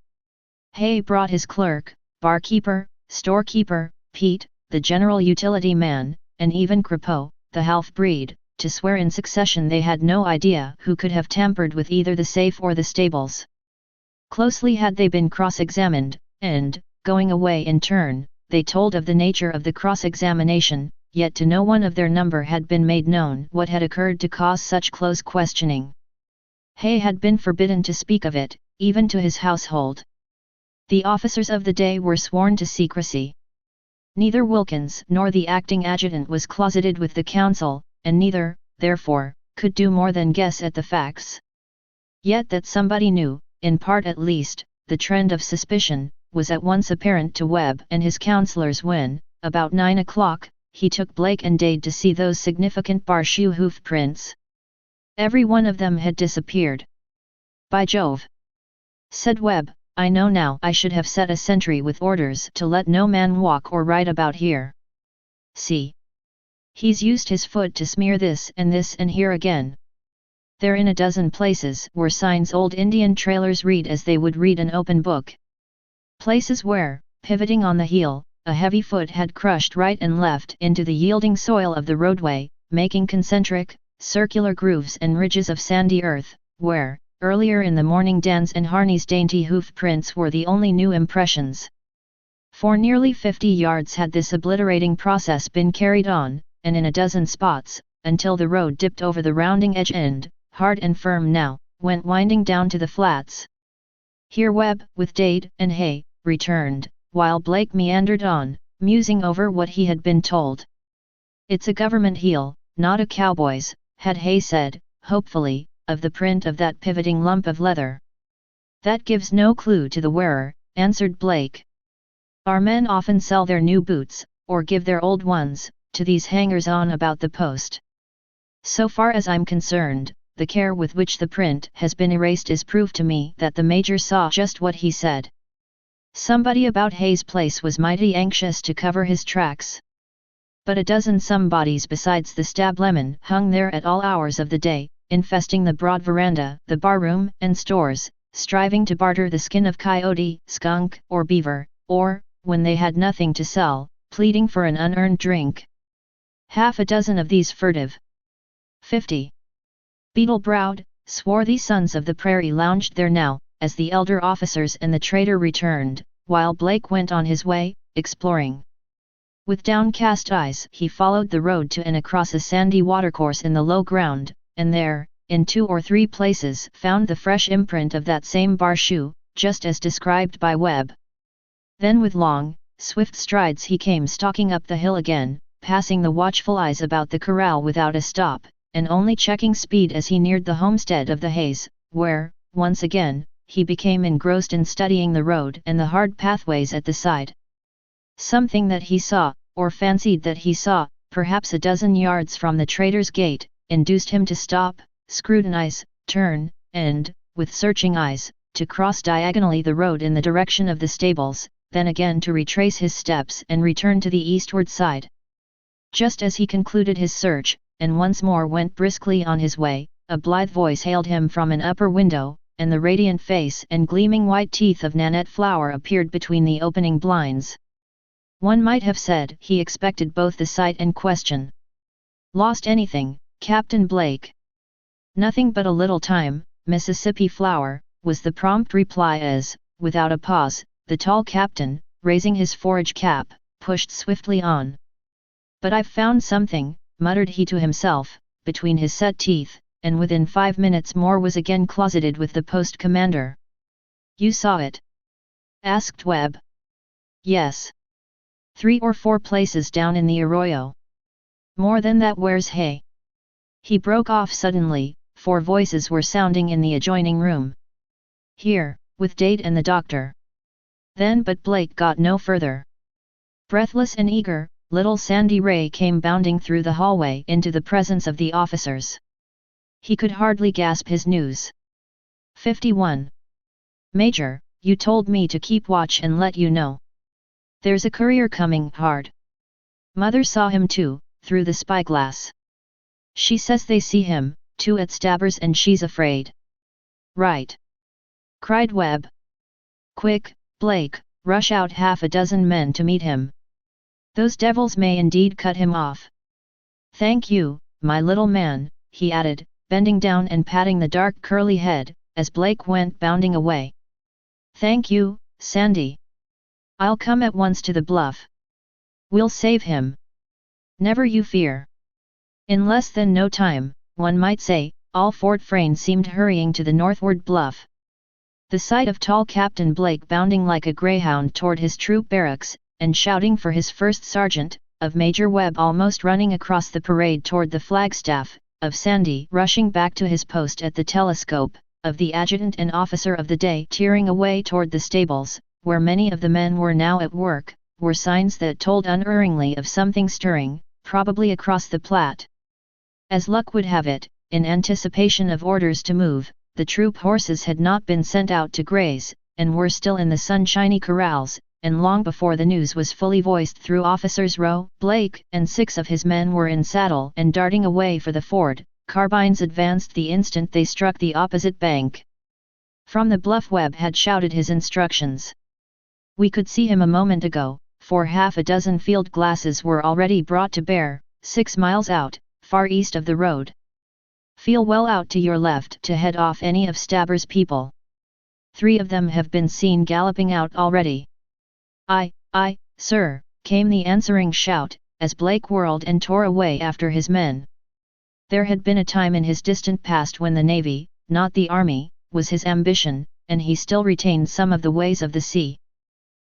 Hay brought his clerk, barkeeper, storekeeper, Pete, the general utility man, and even Crapeau, the half-breed, to swear in succession they had no idea who could have tampered with either the safe or the stables. Closely had they been cross-examined, and, going away in turn, they told of the nature of the cross-examination, yet to no one of their number had been made known what had occurred to cause such close questioning. Hay had been forbidden to speak of it, even to his household. The officers of the day were sworn to secrecy. Neither Wilkins nor the acting adjutant was closeted with the council, and neither, therefore, could do more than guess at the facts. Yet that somebody knew, in part at least, the trend of suspicion, was at once apparent to Webb and his counselors when, about 9 o'clock, he took Blake and Dade to see those significant bar-shoe hoof prints. Every one of them had disappeared. "By Jove!" said Webb, "I know now I should have set a sentry with orders to let no man walk or ride about here. See! He's used his foot to smear this and here again." There in a dozen places were signs old Indian trailers read as they would read an open book. Places where, pivoting on the heel, a heavy foot had crushed right and left into the yielding soil of the roadway, making concentric, circular grooves and ridges of sandy earth, where, earlier in the morning Dan's and Harney's dainty hoof prints were the only new impressions. For nearly 50 yards had this obliterating process been carried on, and in a dozen spots, until the road dipped over the rounding edge and, hard and firm now, went winding down to the flats. Here Webb, with Dade and Hay, returned, while Blake meandered on, musing over what he had been told. "It's a government heel, not a cowboy's," had Hay said, hopefully, of the print of that pivoting lump of leather. "That gives no clue to the wearer," answered Blake. "Our men often sell their new boots, or give their old ones, to these hangers-on about the post. So far as I'm concerned, the care with which the print has been erased is proof to me that the Major saw just what he said. Somebody about Hay's place was mighty anxious to cover his tracks. But a dozen somebodies besides the stab lemon hung there at all hours of the day, infesting the broad veranda, the barroom and stores, striving to barter the skin of coyote, skunk or beaver, or, when they had nothing to sell, pleading for an unearned drink. Half a dozen of these furtive 50 beetle-browed, swarthy sons of the prairie lounged there now, as the elder officers and the trader returned, while Blake went on his way, exploring. With downcast eyes he followed the road to and across a sandy watercourse in the low ground, and there, in 2 or 3 places found the fresh imprint of that same bar shoe, just as described by Webb. Then with long, swift strides he came stalking up the hill again, passing the watchful eyes about the corral without a stop, and only checking speed as he neared the homestead of the Hays, where, once again, he became engrossed in studying the road and the hard pathways at the side. Something that he saw, or fancied that he saw, perhaps a dozen yards from the trader's gate, induced him to stop, scrutinize, turn, and, with searching eyes, to cross diagonally the road in the direction of the stables, then again to retrace his steps and return to the eastward side. Just as he concluded his search, and once more went briskly on his way, a blithe voice hailed him from an upper window, and the radiant face and gleaming white teeth of Nanette Flower appeared between the opening blinds. One might have said he expected both the sight and question. "Lost anything, Captain Blake?" "Nothing but a little time, Mississippi Flower," was the prompt reply as, without a pause, the tall captain, raising his forage cap, pushed swiftly on. "But I've found something," muttered he to himself, between his set teeth, and within 5 minutes more was again closeted with the post commander. "You saw it?" asked Webb. "Yes. 3 or 4 places down in the arroyo. More than that. Where's Hay?" He broke off suddenly, for voices were sounding in the adjoining room. "Here, with Dade and the doctor." Then but Blake got no further. Breathless and eager, little Sandy Ray came bounding through the hallway into the presence of the officers. He could hardly gasp his news. 51. "Major, you told me to keep watch and let you know. There's a courier coming hard. Mother saw him too, through the spyglass. She says they see him, too, at Stabber's, and she's afraid." "Right!" cried Webb. "Quick, Blake, rush out half a dozen men to meet him. Those devils may indeed cut him off." "Thank you, my little man," he added, bending down and patting the dark curly head, as Blake went bounding away. "Thank you, Sandy. I'll come at once to the bluff. We'll save him." Never you fear. In less than no time, one might say, all Fort Frayne seemed hurrying to the northward bluff. The sight of tall Captain Blake bounding like a greyhound toward his troop barracks, and shouting for his first sergeant, of Major Webb almost running across the parade toward the flagstaff, of Sandy rushing back to his post at the telescope, of the adjutant and officer of the day tearing away toward the stables, where many of the men were now at work, were signs that told unerringly of something stirring, probably across the Platte. As luck would have it, in anticipation of orders to move, the troop horses had not been sent out to graze, and were still in the sunshiny corrals, and long before the news was fully voiced through officers Rowe, Blake and 6 of his men were in saddle and darting away for the ford, carbines advanced the instant they struck the opposite bank. From the bluff Webb had shouted his instructions. We could see him a moment ago, for half a dozen field glasses were already brought to bear, 6 miles out, far east of the road. Feel well out to your left to head off any of Stabber's people. 3 of them have been seen galloping out already. Aye, sir, came the answering shout, as Blake whirled and tore away after his men. There had been a time in his distant past when the Navy, not the Army, was his ambition, and he still retained some of the ways of the sea.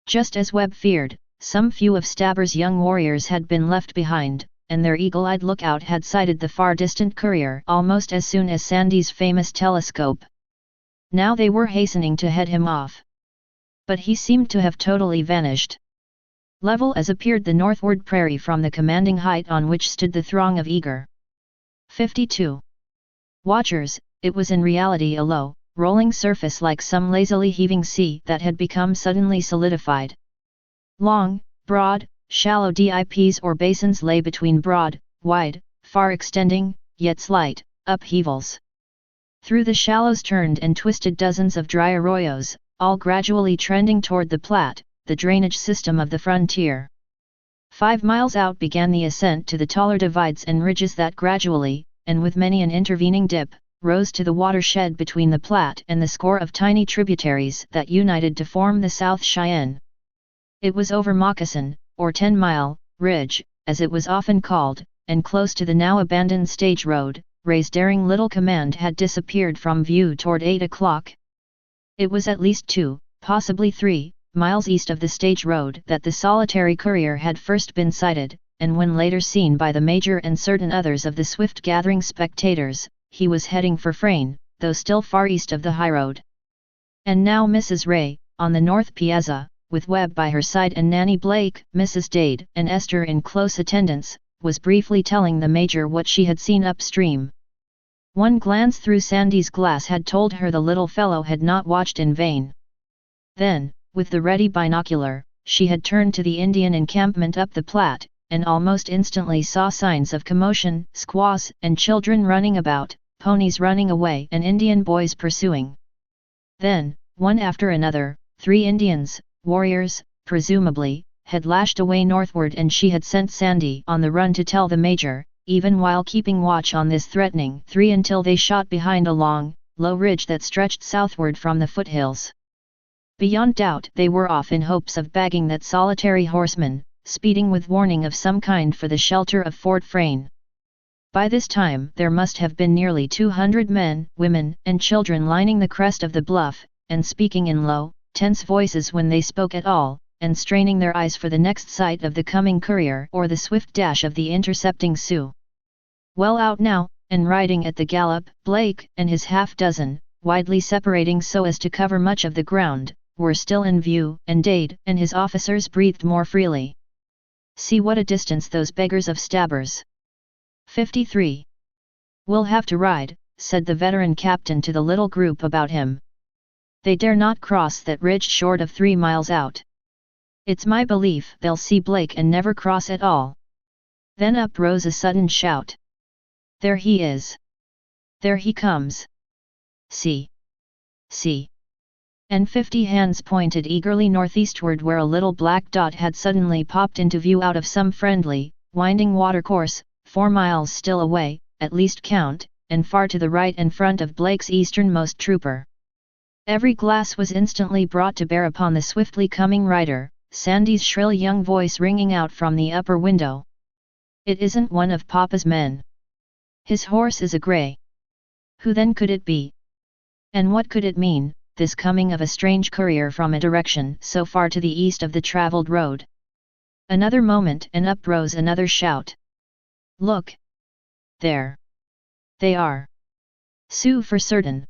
Just as Webb feared, some few of Stabber's young warriors had been left behind, and their eagle-eyed lookout had sighted the far-distant courier almost as soon as Sandy's famous telescope. Now they were hastening to head him off. But he seemed to have totally vanished. Level as appeared the northward prairie from the commanding height on which stood the throng of eager 52 watchers. It was in reality a low, rolling surface like some lazily heaving sea that had become suddenly solidified. Long, broad, shallow dips or basins lay between broad, wide, far-extending, yet slight, upheavals. Through the shallows turned and twisted dozens of dry arroyos, all gradually trending toward the Platte, the drainage system of the frontier. 5 miles out began the ascent to the taller divides and ridges that gradually, and with many an intervening dip, rose to the watershed between the Platte and the score of tiny tributaries that united to form the South Cheyenne. It was over Moccasin, or 10-mile, ridge, as it was often called, and close to the now abandoned stage road, Ray's daring little command had disappeared from view toward 8 o'clock. It was at least 2, possibly 3, miles east of the stage road that the solitary courier had first been sighted, and when later seen by the Major and certain others of the swift gathering spectators, he was heading for Frayne, though still far east of the highroad. And now Mrs. Ray, on the north piazza, with Webb by her side and Nanny Blake, Mrs. Dade and Esther in close attendance, was briefly telling the Major what she had seen upstream. One glance through Sandy's glass had told her the little fellow had not watched in vain. Then, with the ready binocular, she had turned to the Indian encampment up the Platte, and almost instantly saw signs of commotion, squaws and children running about, ponies running away and Indian boys pursuing. Then, one after another, 3 Indians, warriors, presumably, had lashed away northward, and she had sent Sandy on the run to tell the Major, even while keeping watch on this threatening 3 until they shot behind a long, low ridge that stretched southward from the foothills. Beyond doubt they were off in hopes of bagging that solitary horseman, speeding with warning of some kind for the shelter of Fort Frayne. By this time there must have been nearly 200 men, women, and children lining the crest of the bluff, and speaking in low, tense voices when they spoke at all, and straining their eyes for the next sight of the coming courier or the swift dash of the intercepting Sioux. Well out now, and riding at the gallop, Blake and his half-dozen, widely separating so as to cover much of the ground, were still in view, and Dade and his officers breathed more freely. See what a distance those beggars of Stabber's. 53. We'll have to ride, said the veteran captain to the little group about him. They dare not cross that ridge short of 3 miles out. It's my belief they'll see Blake and never cross at all. Then up rose a sudden shout. There he is. There he comes. See. See. And 50 hands pointed eagerly northeastward, where a little black dot had suddenly popped into view out of some friendly, winding watercourse, 4 miles still away, at least count, and far to the right and front of Blake's easternmost trooper. Every glass was instantly brought to bear upon the swiftly coming rider, Sandy's shrill young voice ringing out from the upper window. It isn't one of Papa's men. His horse is a grey. Who then could it be? And what could it mean, this coming of a strange courier from a direction so far to the east of the travelled road? Another moment and up rose another shout. Look! There! They are! Sioux for certain!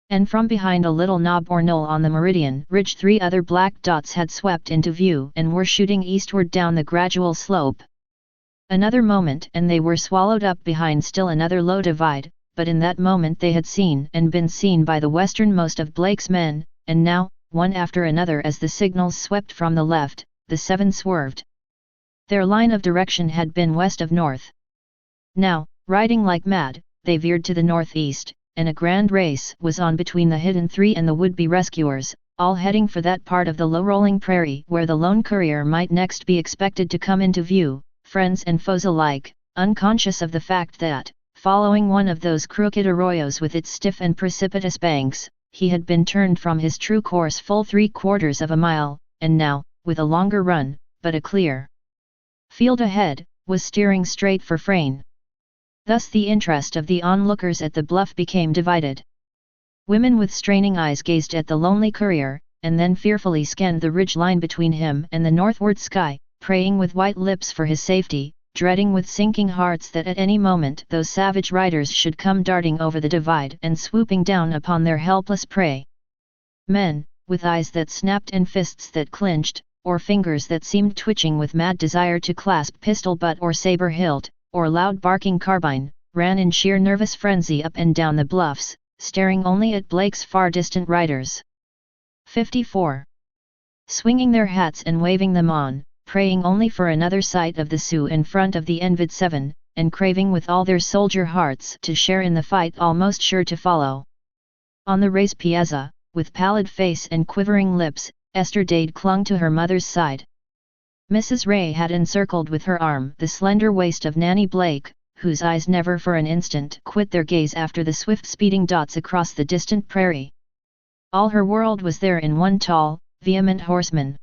And from behind a little knob or knoll on the meridian ridge 3 other black dots had swept into view and were shooting eastward down the gradual slope. Another moment and they were swallowed up behind still another low divide, but in that moment they had seen and been seen by the westernmost of Blake's men, and now, one after another as the signals swept from the left, the 7 swerved. Their line of direction had been west of north. Now, riding like mad, they veered to the northeast, and a grand race was on between the hidden 3 and the would-be rescuers, all heading for that part of the low-rolling prairie where the lone courier might next be expected to come into view, friends and foes alike, unconscious of the fact that, following one of those crooked arroyos with its stiff and precipitous banks, he had been turned from his true course full 3/4 of a mile, and now, with a longer run, but a clear field ahead, was steering straight for Frayne. Thus the interest of the onlookers at the bluff became divided. Women with straining eyes gazed at the lonely courier, and then fearfully scanned the ridge line between him and the northward sky, praying with white lips for his safety, dreading with sinking hearts that at any moment those savage riders should come darting over the divide and swooping down upon their helpless prey. Men, with eyes that snapped and fists that clinched, or fingers that seemed twitching with mad desire to clasp pistol butt or saber hilt, or loud barking carbine, ran in sheer nervous frenzy up and down the bluffs, staring only at Blake's far-distant riders. 54. Swinging their hats and waving them on, praying only for another sight of the Sioux in front of the envied 7, and craving with all their soldier hearts to share in the fight almost sure to follow. On the raised piazza, with pallid face and quivering lips, Esther Dade clung to her mother's side. Mrs. Ray had encircled with her arm the slender waist of Nanny Blake, whose eyes never for an instant quit their gaze after the swift speeding dots across the distant prairie. All her world was there in one tall, vehement horseman.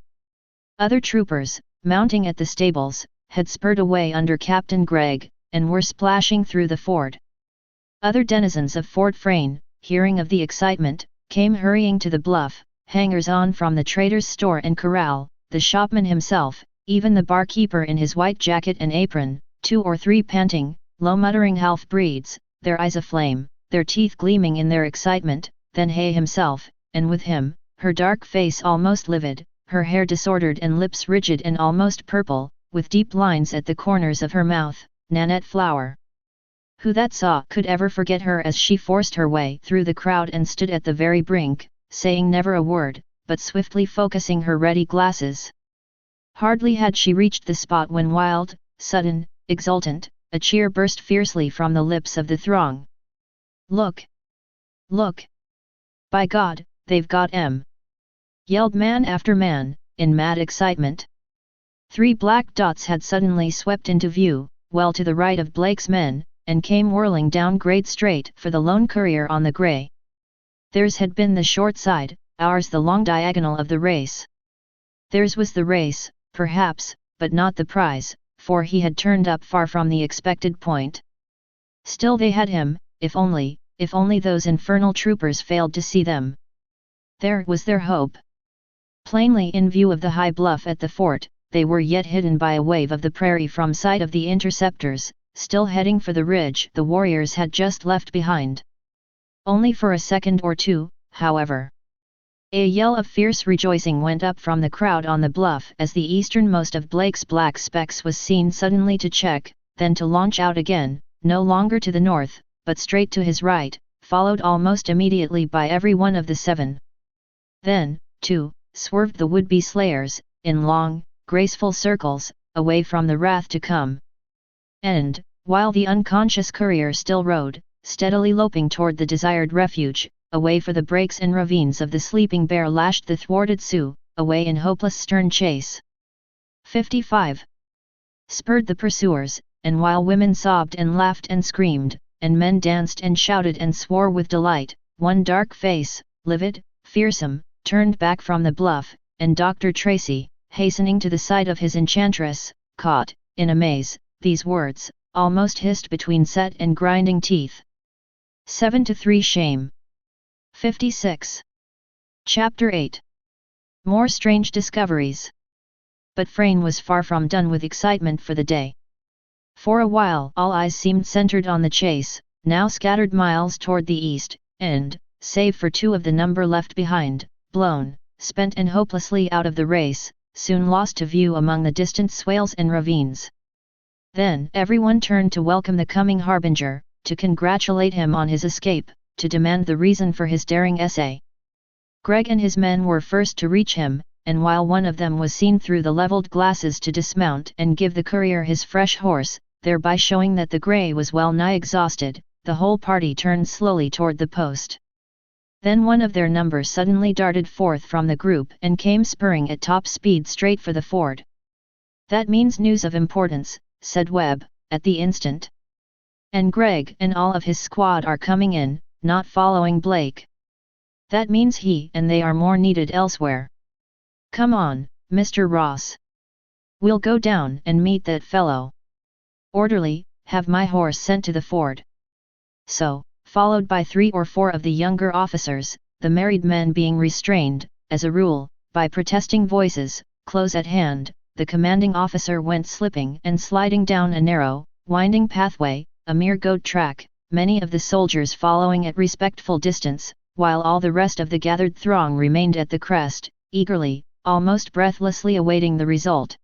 Other troopers, mounting at the stables, had spurred away under Captain Gregg, and were splashing through the ford. Other denizens of Fort Frayne, hearing of the excitement, came hurrying to the bluff, hangers-on from the trader's store and corral, the shopman himself, even the barkeeper in his white jacket and apron, 2 or 3 panting, low-muttering half-breeds, their eyes aflame, their teeth gleaming in their excitement, then Hay himself, and with him, her dark face almost livid, her hair disordered and lips rigid and almost purple, with deep lines at the corners of her mouth, Nanette Flower. Who that saw could ever forget her as she forced her way through the crowd and stood at the very brink, saying never a word, but swiftly focusing her ready glasses. Hardly had she reached the spot when wild, sudden, exultant, a cheer burst fiercely from the lips of the throng. Look! Look! By God, they've got 'em! Yelled man after man, in mad excitement. 3 black dots had suddenly swept into view, well to the right of Blake's men, and came whirling down Great Straight for the lone courier on the grey. Theirs had been the short side, ours the long diagonal of the race. Theirs was the race, perhaps, but not the prize, for he had turned up far from the expected point. Still they had him, if only those infernal troopers failed to see them. There was their hope. Plainly in view of the high bluff at the fort, they were yet hidden by a wave of the prairie from sight of the interceptors, still heading for the ridge the warriors had just left behind. Only for a second or two, however. A yell of fierce rejoicing went up from the crowd on the bluff as the easternmost of Blake's black specks was seen suddenly to check, then to launch out again, no longer to the north, but straight to his right, followed almost immediately by every one of the 7. Then, too, swerved the would-be slayers, in long, graceful circles, away from the wrath to come. And, while the unconscious courier still rode, steadily loping toward the desired refuge, away for the breaks and ravines of the sleeping bear lashed the thwarted Sioux, away in hopeless stern chase. 55. Spurred the pursuers, and while women sobbed and laughed and screamed, and men danced and shouted and swore with delight, one dark face, livid, fearsome, turned back from the bluff, and Dr. Tracy, hastening to the side of his enchantress, caught, in a maze, these words, almost hissed between set and grinding teeth. 7-3 Shame. 56. Chapter 8. More strange discoveries. But Frayne was far from done with excitement for the day. For a while all eyes seemed centered on the chase, now scattered miles toward the east, and, save for 2 of the number left behind, blown, spent and hopelessly out of the race, soon lost to view among the distant swales and ravines. Then everyone turned to welcome the coming harbinger, to congratulate him on his escape, to demand the reason for his daring essay. Greg and his men were first to reach him, and while one of them was seen through the leveled glasses to dismount and give the courier his fresh horse, thereby showing that the grey was well nigh exhausted, the whole party turned slowly toward the post. Then one of their number suddenly darted forth from the group and came spurring at top speed straight for the ford. "That means news of importance," said Webb, at the instant. "And Greg and all of his squad are coming in, not following Blake. That means he and they are more needed elsewhere. Come on, Mr. Ross. We'll go down and meet that fellow. Orderly, have my horse sent to the ford." So, followed by 3 or 4 of the younger officers, the married men being restrained, as a rule, by protesting voices, close at hand, the commanding officer went slipping and sliding down a narrow, winding pathway, a mere goat track, many of the soldiers following at respectful distance, while all the rest of the gathered throng remained at the crest, eagerly, almost breathlessly awaiting the result.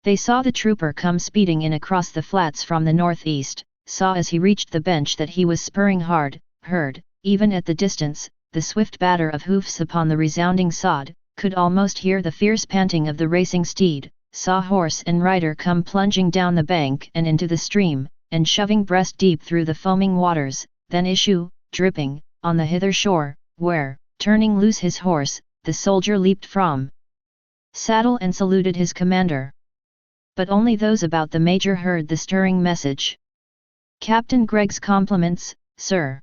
They saw the trooper come speeding in across the flats from the northeast, saw as he reached the bench that he was spurring hard, heard, even at the distance, the swift batter of hoofs upon the resounding sod, could almost hear the fierce panting of the racing steed, saw horse and rider come plunging down the bank and into the stream, and shoving breast deep through the foaming waters, then issue, dripping, on the hither shore, where, turning loose his horse, the soldier leaped from saddle and saluted his commander. But only those about the major heard the stirring message. "Captain Greg's compliments, sir.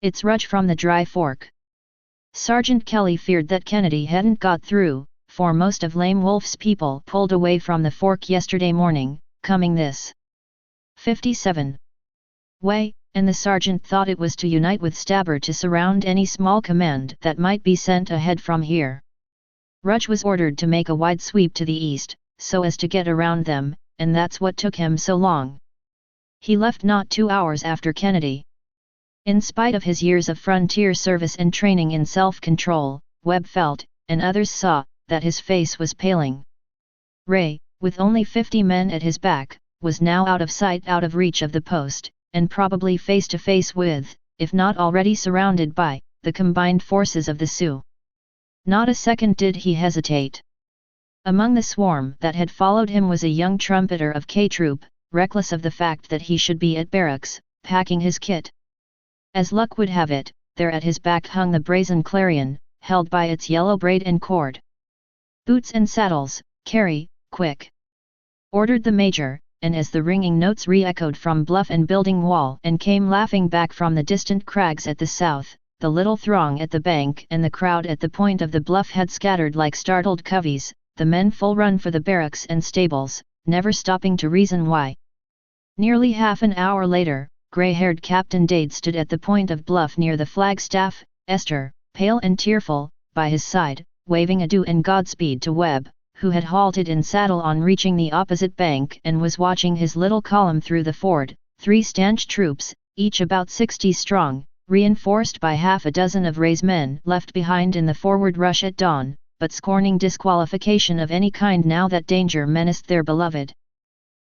It's Rudge from the Dry Fork." Sergeant Kelly feared that Kennedy hadn't got through, for most of Lame Wolf's people pulled away from the fork yesterday morning, coming this 57 way, and the sergeant thought it was to unite with Stabber to surround any small command that might be sent ahead from here. Rudge was ordered to make a wide sweep to the east, so as to get around them, and that's what took him so long. He left not 2 hours after Kennedy. In spite of his years of frontier service and training in self-control, Webb felt, and others saw, that his face was paling. Ray, with only 50 men at his back, was now out of sight, out of reach of the post, and probably face to face with, if not already surrounded by, the combined forces of the Sioux. Not a second did he hesitate. Among the swarm that had followed him was a young trumpeter of K Troop, reckless of the fact that he should be at barracks, packing his kit. As luck would have it, there at his back hung the brazen clarion, held by its yellow braid and cord. "Boots and saddles, carry, quick!" ordered the major, and as the ringing notes re-echoed from bluff and building wall and came laughing back from the distant crags at the south, the little throng at the bank and the crowd at the point of the bluff had scattered like startled coveys, the men full run for the barracks and stables, never stopping to reason why. Nearly half an hour later, grey-haired Captain Dade stood at the point of bluff near the flagstaff, Esther, pale and tearful, by his side, waving adieu and Godspeed to Webb, who had halted in saddle on reaching the opposite bank and was watching his little column through the ford, 3 stanch troops, each about 60 strong, reinforced by half a dozen of Ray's men left behind in the forward rush at dawn, but scorning disqualification of any kind now that danger menaced their beloved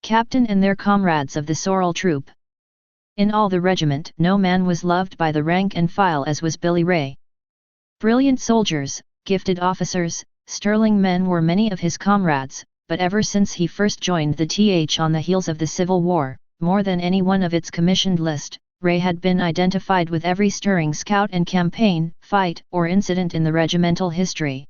captain and their comrades of the Sorrel troop. In all the regiment no man was loved by the rank and file as was Billy Ray. Brilliant soldiers, gifted officers, sterling men were many of his comrades, but ever since he first joined the TH on the heels of the Civil War, more than any one of its commissioned list, Ray had been identified with every stirring scout and campaign, fight, or incident in the regimental history.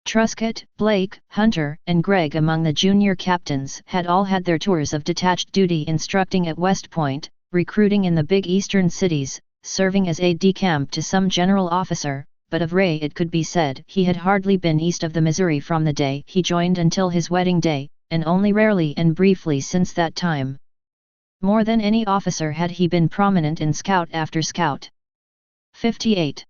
Truscott, Blake, Hunter, and Gregg among the junior captains had all had their tours of detached duty instructing at West Point, recruiting in the big eastern cities, serving as aide-de-camp to some general officer, but of Ray it could be said he had hardly been east of the Missouri from the day he joined until his wedding day, and only rarely and briefly since that time. More than any officer had he been prominent in scout after scout. 58.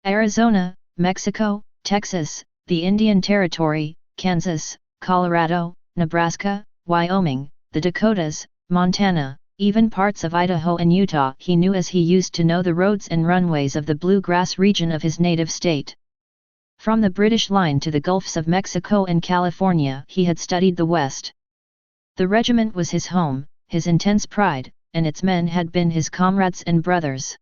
Arizona, Mexico, Texas, the Indian Territory, Kansas, Colorado, Nebraska, Wyoming, the Dakotas, Montana, even parts of Idaho and Utah he knew as he used to know the roads and runways of the bluegrass region of his native state. From the British line to the Gulfs of Mexico and California he had studied the West. The regiment was his home, his intense pride, and its men had been his comrades and brothers.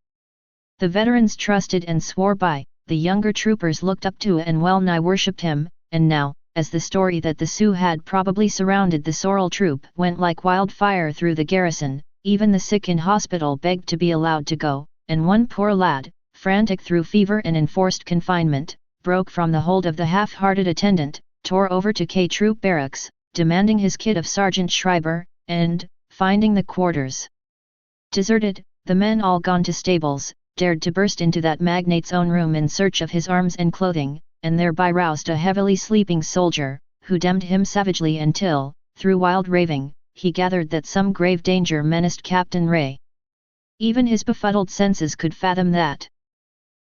The veterans trusted and swore by, the younger troopers looked up to and well-nigh worshipped him, and now, as the story that the Sioux had probably surrounded the sorrel troop went like wildfire through the garrison, even the sick in hospital begged to be allowed to go, and one poor lad, frantic through fever and enforced confinement, broke from the hold of the half-hearted attendant, tore over to K Troop barracks, demanding his kit of Sergeant Schreiber, and, finding the quarters deserted, the men all gone to stables, dared to burst into that magnate's own room in search of his arms and clothing, and thereby roused a heavily sleeping soldier, who damned him savagely until, through wild raving, he gathered that some grave danger menaced Captain Ray. Even his befuddled senses could fathom that.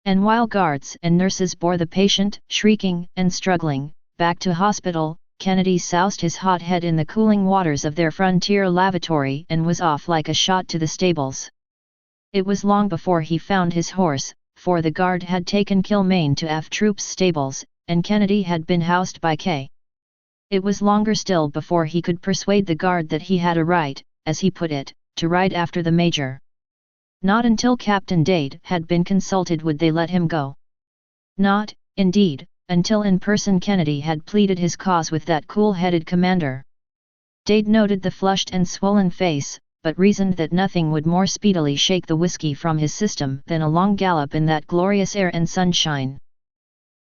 And while guards and nurses bore the patient, shrieking and struggling, back to hospital, Kennedy soused his hot head in the cooling waters of their frontier lavatory and was off like a shot to the stables. It was long before he found his horse, for the guard had taken Kilmaine to F Troop's stables, and Kennedy had been housed by K. It was longer still before he could persuade the guard that he had a right, as he put it, to ride after the major. Not until Captain Dade had been consulted would they let him go. Not, indeed, until in person Kennedy had pleaded his cause with that cool-headed commander. Dade noted the flushed and swollen face, but reasoned that nothing would more speedily shake the whiskey from his system than a long gallop in that glorious air and sunshine.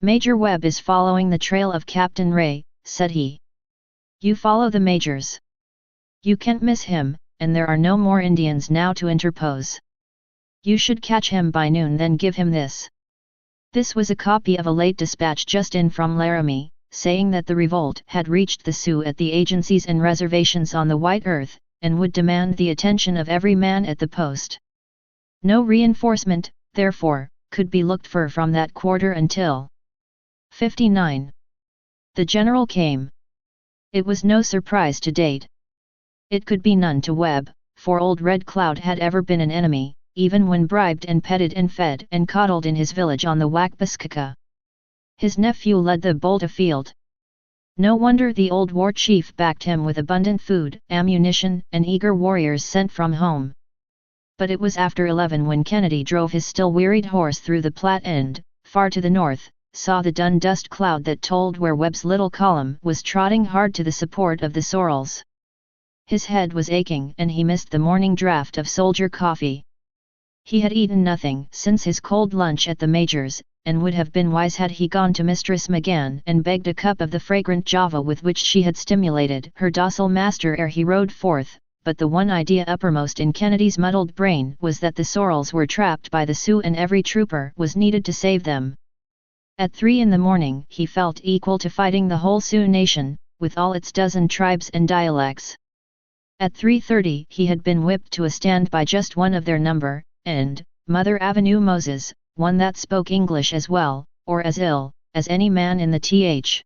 "Major Webb is following the trail of Captain Ray," said he. "You follow the Major's. You can't miss him, and there are no more Indians now to interpose. You should catch him by noon, then give him this." This was a copy of a late dispatch just in from Laramie, saying that the revolt had reached the Sioux at the agencies and reservations on the White Earth, and would demand the attention of every man at the post. No reinforcement, therefore, could be looked for from that quarter until 59. The general came. It was no surprise to Dade. It could be none to Webb, for old Red Cloud had ever been an enemy, even when bribed and petted and fed and coddled in his village on the Wakbaskaka. His nephew led the bolt afield. No wonder the old war chief backed him with abundant food, ammunition, and eager warriors sent from home. But it was after 11 when Kennedy drove his still-wearied horse through the Platte and, far to the north, saw the dun dust cloud that told where Webb's little column was trotting hard to the support of the sorrels. His head was aching and he missed the morning draught of soldier coffee. He had eaten nothing since his cold lunch at the Major's, and would have been wise had he gone to Mistress McGann and begged a cup of the fragrant Java with which she had stimulated her docile master ere he rode forth, but the one idea uppermost in Kennedy's muddled brain was that the sorrels were trapped by the Sioux and every trooper was needed to save them. At 3 in the morning he felt equal to fighting the whole Sioux nation, with all its dozen tribes and dialects. At 3:30 he had been whipped to a stand by just one of their number, and, Mother Avenue Moses, one that spoke English as well, or as ill, as any man in the th.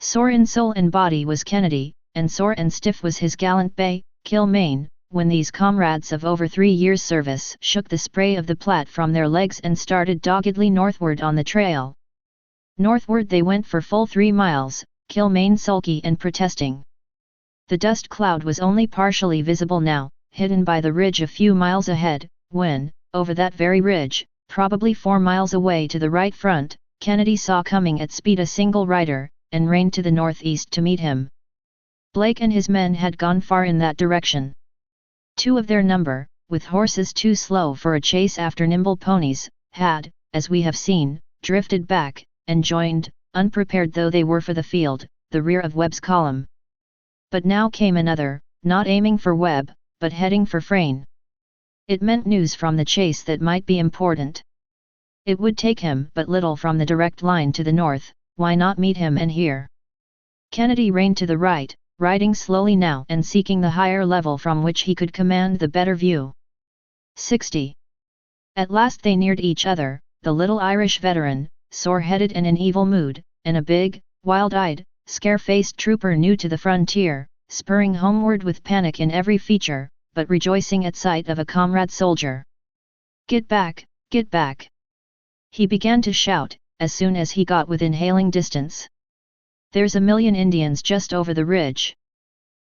Sore in soul and body was Kennedy, and sore and stiff was his gallant bay, Kilmaine, when these comrades of over 3 years' service shook the spray of the Platte from their legs and started doggedly northward on the trail. Northward they went for full 3 miles, Kilmaine sulky and protesting. The dust cloud was only partially visible now, hidden by the ridge a few miles ahead, when, over that very ridge, probably 4 miles away to the right front, Kennedy saw coming at speed a single rider, and reined to the northeast to meet him. Blake and his men had gone far in that direction. 2 of their number, with horses too slow for a chase after nimble ponies, had, as we have seen, drifted back, and joined, unprepared though they were for the field, the rear of Webb's column. But now came another, not aiming for Webb, but heading for Frayne. It meant news from the chase that might be important. It would take him but little from the direct line to the north, why not meet him and hear? Kennedy reined to the right, riding slowly now and seeking the higher level from which he could command the better view. 60. At last they neared each other, the little Irish veteran, sore-headed and in evil mood, and a big, wild-eyed, scare-faced trooper new to the frontier, spurring homeward with panic in every feature, but rejoicing at sight of a comrade soldier. "Get back, get back!" he began to shout, as soon as he got within hailing distance. "There's 1,000,000 Indians just over the ridge.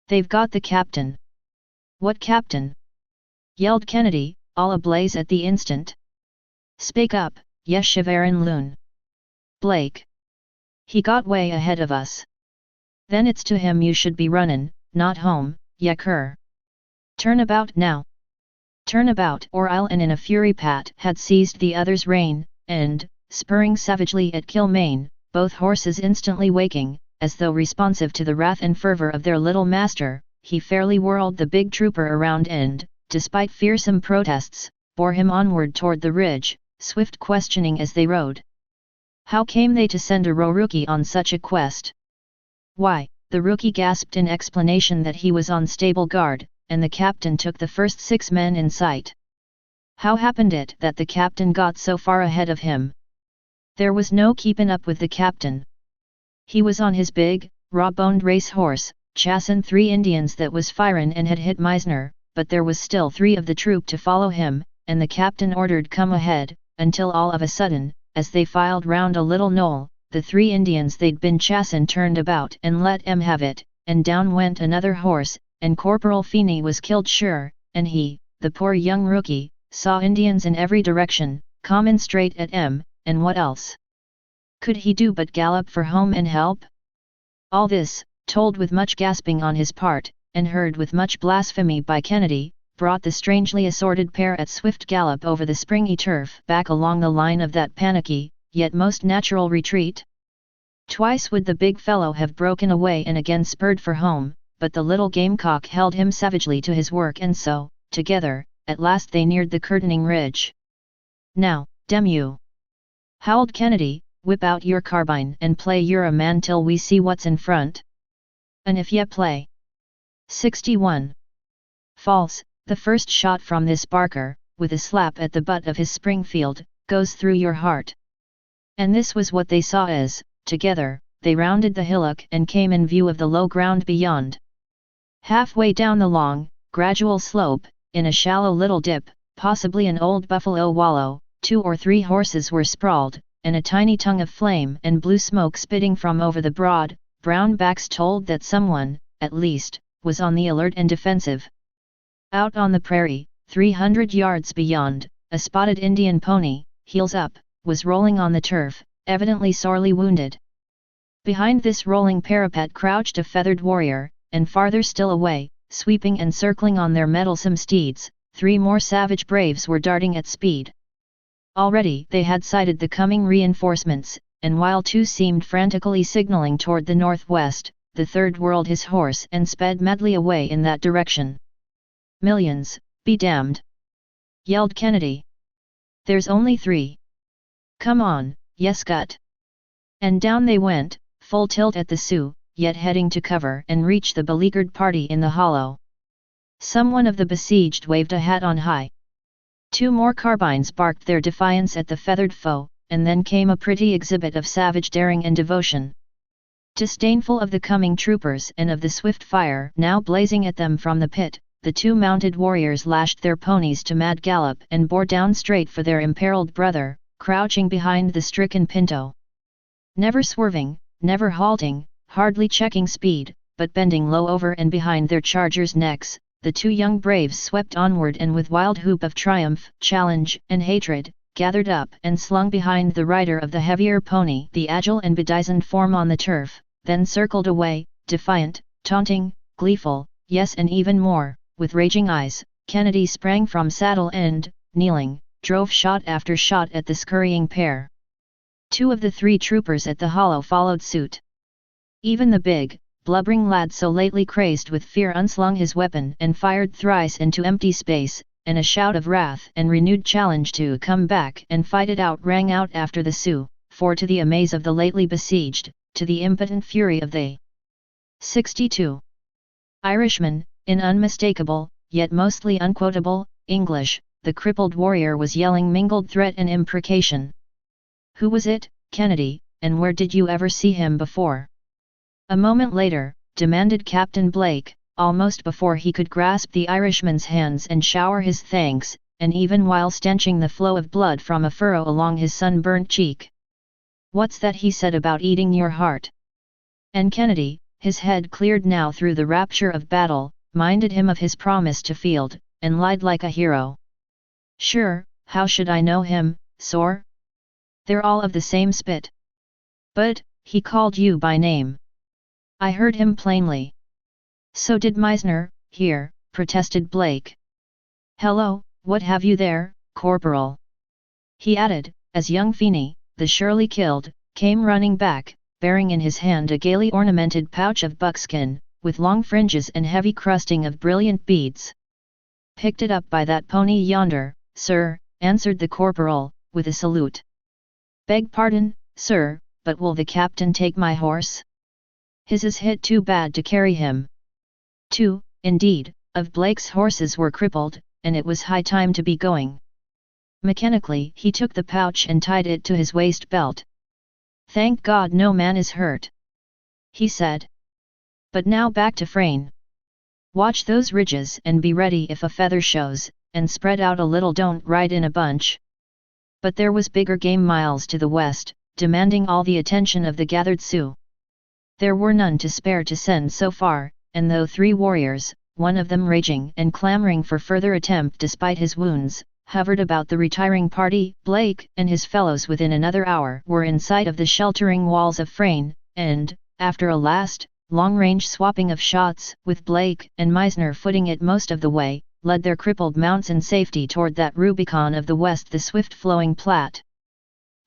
They've got the captain." "What captain?" yelled Kennedy, all ablaze at the instant. "Spake up, yes Shivarin loon." "Blake. He got way ahead of us." "Then it's to him you should be runnin', not home, ya cur. Turn about now. Turn about or I'll," and in a fury Pat had seized the other's rein, and, spurring savagely at Kilmaine, both horses instantly waking, as though responsive to the wrath and fervor of their little master, he fairly whirled the big trooper around and, despite fearsome protests, bore him onward toward the ridge, swift questioning as they rode. How came they to send a rookie on such a quest? Why, the rookie gasped in explanation that he was on stable guard, and the captain took the first 6 men in sight. How happened it that the captain got so far ahead of him? There was no keepin' up with the captain. He was on his big, raw-boned race horse, chassin' 3 Indians that was firin' and had hit Meisner, but there was still 3 of the troop to follow him, and the captain ordered come ahead, until all of a sudden, as they filed round a little knoll, the 3 Indians they'd been chassin' turned about and let 'em have it, and down went another horse, and Corporal Feeney was killed sure, and he, the poor young rookie, saw Indians in every direction, comin' straight at 'em, and what else could he do but gallop for home and help? All this, told with much gasping on his part, and heard with much blasphemy by Kennedy, brought the strangely assorted pair at swift gallop over the springy turf back along the line of that panicky, yet most natural retreat. Twice would the big fellow have broken away and again spurred for home, but the little gamecock held him savagely to his work, and so, together, at last they neared the curtaining ridge. "Now, damn you!" howled Kennedy, "whip out your carbine and play you're a man till we see what's in front. And if ye play 61. False, the first shot from this barker, with a slap at the butt of his Springfield, goes through your heart." And this was what they saw as, together, they rounded the hillock and came in view of the low ground beyond. Halfway down the long, gradual slope, in a shallow little dip, possibly an old buffalo wallow, 2 or 3 horses were sprawled, and a tiny tongue of flame and blue smoke spitting from over the broad, brown backs told that someone, at least, was on the alert and defensive. Out on the prairie, 300 yards beyond, a spotted Indian pony, heels up, was rolling on the turf, evidently sorely wounded. Behind this rolling parapet crouched a feathered warrior, and farther still away, sweeping and circling on their mettlesome steeds, 3 more savage braves were darting at speed. Already they had sighted the coming reinforcements, and while 2 seemed frantically signaling toward the northwest, the third whirled his horse and sped madly away in that direction. "Millions, be damned!" yelled Kennedy. "There's only 3. Come on, yes gut!" And down they went, full tilt at the Sioux, yet heading to cover and reach the beleaguered party in the hollow. Someone of the besieged waved a hat on high. 2 more carbines barked their defiance at the feathered foe, and then came a pretty exhibit of savage daring and devotion. Disdainful of the coming troopers and of the swift fire now blazing at them from the pit, the 2 mounted warriors lashed their ponies to mad gallop and bore down straight for their imperiled brother, crouching behind the stricken pinto. Never swerving, never halting, hardly checking speed, but bending low over and behind their chargers' necks, the 2 young braves swept onward, and with wild whoop of triumph, challenge, and hatred, gathered up and slung behind the rider of the heavier pony the agile and bedizened form on the turf, then circled away, defiant, taunting, gleeful, yes, and even more, with raging eyes. Kennedy sprang from saddle and, kneeling, drove shot after shot at the scurrying pair. 2 of the 3 troopers at the hollow followed suit. Even the big, blubbering lad so lately crazed with fear unslung his weapon and fired thrice into empty space, and a shout of wrath and renewed challenge to come back and fight it out rang out after the Sioux, for to the amaze of the lately besieged, to the impotent fury of the 62 Irishman, in unmistakable, yet mostly unquotable, English, the crippled warrior was yelling mingled threat and imprecation. "Who was it, Kennedy, and where did you ever see him before?" A moment later, demanded Captain Blake, almost before he could grasp the Irishman's hands and shower his thanks, and even while stanching the flow of blood from a furrow along his sunburnt cheek. "What's that he said about eating your heart?" And Kennedy, his head cleared now through the rapture of battle, minded him of his promise to Field, and lied like a hero. "Sure, how should I know him, sor? They're all of the same spit." "But, he called you by name." "I heard him plainly." "So did Meisner, here," protested Blake. "Hello, what have you there, Corporal?" he added, as young Feeney, the surely killed, came running back, bearing in his hand a gaily ornamented pouch of buckskin, with long fringes and heavy crusting of brilliant beads. "Picked it up by that pony yonder, sir," answered the corporal, with a salute. "Beg pardon, sir, but will the captain take my horse? His is hit too bad to carry him." Two, indeed, of Blake's horses were crippled, and it was high time to be going. Mechanically he took the pouch and tied it to his waist belt. "Thank God no man is hurt," he said. "But now back to Frayne. Watch those ridges and be ready if a feather shows, and spread out a little, don't ride in a bunch." But there was bigger game miles to the west, demanding all the attention of the gathered Sioux. There were none to spare to send so far, and though 3 warriors, one of them raging and clamoring for further attempt despite his wounds, hovered about the retiring party, Blake and his fellows within another hour were in sight of the sheltering walls of Frayne, and, after a last, long-range swapping of shots, with Blake and Meisner footing it most of the way, led their crippled mounts in safety toward that Rubicon of the west, the swift-flowing Platte.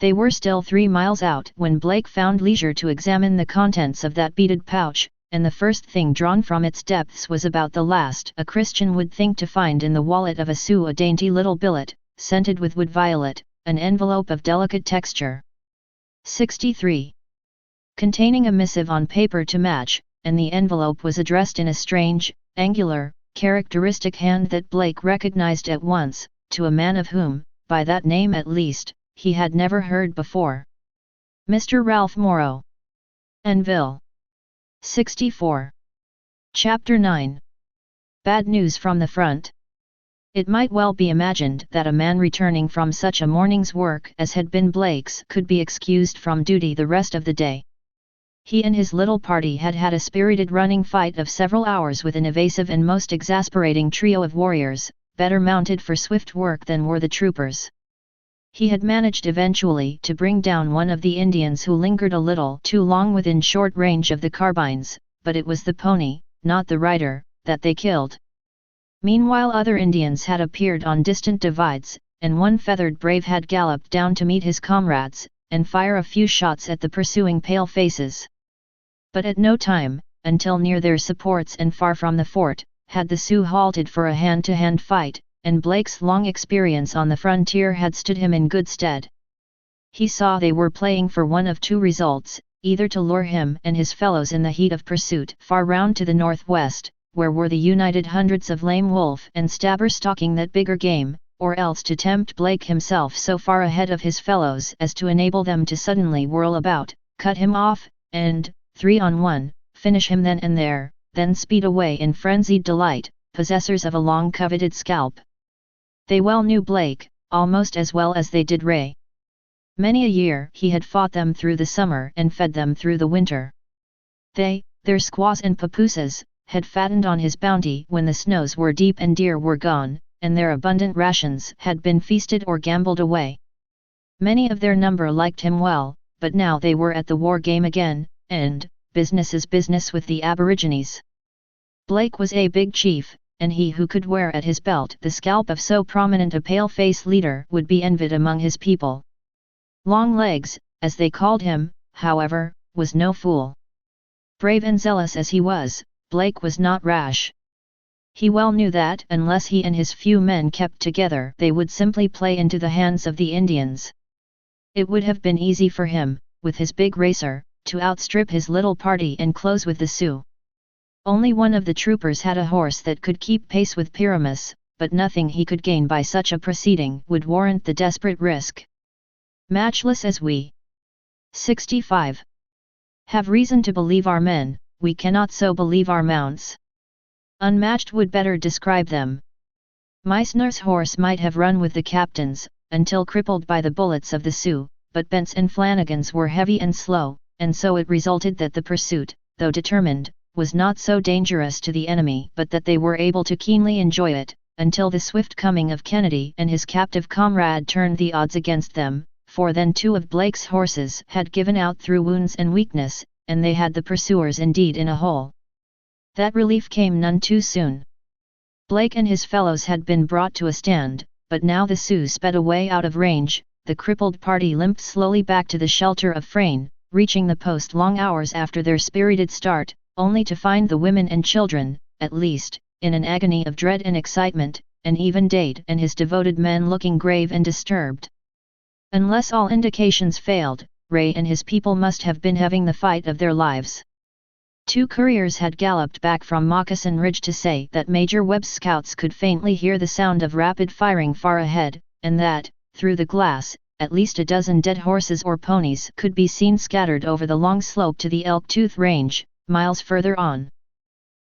They were still 3 miles out when Blake found leisure to examine the contents of that beaded pouch, and the first thing drawn from its depths was about the last a Christian would think to find in the wallet of a Sioux, a dainty little billet, scented with wood violet, an envelope of delicate texture. 63. Containing a missive on paper to match, and the envelope was addressed in a strange, angular, characteristic hand that Blake recognized at once, to a man of whom, by that name at least, he had never heard before. Mr. Ralph Morrow. Enville. 64. Chapter 9. Bad news from the front. It might well be imagined that a man returning from such a morning's work as had been Blake's could be excused from duty the rest of the day. He and his little party had had a spirited running fight of several hours with an evasive and most exasperating trio of warriors, better mounted for swift work than were the troopers. He had managed eventually to bring down one of the Indians who lingered a little too long within short range of the carbines, but it was the pony, not the rider, that they killed. Meanwhile other Indians had appeared on distant divides, and one feathered brave had galloped down to meet his comrades, and fire a few shots at the pursuing pale faces. But at no time, until near their supports and far from the fort, had the Sioux halted for a hand-to-hand fight, and Blake's long experience on the frontier had stood him in good stead. He saw they were playing for one of 2 results, either to lure him and his fellows in the heat of pursuit far round to the northwest, where were the united hundreds of lame wolf and stabber stalking that bigger game, or else to tempt Blake himself so far ahead of his fellows as to enable them to suddenly whirl about, cut him off, and, 3-on-1, finish him then and there, then speed away in frenzied delight, possessors of a long-coveted scalp. They well knew Blake, almost as well as they did Ray. Many a year he had fought them through the summer and fed them through the winter. They, their squaws and papooses, had fattened on his bounty when the snows were deep and deer were gone, and their abundant rations had been feasted or gambled away. Many of their number liked him well, but now they were at the war game again, and, business is business with the Aborigines. Blake was a big chief, and he who could wear at his belt the scalp of so prominent a pale-face leader would be envied among his people. Long Legs, as they called him, however, was no fool. Brave and zealous as he was, Blake was not rash. He well knew that unless he and his few men kept together they would simply play into the hands of the Indians. It would have been easy for him, with his big racer, to outstrip his little party and close with the Sioux. Only one of the troopers had a horse that could keep pace with Pyramus, but nothing he could gain by such a proceeding would warrant the desperate risk. Matchless as we 65. Have reason to believe our men, we cannot so believe our mounts. Unmatched would better describe them. Meissner's horse might have run with the captain's, until crippled by the bullets of the Sioux, but Bent's and Flanagan's were heavy and slow, and so it resulted that the pursuit, though determined, was not so dangerous to the enemy but that they were able to keenly enjoy it, until the swift coming of Kennedy and his captive comrade turned the odds against them, for then 2 of Blake's horses had given out through wounds and weakness, and they had the pursuers indeed in a hole. That relief came none too soon. Blake and his fellows had been brought to a stand, but now the Sioux sped away out of range. The crippled party limped slowly back to the shelter of Frayne, reaching the post long hours after their spirited start, only to find the women and children, at least, in an agony of dread and excitement, and even Dade and his devoted men looking grave and disturbed. Unless all indications failed, Ray and his people must have been having the fight of their lives. 2 couriers had galloped back from Moccasin Ridge to say that Major Webb's scouts could faintly hear the sound of rapid firing far ahead, and that, through the glass, at least a dozen dead horses or ponies could be seen scattered over the long slope to the Elk Tooth Range, miles further on.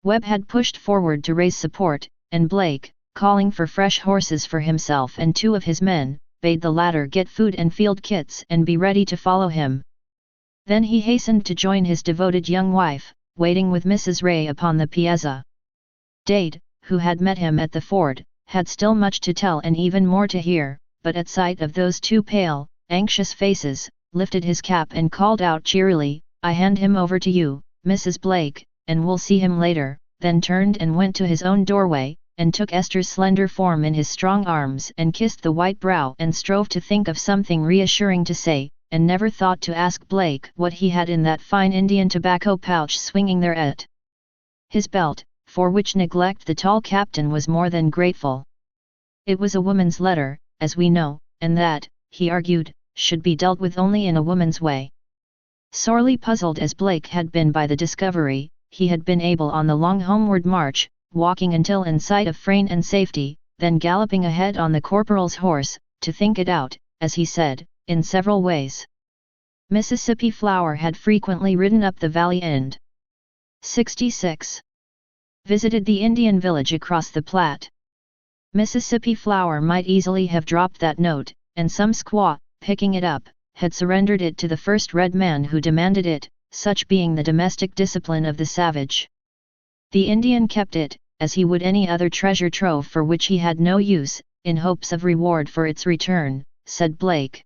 Webb had pushed forward to raise support, and Blake, calling for fresh horses for himself and 2 of his men, bade the latter get food and field kits and be ready to follow him. Then he hastened to join his devoted young wife, waiting with Mrs. Ray upon the piazza. Dade, who had met him at the ford, had still much to tell and even more to hear, but at sight of those 2 pale, anxious faces, lifted his cap and called out cheerily, "I hand him over to you, Mrs. Blake, and we'll see him later," then turned and went to his own doorway, and took Esther's slender form in his strong arms and kissed the white brow and strove to think of something reassuring to say, and never thought to ask Blake what he had in that fine Indian tobacco pouch swinging there at his belt, for which neglect the tall captain was more than grateful. It was a woman's letter, as we know, and that, he argued, should be dealt with only in a woman's way. Sorely puzzled as Blake had been by the discovery, he had been able on the long homeward march, walking until in sight of Frayne and safety, then galloping ahead on the corporal's horse, to think it out, as he said, in several ways. Mississippi Flower had frequently ridden up the valley and 66. Visited the Indian village across the Platte. Mississippi Flower might easily have dropped that note, and some squaw, picking it up, had surrendered it to the first red man who demanded it, such being the domestic discipline of the savage. The Indian kept it, as he would any other treasure trove for which he had no use, in hopes of reward for its return, said Blake.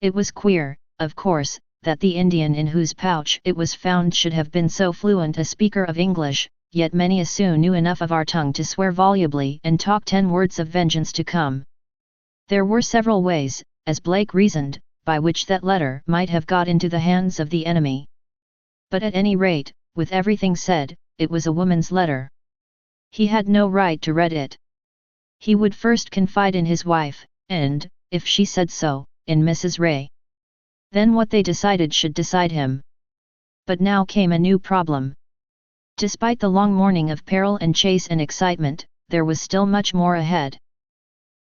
It was queer, of course, that the Indian in whose pouch it was found should have been so fluent a speaker of English, yet many a Sioux knew enough of our tongue to swear volubly and talk 10 words of vengeance to come. There were several ways, as Blake reasoned, by which that letter might have got into the hands of the enemy. But at any rate, with everything said, it was a woman's letter. He had no right to read it. He would first confide in his wife, and, if she said so, in Mrs. Ray. Then what they decided should decide him. But now came a new problem. Despite the long morning of peril and chase and excitement, there was still much more ahead.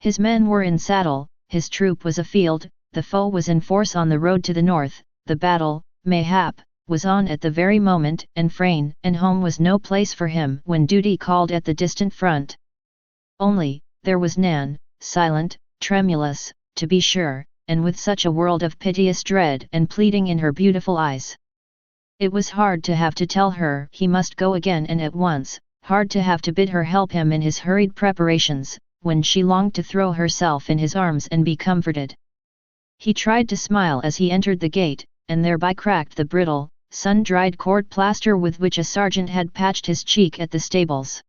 His men were in saddle, his troop was afield, the foe was in force on the road to the north, the battle, mayhap, was on at the very moment, and Frayne and home was no place for him when duty called at the distant front. Only, there was Nan, silent, tremulous, to be sure, and with such a world of piteous dread and pleading in her beautiful eyes. It was hard to have to tell her he must go again and at once, hard to have to bid her help him in his hurried preparations, when she longed to throw herself in his arms and be comforted. He tried to smile as he entered the gate, and thereby cracked the brittle, sun-dried court plaster with which a sergeant had patched his cheek at the stables.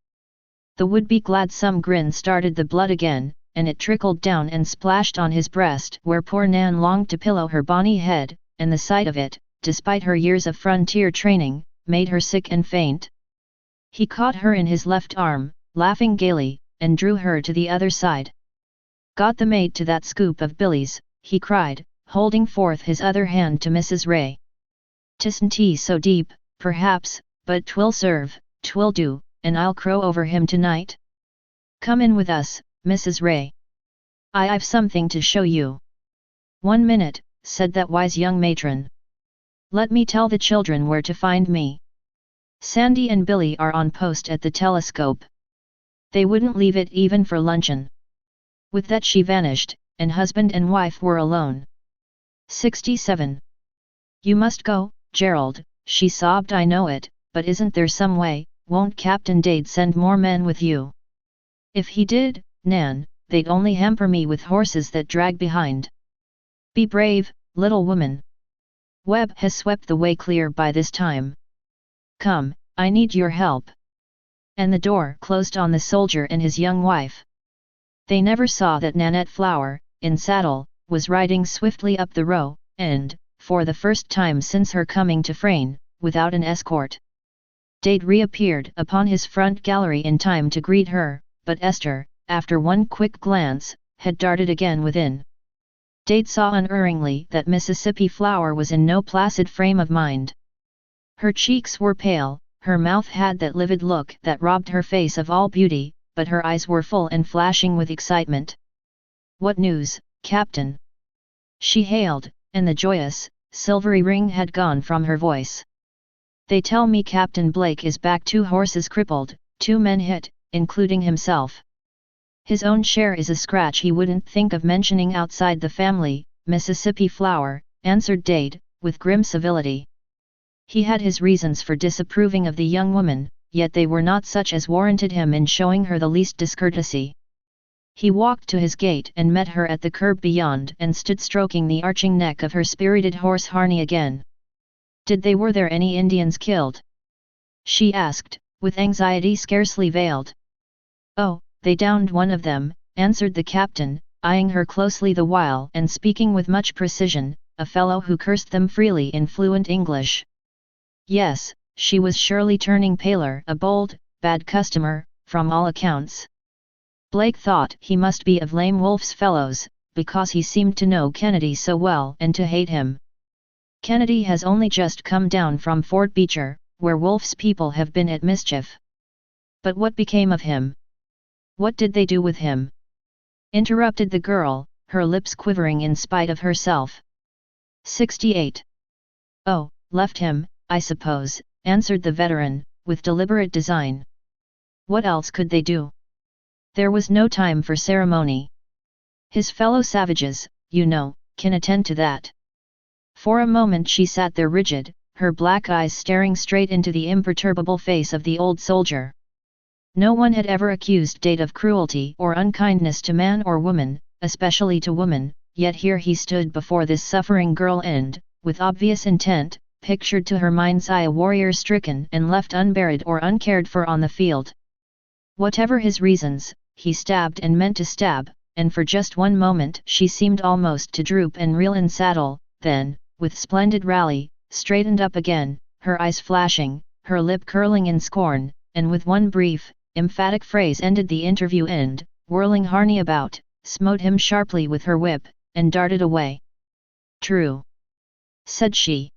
The would-be gladsome grin started the blood again, and it trickled down and splashed on his breast where poor Nan longed to pillow her bonny head, and the sight of it, despite her years of frontier training, made her sick and faint. He caught her in his left arm, laughing gaily, and drew her to the other side. "Got the mate to that scoop of Billy's," he cried, holding forth his other hand to Mrs. Ray. "'Tisn't tea so deep, perhaps, but 'twill serve," 'Twill do, and I'll crow over him tonight. Come in with us, Mrs. Ray. I've something to show you. 1 minute, said that wise young matron. Let me tell the children where to find me. Sandy and Billy are on post at the telescope. They wouldn't leave it even for luncheon. With that she vanished, and husband and wife were alone. 67. You must go, Gerald, she sobbed. I know it, but isn't there some way? Won't Captain Dade send more men with you? If he did, Nan, they'd only hamper me with horses that drag behind. Be brave, little woman. Webb has swept the way clear by this time. Come, I need your help. And the door closed on the soldier and his young wife. They never saw that Nanette Flower, in saddle, was riding swiftly up the row, and, for the first time since her coming to Frayne, without an escort. Dade reappeared upon his front gallery in time to greet her, but Esther, after one quick glance, had darted again within. Dade saw unerringly that Mississippi Flower was in no placid frame of mind. Her cheeks were pale, her mouth had that livid look that robbed her face of all beauty, but her eyes were full and flashing with excitement. What news, Captain? She hailed, and the joyous, silvery ring had gone from her voice. They tell me Captain Blake is back, 2 horses crippled, 2 men hit, including himself. His own share is a scratch he wouldn't think of mentioning outside the family, Mississippi Flower, answered Dade, with grim civility. He had his reasons for disapproving of the young woman, yet they were not such as warranted him in showing her the least discourtesy. He walked to his gate and met her at the curb beyond and stood stroking the arching neck of her spirited horse Harney again. Were there any Indians killed? She asked, with anxiety scarcely veiled. Oh, they downed one of them, answered the captain, eyeing her closely the while and speaking with much precision, a fellow who cursed them freely in fluent English. Yes, she was surely turning paler. A bold, bad customer, from all accounts. Blake thought he must be of Lame Wolf's fellows, because he seemed to know Kennedy so well and to hate him. Kennedy has only just come down from Fort Beecher, where Wolf's people have been at mischief. But what became of him? What did they do with him? Interrupted the girl, her lips quivering in spite of herself. 68. Oh, left him, I suppose, answered the veteran, with deliberate design. What else could they do? There was no time for ceremony. His fellow savages, you know, can attend to that. For a moment she sat there rigid, her black eyes staring straight into the imperturbable face of the old soldier. No one had ever accused Dade of cruelty or unkindness to man or woman, especially to woman, yet here he stood before this suffering girl and, with obvious intent, pictured to her mind's eye a warrior stricken and left unburied or uncared for on the field. Whatever his reasons, he stabbed and meant to stab, and for just one moment she seemed almost to droop and reel in saddle, then, with splendid rally, straightened up again, her eyes flashing, her lip curling in scorn, and with one brief, emphatic phrase ended the interview and, whirling Harney about, smote him sharply with her whip, and darted away. True, said she.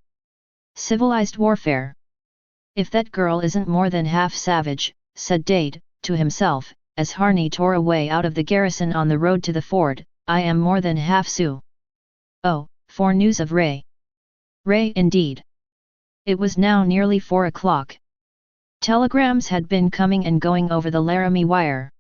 Civilized warfare. If that girl isn't more than half savage, said Dade, to himself, as Harney tore away out of the garrison on the road to the ford, I am more than half Sioux. Oh, for news of Ray. Ray indeed. It was now nearly 4 o'clock. Telegrams had been coming and going over the Laramie wire.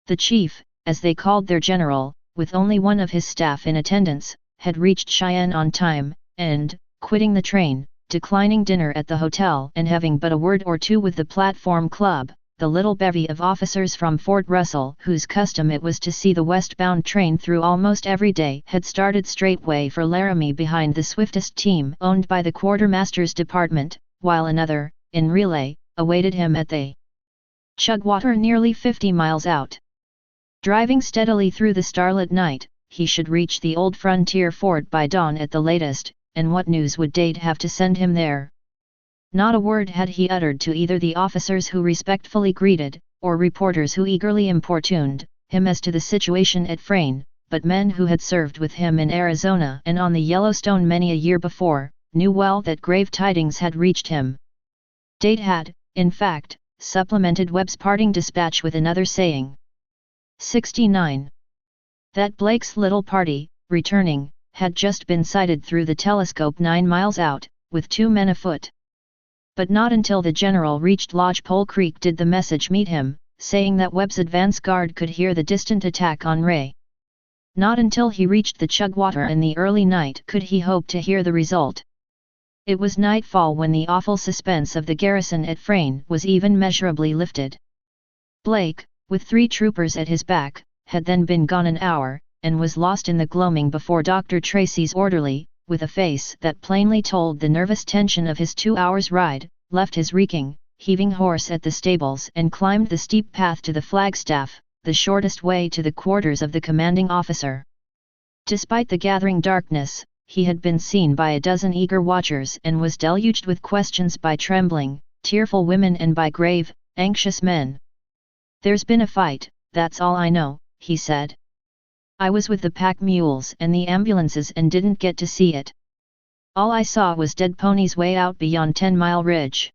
The chief, as they called their general, with only one of his staff in attendance, had reached Cheyenne on time, and, quitting the train, declining dinner at the hotel and having but a word or two with the platform club, the little bevy of officers from Fort Russell, whose custom it was to see the westbound train through almost every day, had started straightway for Laramie behind the swiftest team owned by the quartermaster's department, while another, in relay, awaited him at the Chugwater nearly 50 miles out. Driving steadily through the starlit night, he should reach the old frontier fort by dawn at the latest, and what news would Dade have to send him there? Not a word had he uttered to either the officers who respectfully greeted, or reporters who eagerly importuned him as to the situation at Frayne, but men who had served with him in Arizona and on the Yellowstone many a year before, knew well that grave tidings had reached him. Dade had, in fact, supplemented Webb's parting dispatch with another saying. 69. That Blake's little party, returning, had just been sighted through the telescope 9 miles out, with 2 men afoot. But not until the general reached Lodgepole Creek did the message meet him, saying that Webb's advance guard could hear the distant attack on Ray. Not until he reached the Chugwater in the early night could he hope to hear the result. It was nightfall when the awful suspense of the garrison at Frayne was even measurably lifted. Blake, with 3 troopers at his back, had then been gone an hour, and was lost in the gloaming before Dr. Tracy's orderly, with a face that plainly told the nervous tension of his 2 hours' ride, left his reeking, heaving horse at the stables and climbed the steep path to the flagstaff, the shortest way to the quarters of the commanding officer. Despite the gathering darkness, he had been seen by a dozen eager watchers and was deluged with questions by trembling, tearful women and by grave, anxious men. "There's been a fight, that's all I know," he said. "I was with the pack mules and the ambulances and didn't get to see it. All I saw was dead ponies way out beyond 10 Mile Ridge."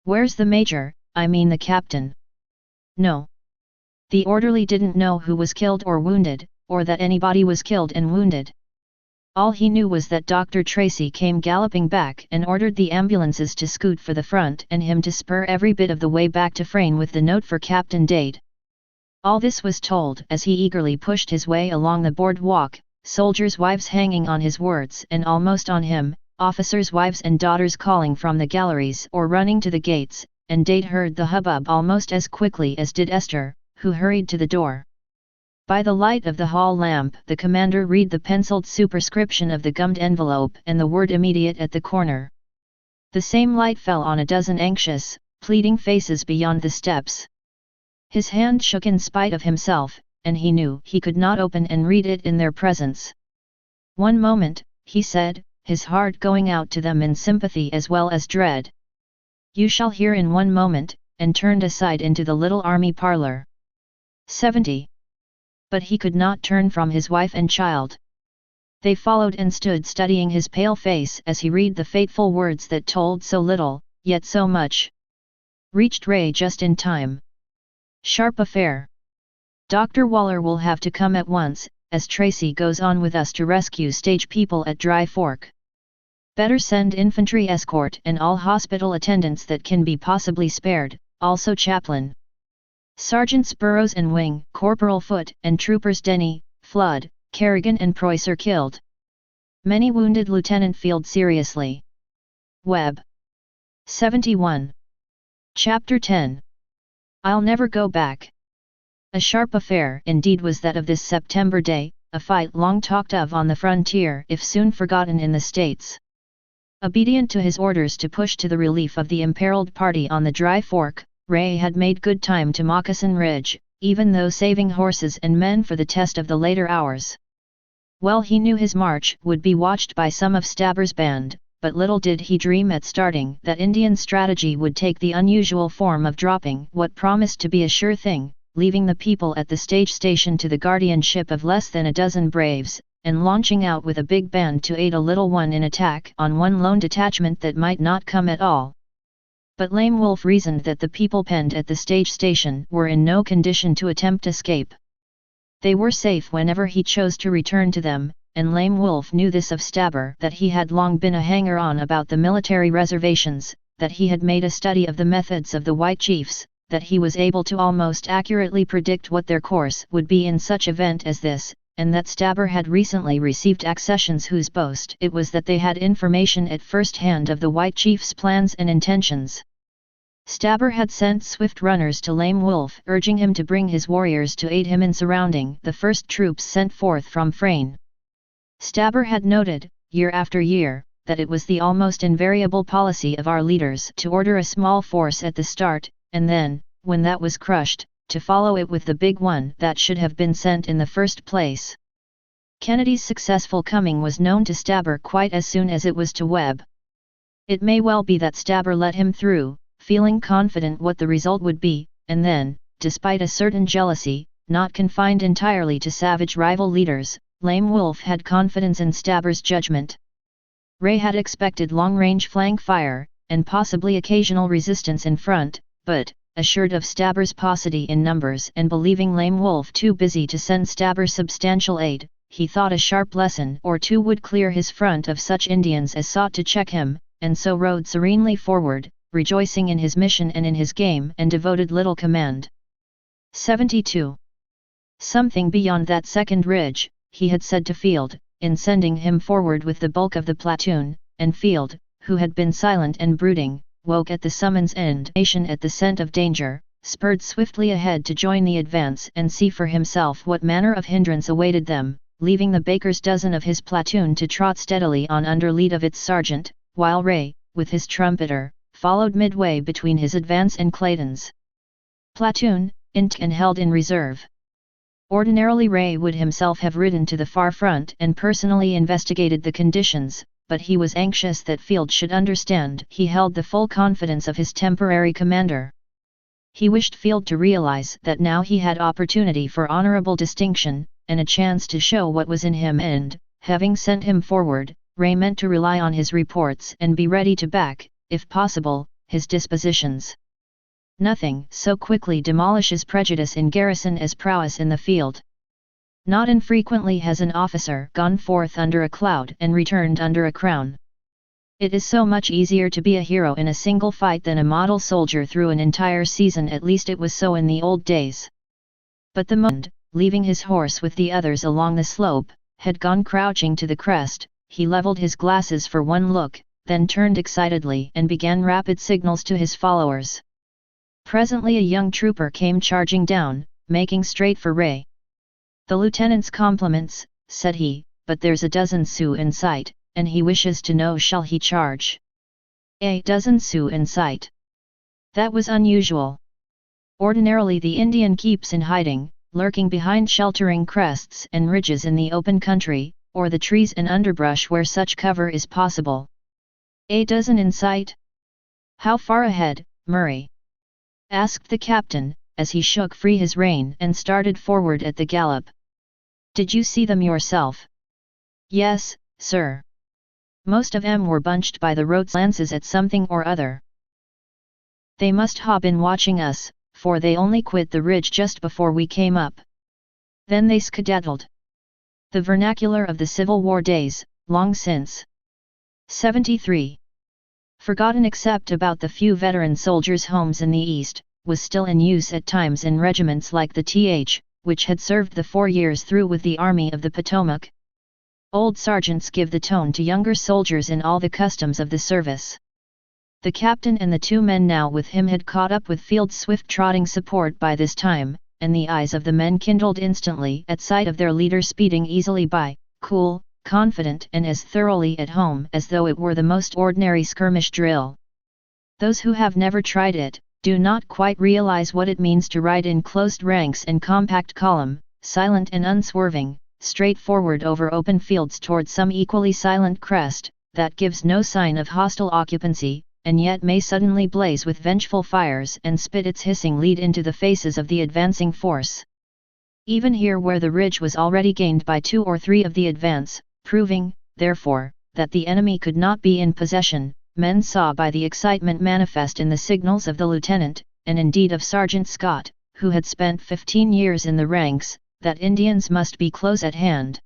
"Where's the major, I mean the captain?" "No." The orderly didn't know who was killed or wounded, or that anybody was killed and wounded. All he knew was that Dr. Tracy came galloping back and ordered the ambulances to scoot for the front and him to spur every bit of the way back to Frayne with the note for Captain Dade. All this was told as he eagerly pushed his way along the boardwalk, soldiers' wives hanging on his words and almost on him, officers' wives and daughters calling from the galleries or running to the gates, and Dade heard the hubbub almost as quickly as did Esther, who hurried to the door. By the light of the hall lamp the commander read the penciled superscription of the gummed envelope and the word "immediate" at the corner. The same light fell on a dozen anxious, pleading faces beyond the steps. His hand shook in spite of himself, and he knew he could not open and read it in their presence. "One moment," he said, his heart going out to them in sympathy as well as dread. "You shall hear in one moment," and turned aside into the little army parlor. 70. But he could not turn from his wife and child. They followed and stood studying his pale face as he read the fateful words that told so little, yet so much. "Reached Ray just in time. Sharp affair. Dr. Waller will have to come at once, as Tracy goes on with us to rescue stage people at Dry Fork. Better send infantry escort and all hospital attendants that can be possibly spared, also chaplain. Sergeants Burrows and Wing, Corporal Foote and Troopers Denny, Flood, Kerrigan and Preuss killed. Many wounded. Lieutenant Field seriously. Webb. 71. Chapter 10. I'll never go back. A sharp affair indeed was that of this September day, a fight long talked of on the frontier if soon forgotten in the States. Obedient to his orders to push to the relief of the imperiled party on the Dry Fork, Ray had made good time to Moccasin Ridge, even though saving horses and men for the test of the later hours. Well, he knew his march would be watched by some of Stabber's band, but little did he dream at starting that Indian strategy would take the unusual form of dropping what promised to be a sure thing, leaving the people at the stage station to the guardianship of less than a dozen braves, and launching out with a big band to aid a little one in attack on one lone detachment that might not come at all. But Lame Wolf reasoned that the people penned at the stage station were in no condition to attempt escape. They were safe whenever he chose to return to them, and Lame Wolf knew this of Stabber, that he had long been a hanger-on about the military reservations, that he had made a study of the methods of the white chiefs, that he was able to almost accurately predict what their course would be in such event as this, and that Stabber had recently received accessions whose boast it was that they had information at first hand of the white chief's plans and intentions. Stabber had sent swift runners to Lame Wolf urging him to bring his warriors to aid him in surrounding the first troops sent forth from Frayne. Stabber had noted, year after year, that it was the almost invariable policy of our leaders to order a small force at the start, and then, when that was crushed, to follow it with the big one that should have been sent in the first place. Kennedy's successful coming was known to Stabber quite as soon as it was to Webb. It may well be that Stabber let him through, feeling confident what the result would be, and then, despite a certain jealousy, not confined entirely to savage rival leaders, Lame Wolf had confidence in Stabber's judgment. Ray had expected long-range flank fire, and possibly occasional resistance in front, but, assured of Stabber's paucity in numbers and believing Lame Wolf too busy to send Stabber substantial aid, he thought a sharp lesson or two would clear his front of such Indians as sought to check him, and so rode serenely forward, rejoicing in his mission and in his game and devoted little command. 72. Something beyond that second ridge, he had said to Field, in sending him forward with the bulk of the platoon, and Field, who had been silent and brooding, woke at the summons and nation at the scent of danger, spurred swiftly ahead to join the advance and see for himself what manner of hindrance awaited them, leaving the baker's dozen of his platoon to trot steadily on under lead of its sergeant, while Ray, with his trumpeter, followed midway between his advance and Clayton's platoon, and held in reserve. Ordinarily Ray would himself have ridden to the far front and personally investigated the conditions, but he was anxious that Field should understand he held the full confidence of his temporary commander. He wished Field to realize that now he had opportunity for honorable distinction, and a chance to show what was in him and, having sent him forward, Ray meant to rely on his reports and be ready to back, if possible, his dispositions. Nothing so quickly demolishes prejudice in garrison as prowess in the field. Not infrequently has an officer gone forth under a cloud and returned under a crown. It is so much easier to be a hero in a single fight than a model soldier through an entire season, at least it was so in the old days. But the moment, leaving his horse with the others along the slope, had gone crouching to the crest, he leveled his glasses for one look, then turned excitedly and began rapid signals to his followers. Presently a young trooper came charging down, making straight for Ray. "The lieutenant's compliments," said he, "but there's a dozen Sioux in sight, and he wishes to know shall he charge." "A dozen Sioux in sight?" That was unusual. Ordinarily the Indian keeps in hiding, lurking behind sheltering crests and ridges in the open country, or the trees and underbrush where such cover is possible. "A dozen in sight? How far ahead, Murray?" asked the captain, as he shook free his rein and started forward at the gallop. "Did you see them yourself?" "Yes, sir. Most of 'em were bunched by the road's lances at something or other. They must ha' been watching us, for they only quit the ridge just before we came up. Then they skedaddled." The vernacular of the Civil War days, long since. 73. Forgotten except about the few veteran soldiers' homes in the East, was still in use at times in regiments like the Th, which had served the 4 years through with the Army of the Potomac. Old sergeants give the tone to younger soldiers in all the customs of the service. The captain and the 2 men now with him had caught up with Field's swift trotting support by this time, and the eyes of the men kindled instantly at sight of their leader speeding easily by, cool, confident and as thoroughly at home as though it were the most ordinary skirmish drill. Those who have never tried it, do not quite realize what it means to ride in closed ranks and compact column, silent and unswerving, straight forward over open fields toward some equally silent crest, that gives no sign of hostile occupancy, and yet may suddenly blaze with vengeful fires and spit its hissing lead into the faces of the advancing force. Even here where the ridge was already gained by 2 or 3 of the advance, proving, therefore, that the enemy could not be in possession, men saw by the excitement manifest in the signals of the lieutenant, and indeed of Sergeant Scott, who had spent 15 years in the ranks, that Indians must be close at hand.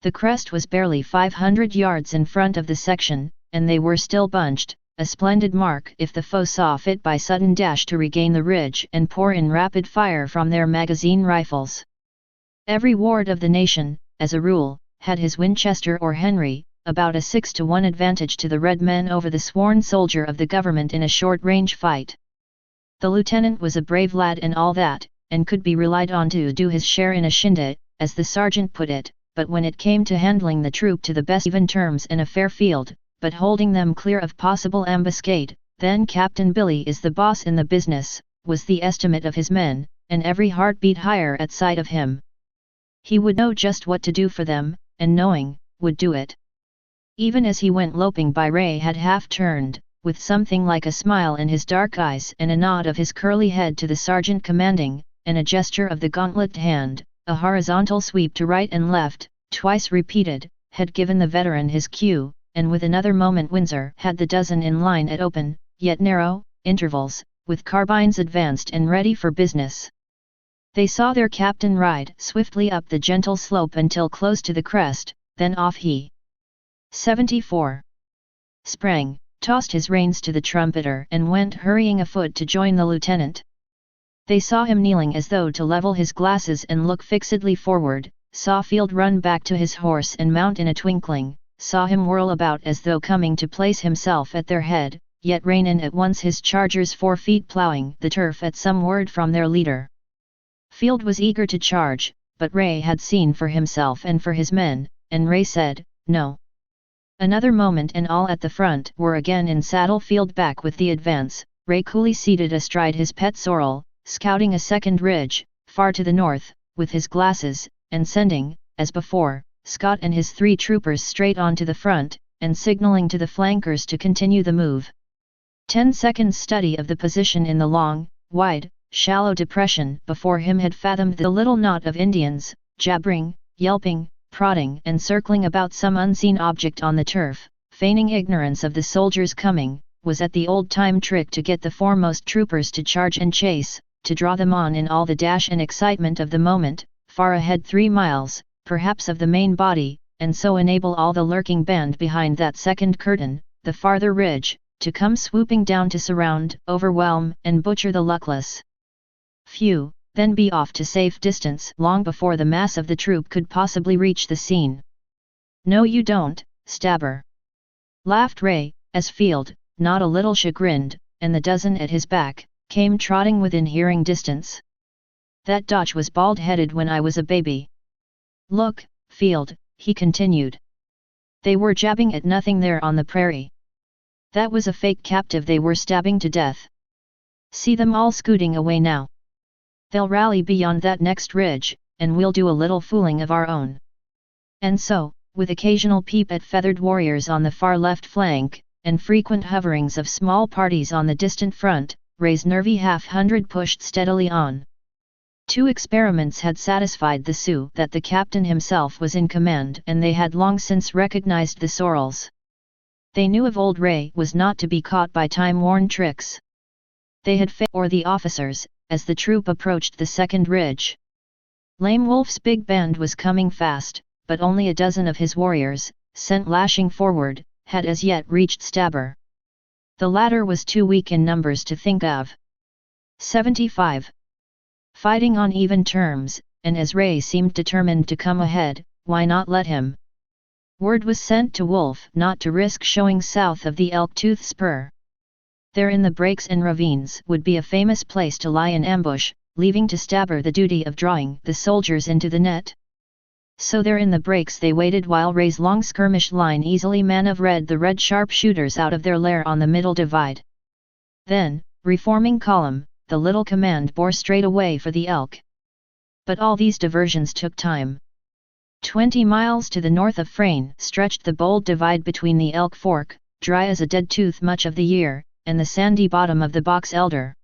The crest was barely 500 yards in front of the section, and they were still bunched, a splendid mark if the foe saw fit by sudden dash to regain the ridge and pour in rapid fire from their magazine rifles. Every ward of the nation, as a rule, had his Winchester or Henry, about a 6-to-1 advantage to the red men over the sworn soldier of the government in a short-range fight. The lieutenant was a brave lad and all that, and could be relied on to do his share in a shindig, as the sergeant put it, but when it came to handling the troop to the best even terms in a fair field, but holding them clear of possible ambuscade, then Captain Billy is the boss in the business, was the estimate of his men, and every heart beat higher at sight of him. He would know just what to do for them, and knowing, would do it. Even as he went loping by, Ray had half turned, with something like a smile in his dark eyes and a nod of his curly head to the sergeant commanding, and a gesture of the gauntleted hand, a horizontal sweep to right and left, twice repeated, had given the veteran his cue, and with another moment Windsor had the dozen in line at open, yet narrow, intervals, with carbines advanced and ready for business. They saw their captain ride swiftly up the gentle slope until close to the crest, then off he 74. Sprang, tossed his reins to the trumpeter and went hurrying afoot to join the lieutenant. They saw him kneeling as though to level his glasses and look fixedly forward, saw Field run back to his horse and mount in a twinkling, saw him whirl about as though coming to place himself at their head, yet rein in at once his charger's 4 feet ploughing the turf at some word from their leader. Field was eager to charge, but Ray had seen for himself and for his men, and Ray said, "No." Another moment and all at the front were again in saddle. Field back with the advance, Ray coolly seated astride his pet sorrel, scouting a second ridge, far to the north, with his glasses, and sending, as before, Scott and his 3 troopers straight on to the front, and signaling to the flankers to continue the move. 10 seconds study of the position in the long, wide, shallow depression before him had fathomed the little knot of Indians, jabbering, yelping, prodding and circling about some unseen object on the turf, feigning ignorance of the soldiers' coming, was at the old-time trick to get the foremost troopers to charge and chase, to draw them on in all the dash and excitement of the moment, far ahead 3 miles, perhaps of the main body, and so enable all the lurking band behind that second curtain, the farther ridge, to come swooping down to surround, overwhelm, and butcher the luckless few, then be off to safe distance long before the mass of the troop could possibly reach the scene. "No you don't, Stabber!" laughed Ray, as Field, not a little chagrined, and the dozen at his back, came trotting within hearing distance. "That Dutch was bald-headed when I was a baby. Look, Field," he continued. "They were jabbing at nothing there on the prairie. That was a fake captive they were stabbing to death. See them all scooting away now. They'll rally beyond that next ridge, and we'll do a little fooling of our own." And so, with occasional peep at feathered warriors on the far left flank, and frequent hoverings of small parties on the distant front, Ray's nervy 100 pushed steadily on. 2 experiments had satisfied the Sioux that the captain himself was in command, and they had long since recognized the sorrels. They knew of old Ray was not to be caught by time-worn tricks. They had failed, or the officers, as the troop approached the second ridge. Lame Wolf's big band was coming fast, but only a dozen of his warriors, sent lashing forward, had as yet reached Stabber. The latter was too weak in numbers to think of 75. Fighting on even terms, and as Ray seemed determined to come ahead, why not let him? Word was sent to Wolf not to risk showing south of the Elk Tooth Spur. There in the breaks and ravines would be a famous place to lie in ambush, leaving to Stabber the duty of drawing the soldiers into the net. So there in the breaks they waited while Ray's long skirmish line easily maneuvered the red sharpshooters out of their lair on the middle divide. Then, reforming column, the little command bore straight away for the Elk. But all these diversions took time. 20 miles to the north of Frayne stretched the bold divide between the Elk Fork, dry as a dead tooth much of the year, and the sandy bottom of the Box Elder.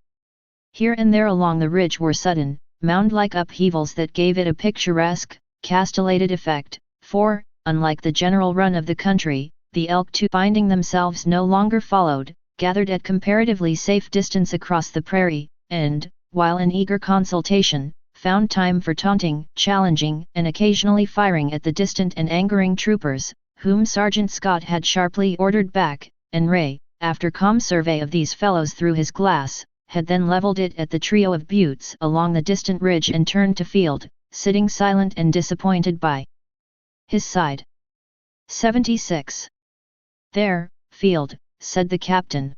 Here and there along the ridge were sudden, mound-like upheavals that gave it a picturesque, castellated effect, for, unlike the general run of the country, the elk too finding themselves no longer followed, gathered at comparatively safe distance across the prairie, and, while in eager consultation, found time for taunting, challenging, and occasionally firing at the distant and angering troopers, whom Sergeant Scott had sharply ordered back, and Ray, after calm survey of these fellows through his glass, had then levelled it at the trio of buttes along the distant ridge and turned to Field, sitting silent and disappointed by his side. 76. "There, Field," said the captain.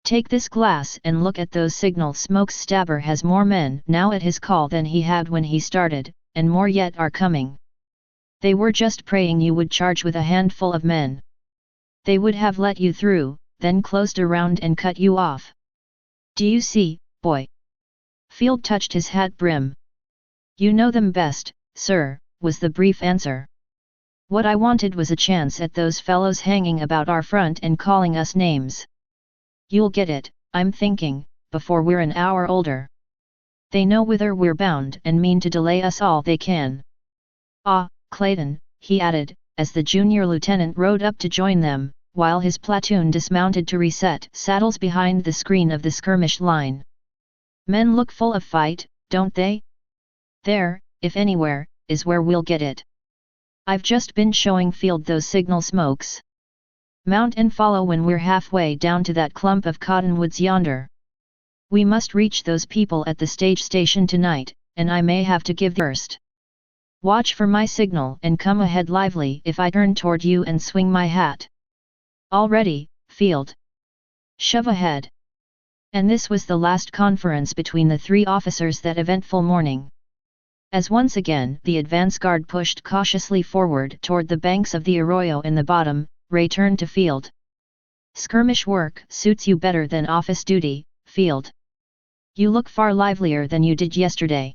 "Take this glass and look at those signal smokes. Stabber has more men now at his call than he had when he started, and more yet are coming. They were just praying you would charge with a handful of men. They would have let you through, then closed around and cut you off. Do you see, boy?" Field touched his hat brim. "You know them best, sir," was the brief answer. "What I wanted was a chance at those fellows hanging about our front and calling us names. You'll get it, I'm thinking, before we're an hour older. They know whither we're bound and mean to delay us all they can. Ah, Clayton," he added, as the junior lieutenant rode up to join them, while his platoon dismounted to reset saddles behind the screen of the skirmish line. Men look full of fight, don't they? There, if anywhere, is where we'll get it. I've just been showing Field those signal smokes. Mount and follow when we're halfway down to that clump of cottonwoods yonder. We must reach those people at the stage station tonight, and I may have to give the first. Watch for my signal and come ahead lively if I turn toward you and swing my hat. All ready, Field. Shove ahead. And this was the last conference between the three officers that eventful morning. As once again the advance guard pushed cautiously forward toward the banks of the arroyo in the bottom, Ray turned to Field. Skirmish work suits you better than office duty, Field. You look far livelier than you did yesterday.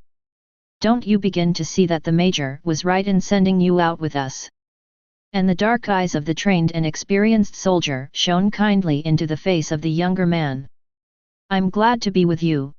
Don't you begin to see that the Major was right in sending you out with us? And the dark eyes of the trained and experienced soldier shone kindly into the face of the younger man. I'm glad to be with you,